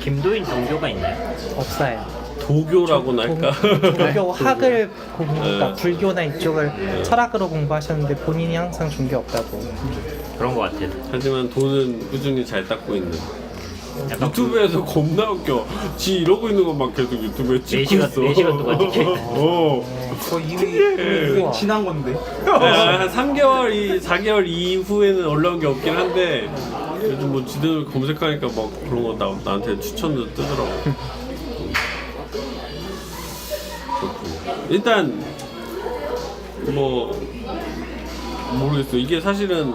김도인 종교가 있나요? 없어요. 도교라고나 할까? 종교 학을 그러니까 네. 불교나 이쪽을 철학으로 공부하셨는데 본인이 항상 종교 없다고. 그런 것 같아요. 하지만 돈은 꾸준히 잘 닦고 있는. 약간 유튜브에서 겁나 웃겨. 지 이러고 있는 것만 계속 유튜브에 찍고 있어. 4시간 동안 찍혀 있어. 그거 이미 지난 건데. 한 3개월, 4개월 이후에는 올라온 게 없긴 한데 요즘 뭐 지들 검색하니까 막 그런 거 나한테 추천도 뜨더라고. 일단 뭐 모르겠어. 이게 사실은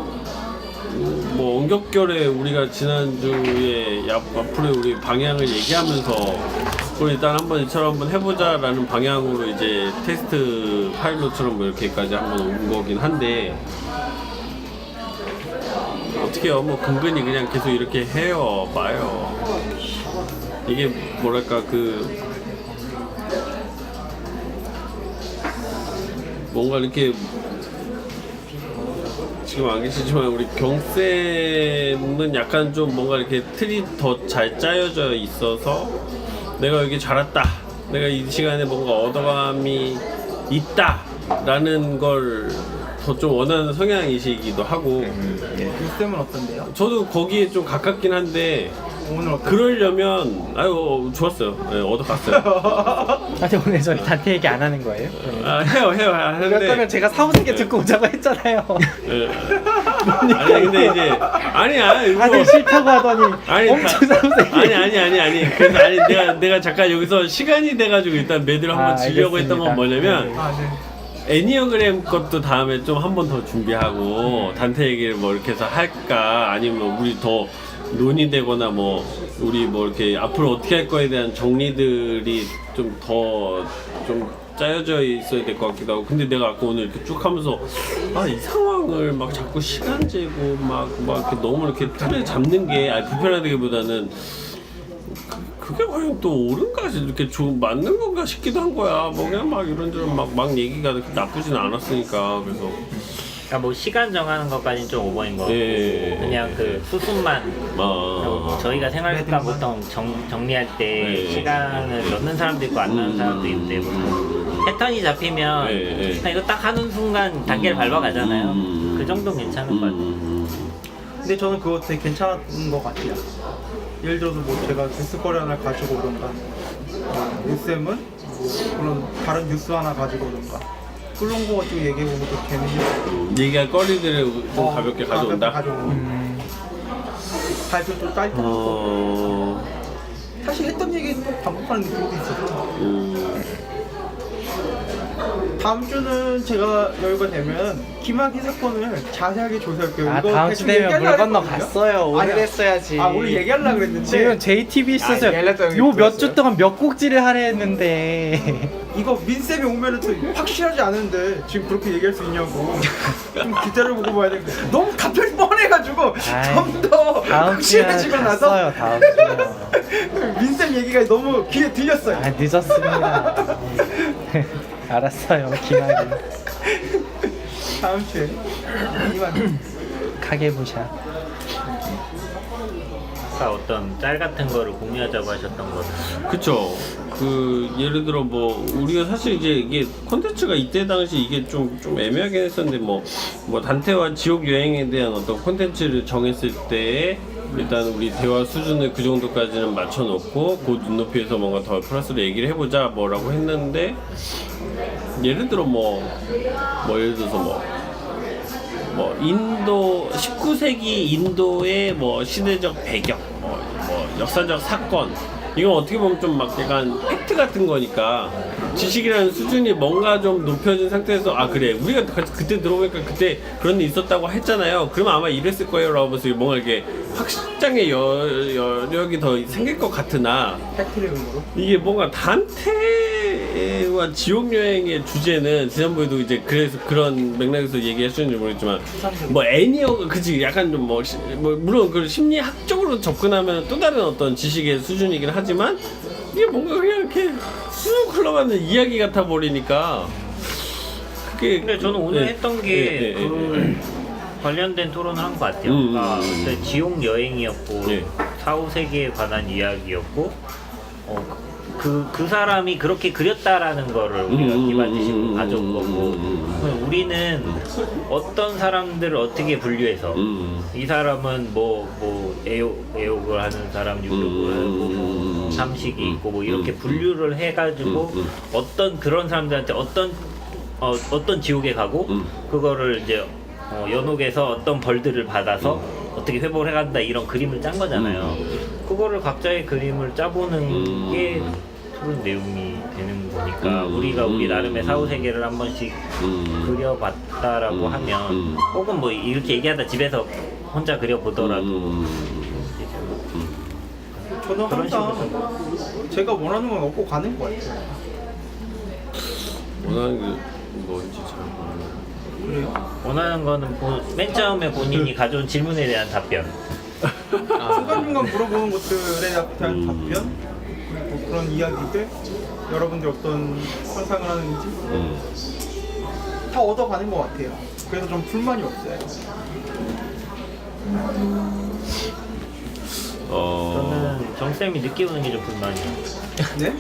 뭐 원격결에 우리가 지난주에 앞으로 우리 방향을 얘기하면서 그걸 일단 한번 이처럼 한번 해보자라는 방향으로 이제 테스트 파일럿처럼 뭐 이렇게까지 한번 온 거긴 한데 어떻게요? 뭐 근근히 그냥 계속 이렇게 해요 봐요. 이게 뭐랄까 뭔가 이렇게 지금 안 계시지만 우리 경쌤은 약간 좀 뭔가 이렇게 틀이 더 잘 짜여져 있어서 내가 여기 잘 왔다, 내가 이 시간에 뭔가 얻어감이 있다 라는 걸 더 좀 원하는 성향이시기도 하고 유쌤은 어떤데요? 저도 거기에 좀 가깝긴 한데 오늘 어떤? 그러려면 아유 좋았어요. 네, 얻어갔어요. 아니 오늘 저희 단테 얘기 안 하는 거예요? 아, 해요 그랬다면 하는데 제가 사후세계 듣고 오자고 했잖아요. 예. 아니 근데 이제 아니야 이거 다들 싫다고 하더니 아니 엄청 사후세계. 아니 그래서 내가 잠깐 여기서 시간이 돼가지고 일단 매드를 한번 지려고 했던 건 뭐냐면 아, 네. 애니어그램 것도 다음에 좀 한 번 더 준비하고 단테 얘기를 뭐 이렇게 해서 할까 아니면 우리 더 논의되거나 뭐 우리 뭐 이렇게 앞으로 어떻게 할 거에 대한 정리들이 좀 더 좀 짜여져 있어야 될 것 같기도 하고. 근데 내가 아까 오늘 이렇게 쭉 하면서 이 상황을 막 자꾸 시간 재고 막 이렇게 너무 이렇게 틀을 잡는 게 불편하다기보다는 그게 과연 또 옳은가 이렇게 맞는 건가 싶기도 한 거야. 뭐 그냥 막 이런저런 막 얘기가 그렇게 나쁘진 않았으니까. 그래서 그러니까 뭐 시간 정하는 것까지는 좀 오버인 거 같고 그냥 그 수순만 저희가 생활습관 보통 정리할 때 시간을 넣는 사람도 있고 안 넣는 사람도 있는데 보통 패턴이 잡히면 그냥 이거 딱 하는 순간 단계를 밟아가잖아요. 그 정도는 괜찮은 것 같아요. 근데 저는 그거 되게 괜찮은 것 같아요. 예를 들어서 뭐 제가 뉴스거리 하나 가지고 오던가 유쌤은 뭐 그런 다른 뉴스 하나 가지고 오던가 그런 거 가지고 얘기해보면 또 재밌는 얘기할 거리들을 좀 가볍게 가져온다. 발표 깔끔하고 사실 했던 얘기 또 반복하는 느낌도 있어서 다음 주는 제가 여유가 되면 김학의 사건을 자세하게 조사할게요. 아 이거 다음 주 대충 되면 물 얘기하려고 건너 했거든요. 갔어요. 오늘 아니야. 했어야지. 아 오늘 얘기하려고 그랬는데 지금 JTBC에서 얘기하려고 요 몇 그랬어요? 주 동안 몇 곡지를 하려 했는데 이거 민쌤이 오면은 또 확실하지 않은데 지금 그렇게 얘기할 수 있냐고 좀 기다려보고 봐야 되는데 너무 답변이 뻔해가지고 아이, 좀 더 다음 주에 확실해지고 나서 갔어요. 다음 주에. 민쌤 얘기가 너무 귀에 들렸어요. 아 늦었습니다. 알았어요. 김학의 다음 주에 이만 카게부샤. 아까 어떤 짤 같은 거를 공유하자고 하셨던 거는 그쵸. 그 예를 들어 뭐 우리가 사실 이제 이게 콘텐츠가 이때 당시 이게 좀 애매하긴 했었는데 뭐 단테와 지옥 여행에 대한 어떤 콘텐츠를 정했을 때 일단 우리 대화 수준을 그 정도까지는 맞춰놓고 그 눈높이에서 뭔가 더 플러스로 얘기를 해보자 뭐라고 했는데 예를 들어 예를 들어서 인도 19세기 인도의 뭐 시대적 배경, 뭐 역사적 사건 이건 어떻게 보면 좀 막 약간 팩트 같은 거니까 지식이라는 수준이 뭔가 좀 높여진 상태에서 아 그래 우리가 그때 들어보니까 그때 그런 일 있었다고 했잖아요. 그러면 아마 이랬을 거예요라고 하면서 뭔가 이렇게 확장의 여력이 더 생길 것 같으나 팩트리즘으로 이게 뭔가 단테와 지옥 여행의 주제는 지난번에도 이제 그래서 그런 맥락에서 얘기하셨는지 모르겠지만 뭐 애니어가 그치 약간 좀 물론 그 심리학적으로 접근하면 또 다른 어떤 지식의 수준이긴 하지만 이게 뭔가 그냥 이렇게 쑥 흘러가는 이야기 같아 버리니까 그게 근데 저는 오늘 네. 했던 게 네, 그 관련된 토론을 한 것 같아요. 그러니까 그때 지옥 여행이었고 네. 사후 세계에 관한 이야기였고 그 사람이 그렇게 그렸다라는 거를 우리가 기반지식으로 가져온 거고 우리는 어떤 사람들을 어떻게 분류해서 이 사람은 애욕을 하는 사람, 유욕을 하고 삼식이 있고 뭐 이렇게 분류를 해가지고 어떤 그런 사람들한테 어떤 지옥에 가고 그거를 이제 연옥에서 어떤 벌들을 받아서 어떻게 회복을 해간다 이런 그림을 짠 거잖아요. 그거를 각자의 그림을 짜보는 게 그런 내용이 되는 거니까 우리가 우리 나름의 사후 세계를 한 번씩 그려봤다라고 하면 혹은 뭐 이렇게 얘기하다 집에서 혼자 그려보더라도 저는 그런 항상 제가 원하는 건 얻고 가는 것 같아요. 원하는 게 뭔지 잘 모르겠어요. 그래요? 원하는 거는 맨 처음에 본인이 가져온 질문에 대한 답변. 중간중간 물어보는 것들에 대한 답변 그리고 그런 이야기들 여러분들 어떤 상상을 하는지 다 얻어가는 것 같아요. 그래서 좀 불만이 없어요. 저는 정쌤이 늦게 오는 게 좀 불만이에요. 네?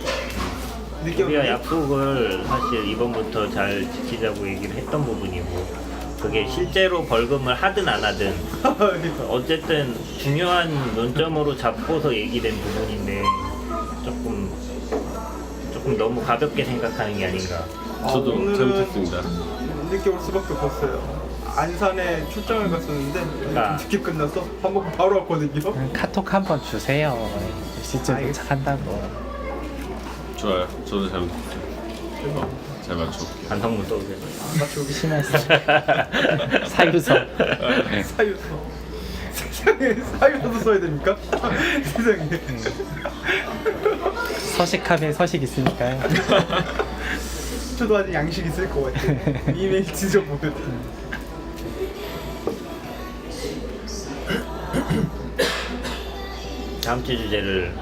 늦게 우리가 오는 약속을 사실 이번부터 잘 지키자고 얘기를 했던 부분이고 그게 실제로 벌금을 하든 안 하든 어쨌든 중요한 논점으로 잡고서 얘기된 부분인데 조금 너무 가볍게 생각하는 게 아닌가. 저도 오늘은 잘못했습니다. 늦게 올 수밖에 없었어요. 안산에 출장을 갔었는데 아. 늦게 끝나서 밥 먹고 바로 왔거든요. 카톡 한번 주세요. 시즌 도착한다고. 좋아요. 저도 잘못했어요. 잘 맞춰볼게요. 반성문 써오세요. 맞추고 심했어. 사유서. 사유서. 세상에 사유서도 써야 됩니까? 세상에. 서식하면 서식 있으니까요. 저도 아직 양식 있을 것 같아요. 이메일 뒤져보면. 다음 주 주제를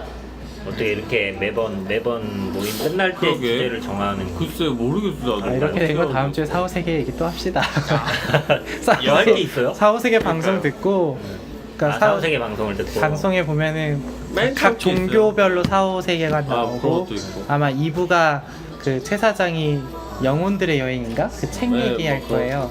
어떻게 이렇게 매번 모임 끝날 때 그러게. 주제를 정하는 거. 글쎄 모르겠어 나도. 이렇게 된 거 다음 주에 사후세계 얘기 또 합시다. 할 게 있어요? 사후세계 방송 듣고 그러니까 사후 세계 방송을 듣고 방송에 보면은 맨 각 처음에 종교별로 사후세계가 나오고 그런 것도 있고. 아마 2부가 그 최 사장이 영혼들의 여행인가? 그 책 네, 얘기할 뭐 거예요.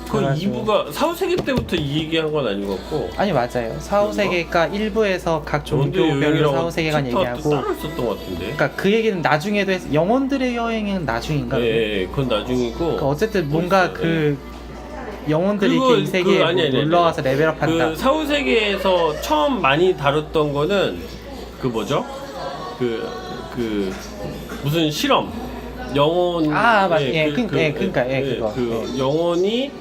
그 그래가지고- 2부가 사후세계 때부터 이 얘기한 건 아닌 것 같고 아니 맞아요. 사후세계가 1부에서 각 영혼들의 종교별로 여행이라고 사후세계관 챕터가 또 얘기하고 따로 있었던 것 같은데. 그러니까 그 얘기는 나중에도 했 영혼들의 여행은 나중인가? 예, 그건 나중이고. 그러니까 어쨌든 뭔가 있어요. 그 영혼들이 그거- 이렇게 이 세계에 그거 아니. 놀러와서 레벨업한다. 그 사후세계에서 처음 많이 다뤘던 거는 그 뭐죠? 그 무슨 실험 영혼 그거. 예. 영혼이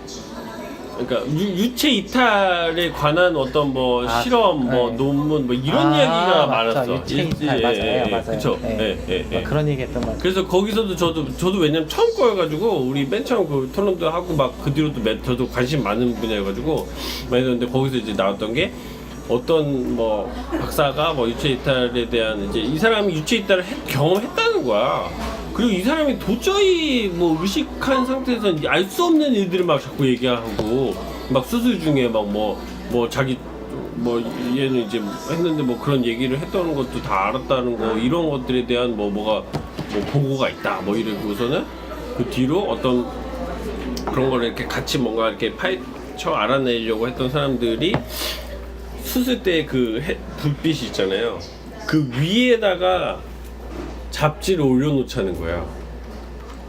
그러니까 유체 이탈에 관한 어떤 뭐 실험, 뭐 네. 논문 뭐 이런 얘기가 맞죠. 많았어. 유체 이탈 맞아요. 그렇죠. 예. 그런 얘기했던 것 같아요. 그래서 거기서도 저도 왜냐면 처음 거여가지고 우리 맨 처음 그 토론도 하고 막 그 뒤로도 저도 관심 많은 분야여가지고 많이 했는데 거기서 이제 나왔던 게 어떤 뭐 박사가 뭐 유체 이탈에 대한 이제 이 사람이 유체 이탈을 경험했다는 거야. 그리고 이 사람이 도저히 뭐 의식한 상태에서 알 수 없는 일들을 막 자꾸 얘기하고 막 수술 중에 막 뭐 자기 뭐 얘는 이제 했는데 뭐 그런 얘기를 했던 것도 다 알았다는 거 이런 것들에 대한 뭐가 뭐 보고가 있다 뭐 이러고서는 그 뒤로 어떤 그런 거를 이렇게 같이 뭔가 이렇게 파헤쳐 알아내려고 했던 사람들이 수술 때 그 불빛이 있잖아요. 그 위에다가 잡지를 올려놓자는 거야.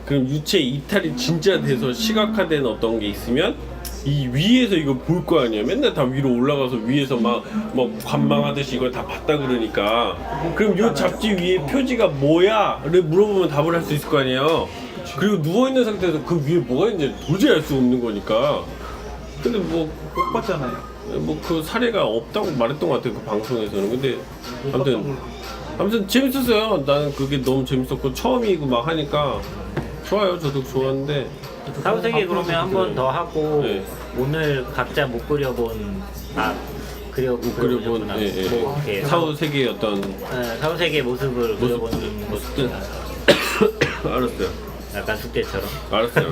그럼 유체 이탈이 진짜 돼서 시각화된 어떤 게 있으면 이 위에서 이걸 볼 거 아니야. 맨날 다 위로 올라가서 위에서 막 뭐 관망하듯이 이걸 다 봤다 그러니까. 그럼 이 잡지 위에 표지가 뭐야?를 물어보면 답을 할 수 있을 거 아니에요. 그리고 누워 있는 상태에서 그 위에 뭐가 있는지 도저히 알 수 없는 거니까. 근데 뭐 못 봤잖아요. 뭐 그 사례가 없다고 말했던 것 같아요 그 방송에서는. 근데 아무튼 재밌었어요. 나는 그게 너무 재밌었고 처음이고 막 하니까 좋아요. 저도 좋았는데 사후세계 그러면 한 번 더 하고 네. 오늘 각자 못 그려본 그려보셨구나. 예. 뭐 이렇게 사후 세계의 어떤 사후세계 모습을 그려보는 모습 알았어요. 약간 숙제처럼 알았어요.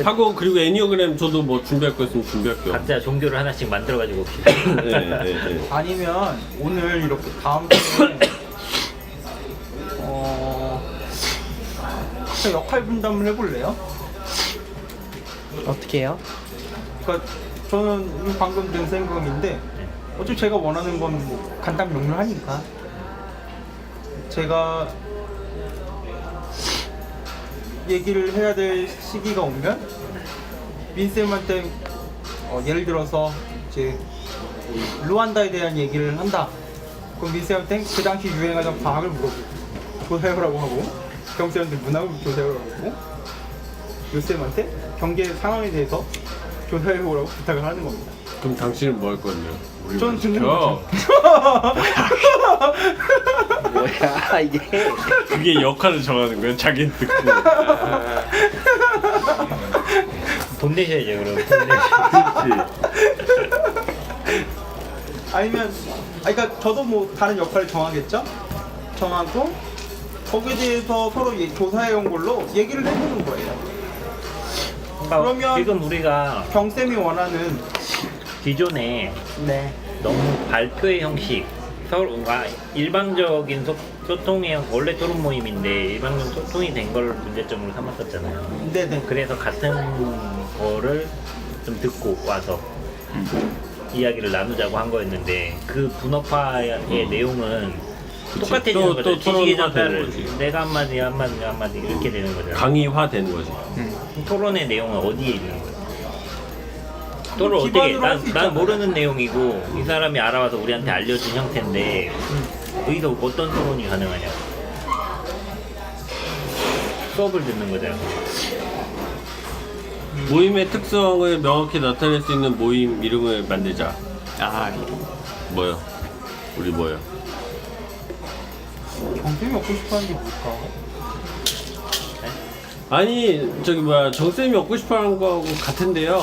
하고 그리고 애니어그램 저도 뭐 준비할 거 있으면 준비할게요. 각자 종교를 하나씩 만들어가지고 옵시다. 네. 아니면 오늘 이렇게 다음 주에 그냥 역할 분담을 해볼래요? 어떻게 해요? 그러니까 저는 방금 든 생각인데 어차피 제가 원하는 건 뭐 간단 명료하니까 제가 얘기를 해야 될 시기가 오면 민쌤한테 예를 들어서 이제 루안다에 대한 얘기를 한다. 그럼 민쌤한테 그 당시 유행하던 과학을 물어보고 조사해오라고 하고 경쌤한테 문학을 조사해오라고 하고 요쌤한테 경제 상황에 대해서 조사해오라고 부탁을 하는 겁니다. 그럼 당신은 뭐 할 건데요? 우리 전 뭐 듣는 시켜? 뭐야 이게? 그게 역할을 정하는 거예요? 자기는 듣고. 돈 내셔야죠 그럼. 돈 내셔야죠. 아니면 그러니까 저도 뭐 다른 역할을 정하겠죠? 정하고 거기에 대해서 서로 조사해온 걸로 얘기를 해보는 거예요. 그러면 지금 우리가 경쌤이 원하는 기존에 네. 너무 발표의 형식 서로가 일방적인 소통의 원래 토론 모임인데 일방적 소통이 된 걸 문제점으로 삼았었잖아요. 네네. 그래서 같은 거를 좀 듣고 와서 이야기를 나누자고 한 거였는데 그 분업화의 내용은 똑같아지는 또 거죠. 토론화 지식의 되는 전달을 거지. 내가 한마디 이렇게 되는 거죠. 강의화 되는 거지. 토론의 내용은 어디에 있는 거예요? 토론 어떻게? 기반으로 할수 난 있잖아요. 모르는 내용이고 이 사람이 알아와서 우리한테 알려준 형태인데 여기서 어떤 토론이 가능하냐? 수업을 듣는 거잖아요. 모임의 특성을 명확히 나타낼 수 있는 모임 이름을 만들자. 이름. 뭐요? 우리 뭐요? 경쌤이 먹고 싶어하는 게 뭘까? 아니 저기 뭐야 정쌤이 얻고 싶어하는 거하고 같은데요.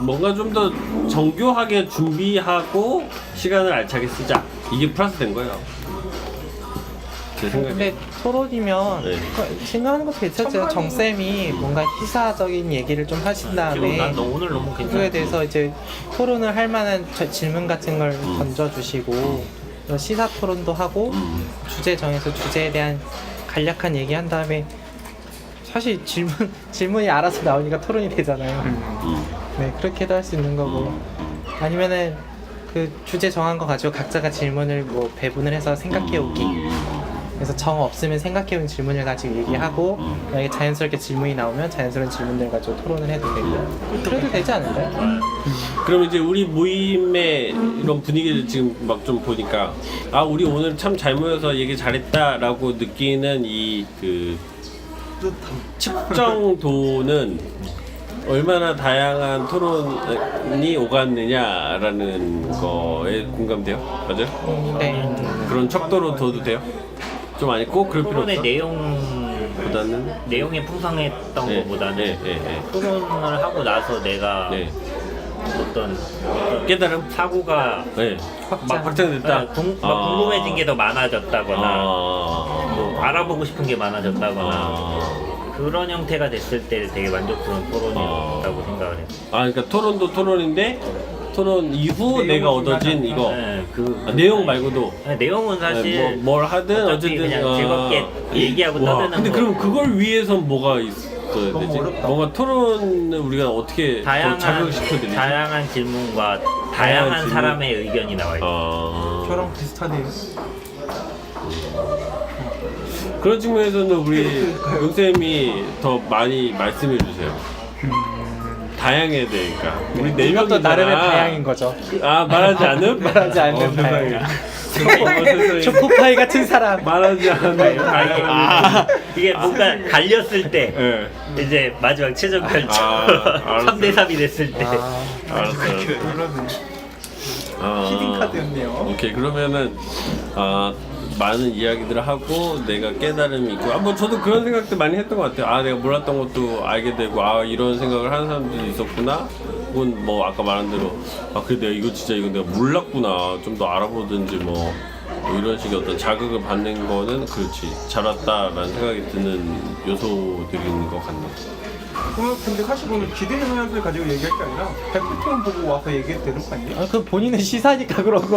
뭔가 좀 더 정교하게 준비하고 시간을 알차게 쓰자. 이게 플러스 된 거예요. 제 생각에. 근데 토론이면 네. 생각하는 것도 괜찮죠. 정쌤이 뭔가 시사적인 얘기를 좀 하신 지금 다음에 난 오늘 너무 그거에 괜찮아. 대해서 이제 토론을 할 만한 질문 같은 걸 던져주시고 시사 토론도 하고 주제 정해서 주제에 대한 간략한 얘기한 다음에 사실 질문이 알아서 나오니까 토론이 되잖아요. 네, 그렇게도 할 수 있는 거고 아니면은 그 주제 정한 거 가지고 각자가 질문을 뭐 배분을 해서 생각해 오기 그래서 정 없으면 생각해본 질문을 가지고 얘기하고 만약에 자연스럽게 질문이 나오면 자연스러운 질문들 가지고 토론을 해도 되고 그래도 되지 않을까요? 그럼 이제 우리 모임의 이런 분위기를 지금 막 좀 보니까 아 우리 오늘 참 잘 모여서 얘기 잘했다라고 느끼는 이 그 측정도는 얼마나 다양한 토론이 오갔느냐라는 거에 공감돼요? 맞아요? 네. 그런 척도로 둬도 돼요? 좀 아니 꼭 그럴 필요 토론의 없어? 보다는 내용이 풍성했던 네, 것보다는 네, 네, 네. 토론을 하고 나서 내가 네. 어떤 깨달음? 사고가 네. 확장. 막 확장됐다? 막 궁금해진 게 더 많아졌다거나 뭐 알아보고 싶은 게 많아졌다거나 그런 형태가 됐을 때 되게 만족스러운 토론이었다고 생각을 해요. 아, 그러니까 토론도 토론인데 토론 이후 내가 얻어진 이거 네, 그 내용 말고도 내용은 사실 뭘 하든 어차피 어쨌든 그냥 즐겁게 얘기하고 와, 떠드는 근데 거. 그럼 그걸 위해선 뭐가 있어야 너무 되지? 어렵다. 뭔가 토론을 우리가 어떻게 더 자극시켜야 되지? 다양한 질문과 다양한 다양한 질문. 사람의 의견이 나와 있죠. 저랑 비슷하네요. 그런 측면에서는 우리 용쌤이 더 많이 말씀해 주세요. 다양해야 되니까. 우리 네 이것도 명이잖아. 나름의 다양인 거죠. 아 말하지 않음? 말하지 않는 세상에. 다양. 초코파이 같은 사람. 말하지 않음. 이게 뭔가 갈렸을 때 예. 이제 마지막 최종 결정 알았어요. 3대 3이 됐을 때 알았어요. 그러네. 아, 히딩 카드였네요. 오케이 그러면은 많은 이야기들을 하고 내가 깨달음이 있고 뭐 저도 그런 생각들 많이 했던 것 같아요. 내가 몰랐던 것도 알게 되고 이런 생각을 하는 사람들도 있었구나. 혹은 뭐 아까 말한 대로 그래 내가 이거 진짜 이거 내가 몰랐구나 좀 더 알아보든지 뭐 이런 식의 어떤 자극을 받는 거는 그렇지 잘 왔다라는 생각이 드는 요소들인 것 같네요. 근데 사실 오늘 기대는 의견을 가지고 얘기할 게 아니라 백부톤 보고 와서 얘기해도 되는 거 아니에요? 그 본인은 시사니까 그런 거고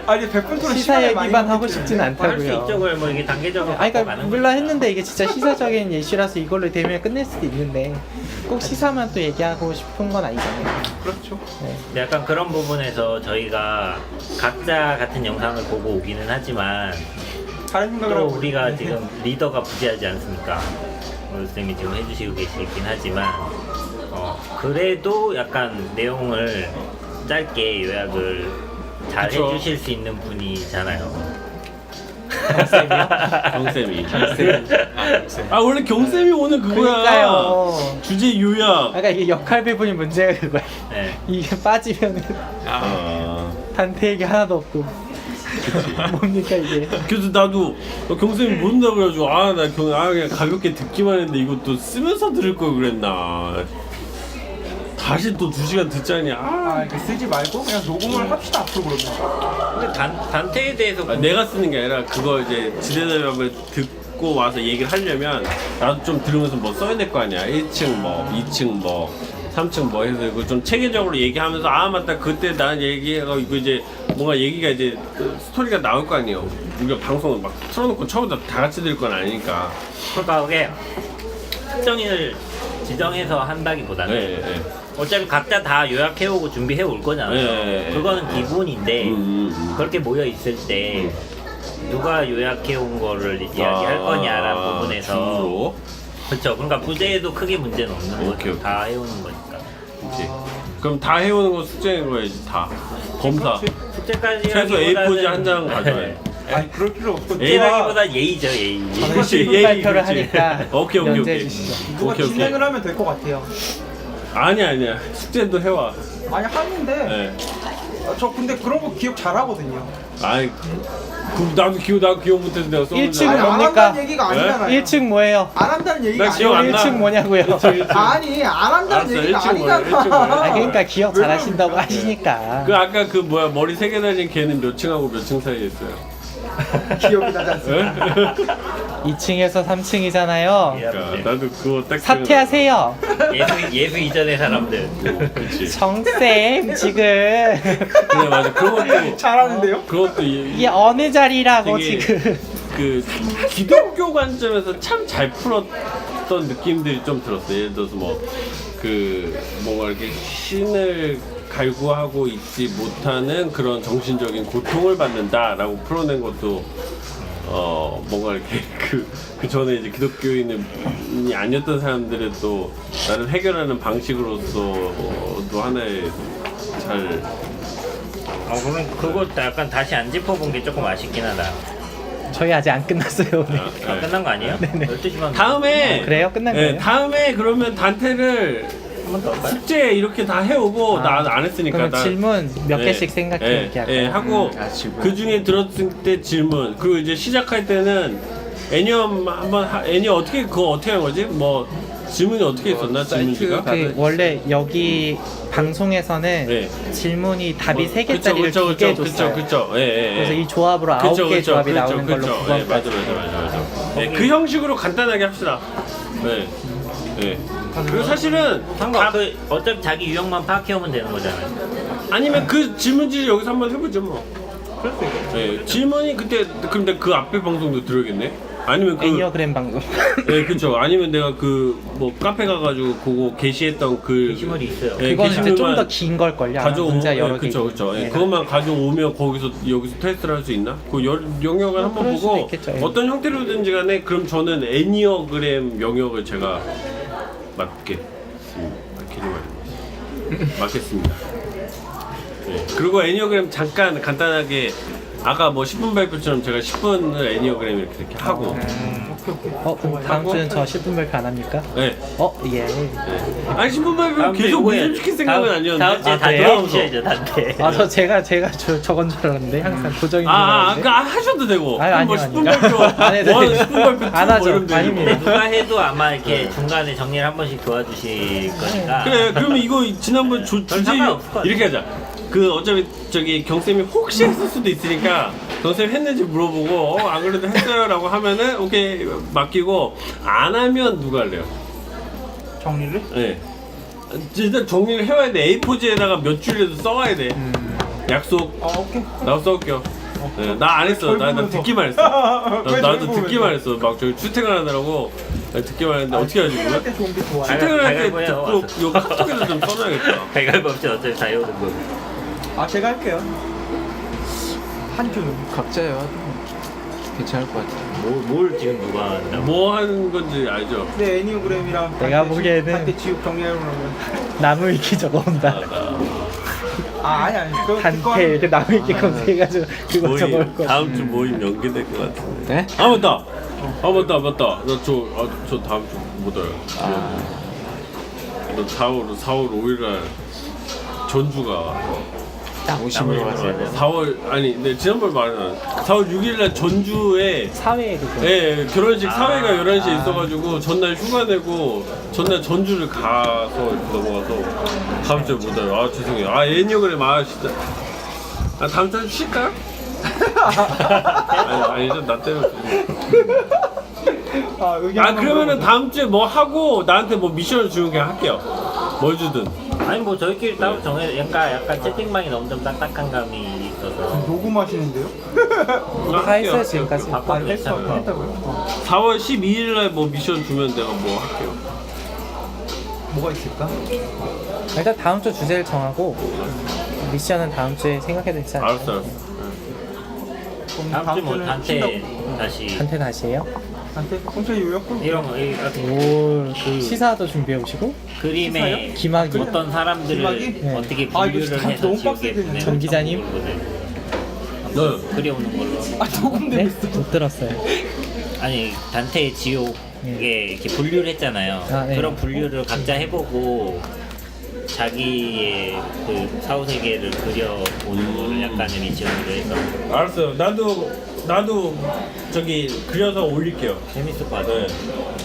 아니 백분토는 시사에 기반하고 싶진 할 수 않다고요. 있죠. 그걸 뭐 이게 단계적으로 그러니까 바꿔가는 물론 거니까. 했는데 이게 진짜 시사적인 예시라서 이걸로 되면 끝낼 수도 있는데 꼭 시사만 또 얘기하고 싶은 건 아니잖아요. 그렇죠. 근데 약간 그런 부분에서 저희가 각자 같은 영상을 보고 오기는 하지만 다른 생각을 또 하고 우리가 있는데. 지금 리더가 부재하지 않습니까? 선생님이 지금 해주시고 계시긴 하지만 그래도 약간 내용을 짧게 요약을 잘 그쵸. 해주실 수 있는 분이잖아요. 경쌤이. 원래 경쌤이 오늘 그거야. 그러니까요. 주제 요약. 그러니까 이게 역할 배분이 문제가 그거야. 네. 이게 빠지면은 단테 얘기 하나도 없고 뭡니까 이게. 그래서 나도 경쌤이 모른다 그래가지고 그냥 가볍게 듣기만 했는데 이것도 쓰면서 들을 걸 그랬나. 다시 또 2시간 듣자니 이렇게 쓰지 말고 그냥 녹음을 합시다 앞으로 그러면. 근데 단테에 대해서 내가 쓰는 게 아니라 그거 이제 지대대답을 듣고 와서 얘기를 하려면 나도 좀 들으면서 뭐 써야 될 거 아니야. 1층 뭐 2층 뭐 3층 뭐 해서 이거 좀 체계적으로 얘기하면서 맞다 그때 난 얘기하고 이거 이제 뭔가 얘기가 이제 스토리가 나올 거 아니에요. 우리가 방송을 막 틀어놓고 처음부터 다 같이 들을 건 아니니까. 그러니까 그게 특정인을 지정해서 한다기보다는 네. 어차피 각자 다 요약해오고 준비해올 거잖아요. 네. 그거는 기본인데 그렇게 모여 있을 때 누가 요약해온 거를 이야기할 거냐라는 부분에서 주로? 그렇죠. 그러니까 부재에도 크게 문제는 없는 거죠. 오케이. 다 해오는 거니까. 오케이. 그럼 다 해오는 거 숙제인 거야지 다. 검사. 숙제까지 최소 A4지 한 장 가져와야 아니 그럴 필요 없고 A라기보다 예의죠, 예의. 질문 발표를 하니까 오케이. 연재해 주시죠. 누가 오케이. 진행을 하면 될 것 같아요. 아니야. 숙제도 해와. 아니 하는데 네. 저 근데 그런 거 기억 잘 하거든요. 아이, 나도 기억 못해서 내가 썼는데. 1층은 아니, 안 뭡니까? 한다는 얘기가 아니잖아요. 1층 뭐예요? 안 한다는 얘기가 나 기억 아니에요. 안 나. 1층 뭐냐고요? 아니 안 한다는 알았어, 얘기가 1층 뭐예요? 1층 아니잖아. 뭐예요? 그러니까 기억 잘 하신다고 하시니까. 그 아까 그 머리 3개 달린 걔는 몇 층하고 몇 층 사이에 있어요? 기억이 나지 않습니다. 2층에서 3층이잖아요. 그러니까 나도 그거 딱 사퇴하세요. 예수 이전의 사람들. 그렇지. 정쌤 지금 그래 맞아. 그것도 잘하는데요? 그것도 이게 어느 자리라고 되게 지금. 그 기독교 관점에서 참 잘 풀었던 느낌들이 좀 들었어. 예를 들어서 뭔가 이렇게 신을 갈구하고 있지 못하는 그런 정신적인 고통을 받는다라고 풀어낸 것도 뭔가 이렇게 그 전에 이제 기독교인이 아니었던 사람들은 또 나름 해결하는 방식으로서도 하나의 잘 그럼 그거 약간 다시 안 짚어본 게 조금 아쉽긴 하다. 저희 아직 안 끝났어요 오늘. 끝난 거 아니에요? 네네. 12시만. 다음에 그래요? 끝난 네, 거예요? 다음에 그러면 단테를 한 번 더 할까요? 숙제 이렇게 다 해오고 나 안 했으니까 그러면 나 질문 몇 네, 개씩 생각해 네, 이렇게 할까요? 네, 하고 질문. 그 중에 들었을 때 질문 그리고 이제 시작할 때는 애니엄 한번 애니엄 어떻게 그거 어떻게 한 거지? 뭐 질문이 어떻게 있었나 질문지가? 그 원래 여기 방송에서는 네. 질문이 답이 뭐, 3개짜리를 그쵸, 2개 그쵸, 줬어요. 그쵸. 예, 예, 예. 그래서 이 조합으로 9개 조합이 나오는 걸로 예, 9번까지. 맞아. 네, 그 형식으로 간단하게 합시다. 네. 네. 그리고 사실은 상관없어. 어차피 자기 유형만 파악해오면 되는 거잖아요. 아니면 그 질문지를 여기서 한번 해보죠 뭐. 네, 질문이 그때 근데 그 앞에 방송도 들어야겠네. 아니면 그 애니어그램 방송. 네, 그렇죠. 아니면 내가 그 뭐 카페 가가지고 그거 게시했던 그 게시물이 있어요. 네, 그거는 이제 좀 게시물만 더 긴 걸 걸요. 문자 여러 개. 그렇죠. 있고. 네. 그것만 가져오면 거기서 여기서 테스트를 할 수 있나? 그 영역을 한번 그럴 수도 보고 있겠죠, 예. 어떤 형태로든지 간에 그럼 저는 애니어그램 영역을 제가 맡겠습니다. 네. 그리고 애니어그램 잠깐 간단하게 아까 뭐 10분 발표처럼 제가 10분을 애니어그램 이렇게 하고 그럼 다음 주는 저 10분 발표 안 합니까? 네. 예. 네. 아니 10분 발표 다음 주에 계속 이거 해야죠. 미술시킬 생각은 아니었는데 다음 주에 아, 단테 그래요? 해주셔야죠, 단테. 제가 저건 줄 알았는데 항상 고정인 줄 알았는데. 아까 하셔도 되고 아니, 뭐 아니요, 10분 아니요. 발표 안 해도 뭐 돼요. 10분 발표 안 하죠. 이러면 되고. 아닙니다. 누가 해도 아마 이렇게 중간에 정리를 한 번씩 도와주실 거니까. 그래 그러면 이거 지난번 주제 상관없을 것 같아. 이렇게 하자. 그 어차피 저기 경쌤이 혹시 했을 수도 있으니까 경쌤 했는지 물어보고 안 그래도 했어요라고 하면은 오케이 맡기고 안 하면 누가 할래요? 정리를? 네. 일단 정리를 해와야 돼. A4지에다가 몇 줄이라도 써와야 돼. 약속. 오케이. 나도 써올게요. 네, 나 안 했어. 나 듣기만 했어. 나도 듣기만 했어. 막 저기 출퇴근하느라고 듣기만 했는데 어떻게 하지 할 그걸? 때 좋은 게 좋아요. 출퇴근할 때 가위바위보 해요, 듣고 와서. 요 카톡에도 좀 써놔야겠다. 배갈비 없이 어차피 다 해오는 거. 제가 할게요. 한 줄. 각자 해요. 괜찮을 것 같아요. 뭘 지금 누가 한다고? 뭐 하는 건지 알죠? 네, 애니어그램이랑 내가 보기에는 한때 지옥 정리하려면 나무 위키 저거 온다. 아니 그거 단테 이렇게 나무 위키 검색해가지고 그거 적을 거. 다음 주 모임 연기될 것 같은데. 네? 아 맞다. 맞다. 저 다음 주 못 와요. 너 4월 5일날 전주가 오심으로 가세요. 4월 아니 근데 지난번에 말했잖아. 4월 6일날 전주에 사회에도 좀. 예, 결혼식 사회가 11시에 있어가지고 전날 휴가 내고 전날 전주를 가서 이렇게 넘어가서 다음 주에 못 와요. 아 죄송해요. 애니어그램 진짜 다음 주에 쉴까요? 아니죠 나 때문에 그러면은 다음 주에 뭐 하고 나한테 뭐 미션을 주면 그냥 할게요. 뭘 주든. 아니 뭐 저희끼리 따로 정해. 약간 채팅방이 너무 좀 딱딱한 감이 있어서. 녹음하시는데요? 다 했어요 지금까지. 바꿔도 괜찮아요. 했다고요? 4월 12일날 뭐 미션 주면 내가 뭐 할게요. 뭐가 있을까? 일단 다음 주 주제를 정하고 미션은 다음 주에 생각해도 되지 않을까요? 알았어. 그럼 다음 주뭐 주는 단테 쉰다고? 다시 단테 다시 해요? 단테? 공짜 요약본? 이런 거 올 시사도 준비해 오시고 그림에 기막이 어떤 사람들을 기막이? 네. 어떻게 이거 분류를 진짜 해서 너무 지우개 빡세게 보내는 전 기자님? 네. 그려오는 걸로. 녹음되고 네? 있어. 못 들었어요. 아니 단테의 지옥에 이렇게 분류를 했잖아요. 아, 네. 그런 분류를 각자 해보고 자기의 그 사후 세계를 그려오는 거를 약간의 미션으로 해서 알았어요. 나도 저기 그려서 올릴게요. 재밌을 것 같아요. 네.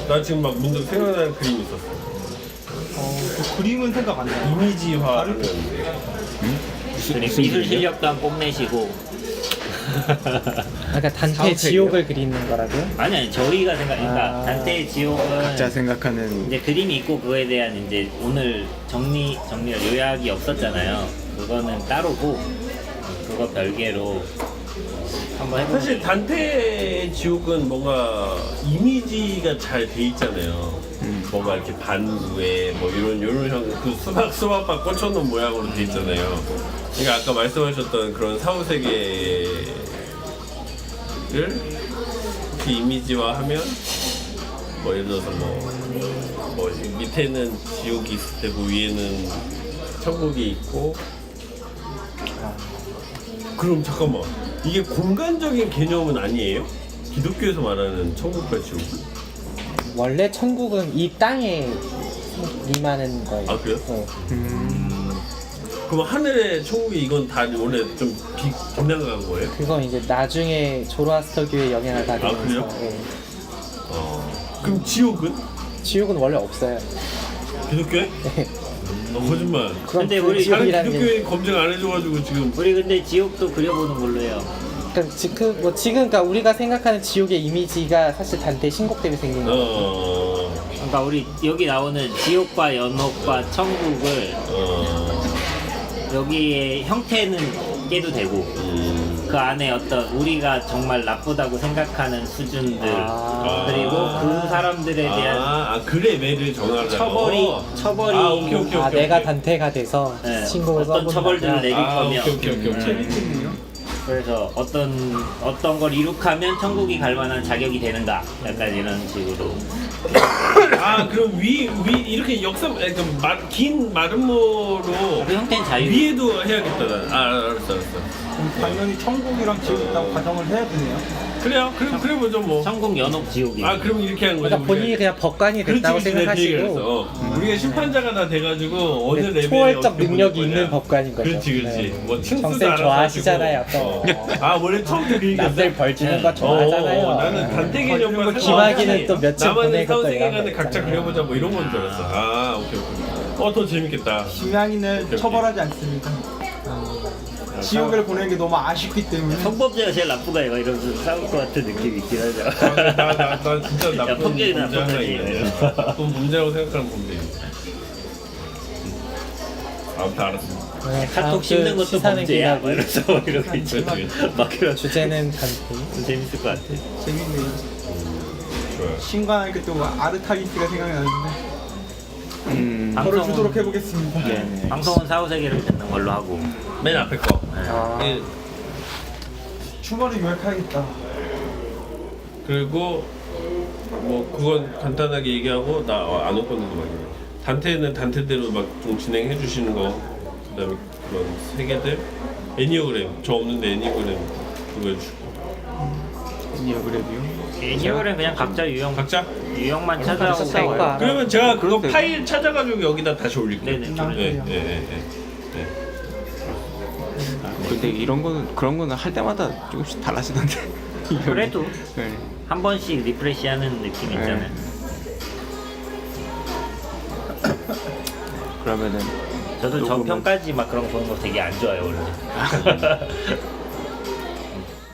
나 지금 막 문득 생각나는 그림이 있었어. 그 그림은 생각 안 나. 이미지화. 그리고 미술 실력도 한 뽐내시고. 아까 단테 사후세계요? 지옥을 그리는 거라고요? 아니 저희가 그러니까 아. 단테의 지옥은 각자 생각하는 이제 그림이 있고 그거에 대한 이제 오늘 정리가 요약이 없었잖아요. 그거는 따로고 그거 별개로 한번 해보세요. 사실 단테의 지옥은 뭔가 이미지가 잘 돼 있잖아요. 뭔가 이렇게 반구에 뭐 이런 형그 수박밭 꽂혀놓은 모양으로 돼 있잖아요. 그러니까 아까 말씀하셨던 그런 사후세계를 그렇게 이미지화하면 뭐 예를 들어서 뭐 밑에는 지옥이 있을 테고 위에는 천국이 있고. 그럼 잠깐만, 이게 공간적인 개념은 아니에요? 기독교에서 말하는 천국과 지옥? 원래 천국은 이 땅에 임하는 거예요. 아, 그래요? 네. 그럼 하늘의 천국이 이건 다 원래 좀 빗나간 거예요? 그건 이제 나중에 조로아스터교의 영향을 받으면서. 그래요? 예. 그럼 지옥은? 지옥은 원래 없어요. 기독교에? 거짓말. 그럼 근데 우리 다른 지옥이라는 게 기독교에 검증 안 해줘가지고 지금. 우리 근데 지옥도 그려보는 걸로 해요. 그러니까 지금 그러니까 우리가 생각하는 지옥의 이미지가 사실 단테 신곡 때문에 생긴 거예요. 그러니까 우리 여기 나오는 지옥과 연옥과 천국을 여기에 형태는 깨도 되고 그 안에 어떤 우리가 정말 나쁘다고 생각하는 수준들 그리고 그 사람들에 대한 그래 매를 정하려고. 처벌이 아, 내가 단테가 돼서 네, 신곡을 어떤 써보는 처벌들을 내릴 거면 오케이. 재밌겠네요. 그래서 어떤 걸 이룩하면 천국이 갈 만한 자격이 되는가 약간 이런 식으로. 그럼 위 이렇게 긴 마름모로 그 형태는 자유. 위에도 해야겠다. 난. 알았어. 그럼 당연히 천국이랑 지옥 있다고 가정을 해야 되네요. 그래요. 그래 보죠 뭐. 천국 연옥 지옥이. 그럼 이렇게 하는 거죠. 그러니까 본인이 그냥 법관이 됐다고 생각하시고 우리가 심판자가 다 돼가지고 어느 네, 레벨에 초월적 어떻게 능력이 보낼 있는 거냐. 법관인 거죠. 그렇지. 네. 뭐 층수도 정쌤 알아서 좋아하시잖아요. 하시고. 또. 원래 처음부터 그 얘기였어. 남들 벌 주는 거 좋아하잖아요. 나는 단테 개념만 기마귀는 또 며칠 나만의 보내고 또 사후세계관을 이런 거 각자 있잖아요. 그려보자 뭐 이런 건 줄 알았어. 오케이. 더 재밌겠다. 심양이는 오케이. 처벌하지 않습니다. 지옥을 보내는 게 너무 아쉽기 때문에. 성범죄가 제일 나쁘다 이러면서 싸울 것 같은 느낌이 있긴 하죠. 나 진짜 나쁜 폭력이 범죄 하나 나쁘다니. 있네. 나쁜 범죄라고 생각하는 범죄. 아무튼 알았어. 네, 다음 카톡 씹는 주 것도 시사는 범죄야. 막 기나고 이러면서 막 이러고 있잖아. 그렇지. 막 이런 주제는 단테. 재밌을 것 같아. 재밌네요. 좋아요. 신관하니까 또 아르타리스가 생각이 나는데 걸어주도록 해보겠습니다. 네. 방송은 사후세계를 듣는 걸로 하고. 맨 앞에 거. 예, 추모를 요약하겠다. 그리고 뭐 그건 간단하게 얘기하고 나 안 올 건데도 막 얘기해. 단테는 단테대로 막 좀 진행해 주시는 거. 그다음에 그런 세계들. 애니어그램 저 없는데 애니어그램 그거 해주시고. 애니어그램 그냥 각자 유형만 찾아오고. 셀카. 그러면 제가 그거 파일 찾아가지고 여기다 다시 올릴게요. 네네. 네. 근데 그런 거는 할 때마다 조금씩 달라지던데. 그래도 네. 한 번씩 리프레시하는 느낌 있잖아요. 그러면은 저도 녹음은- 저편까지 막 그런 거 보는 거 되게 안 좋아요 원래.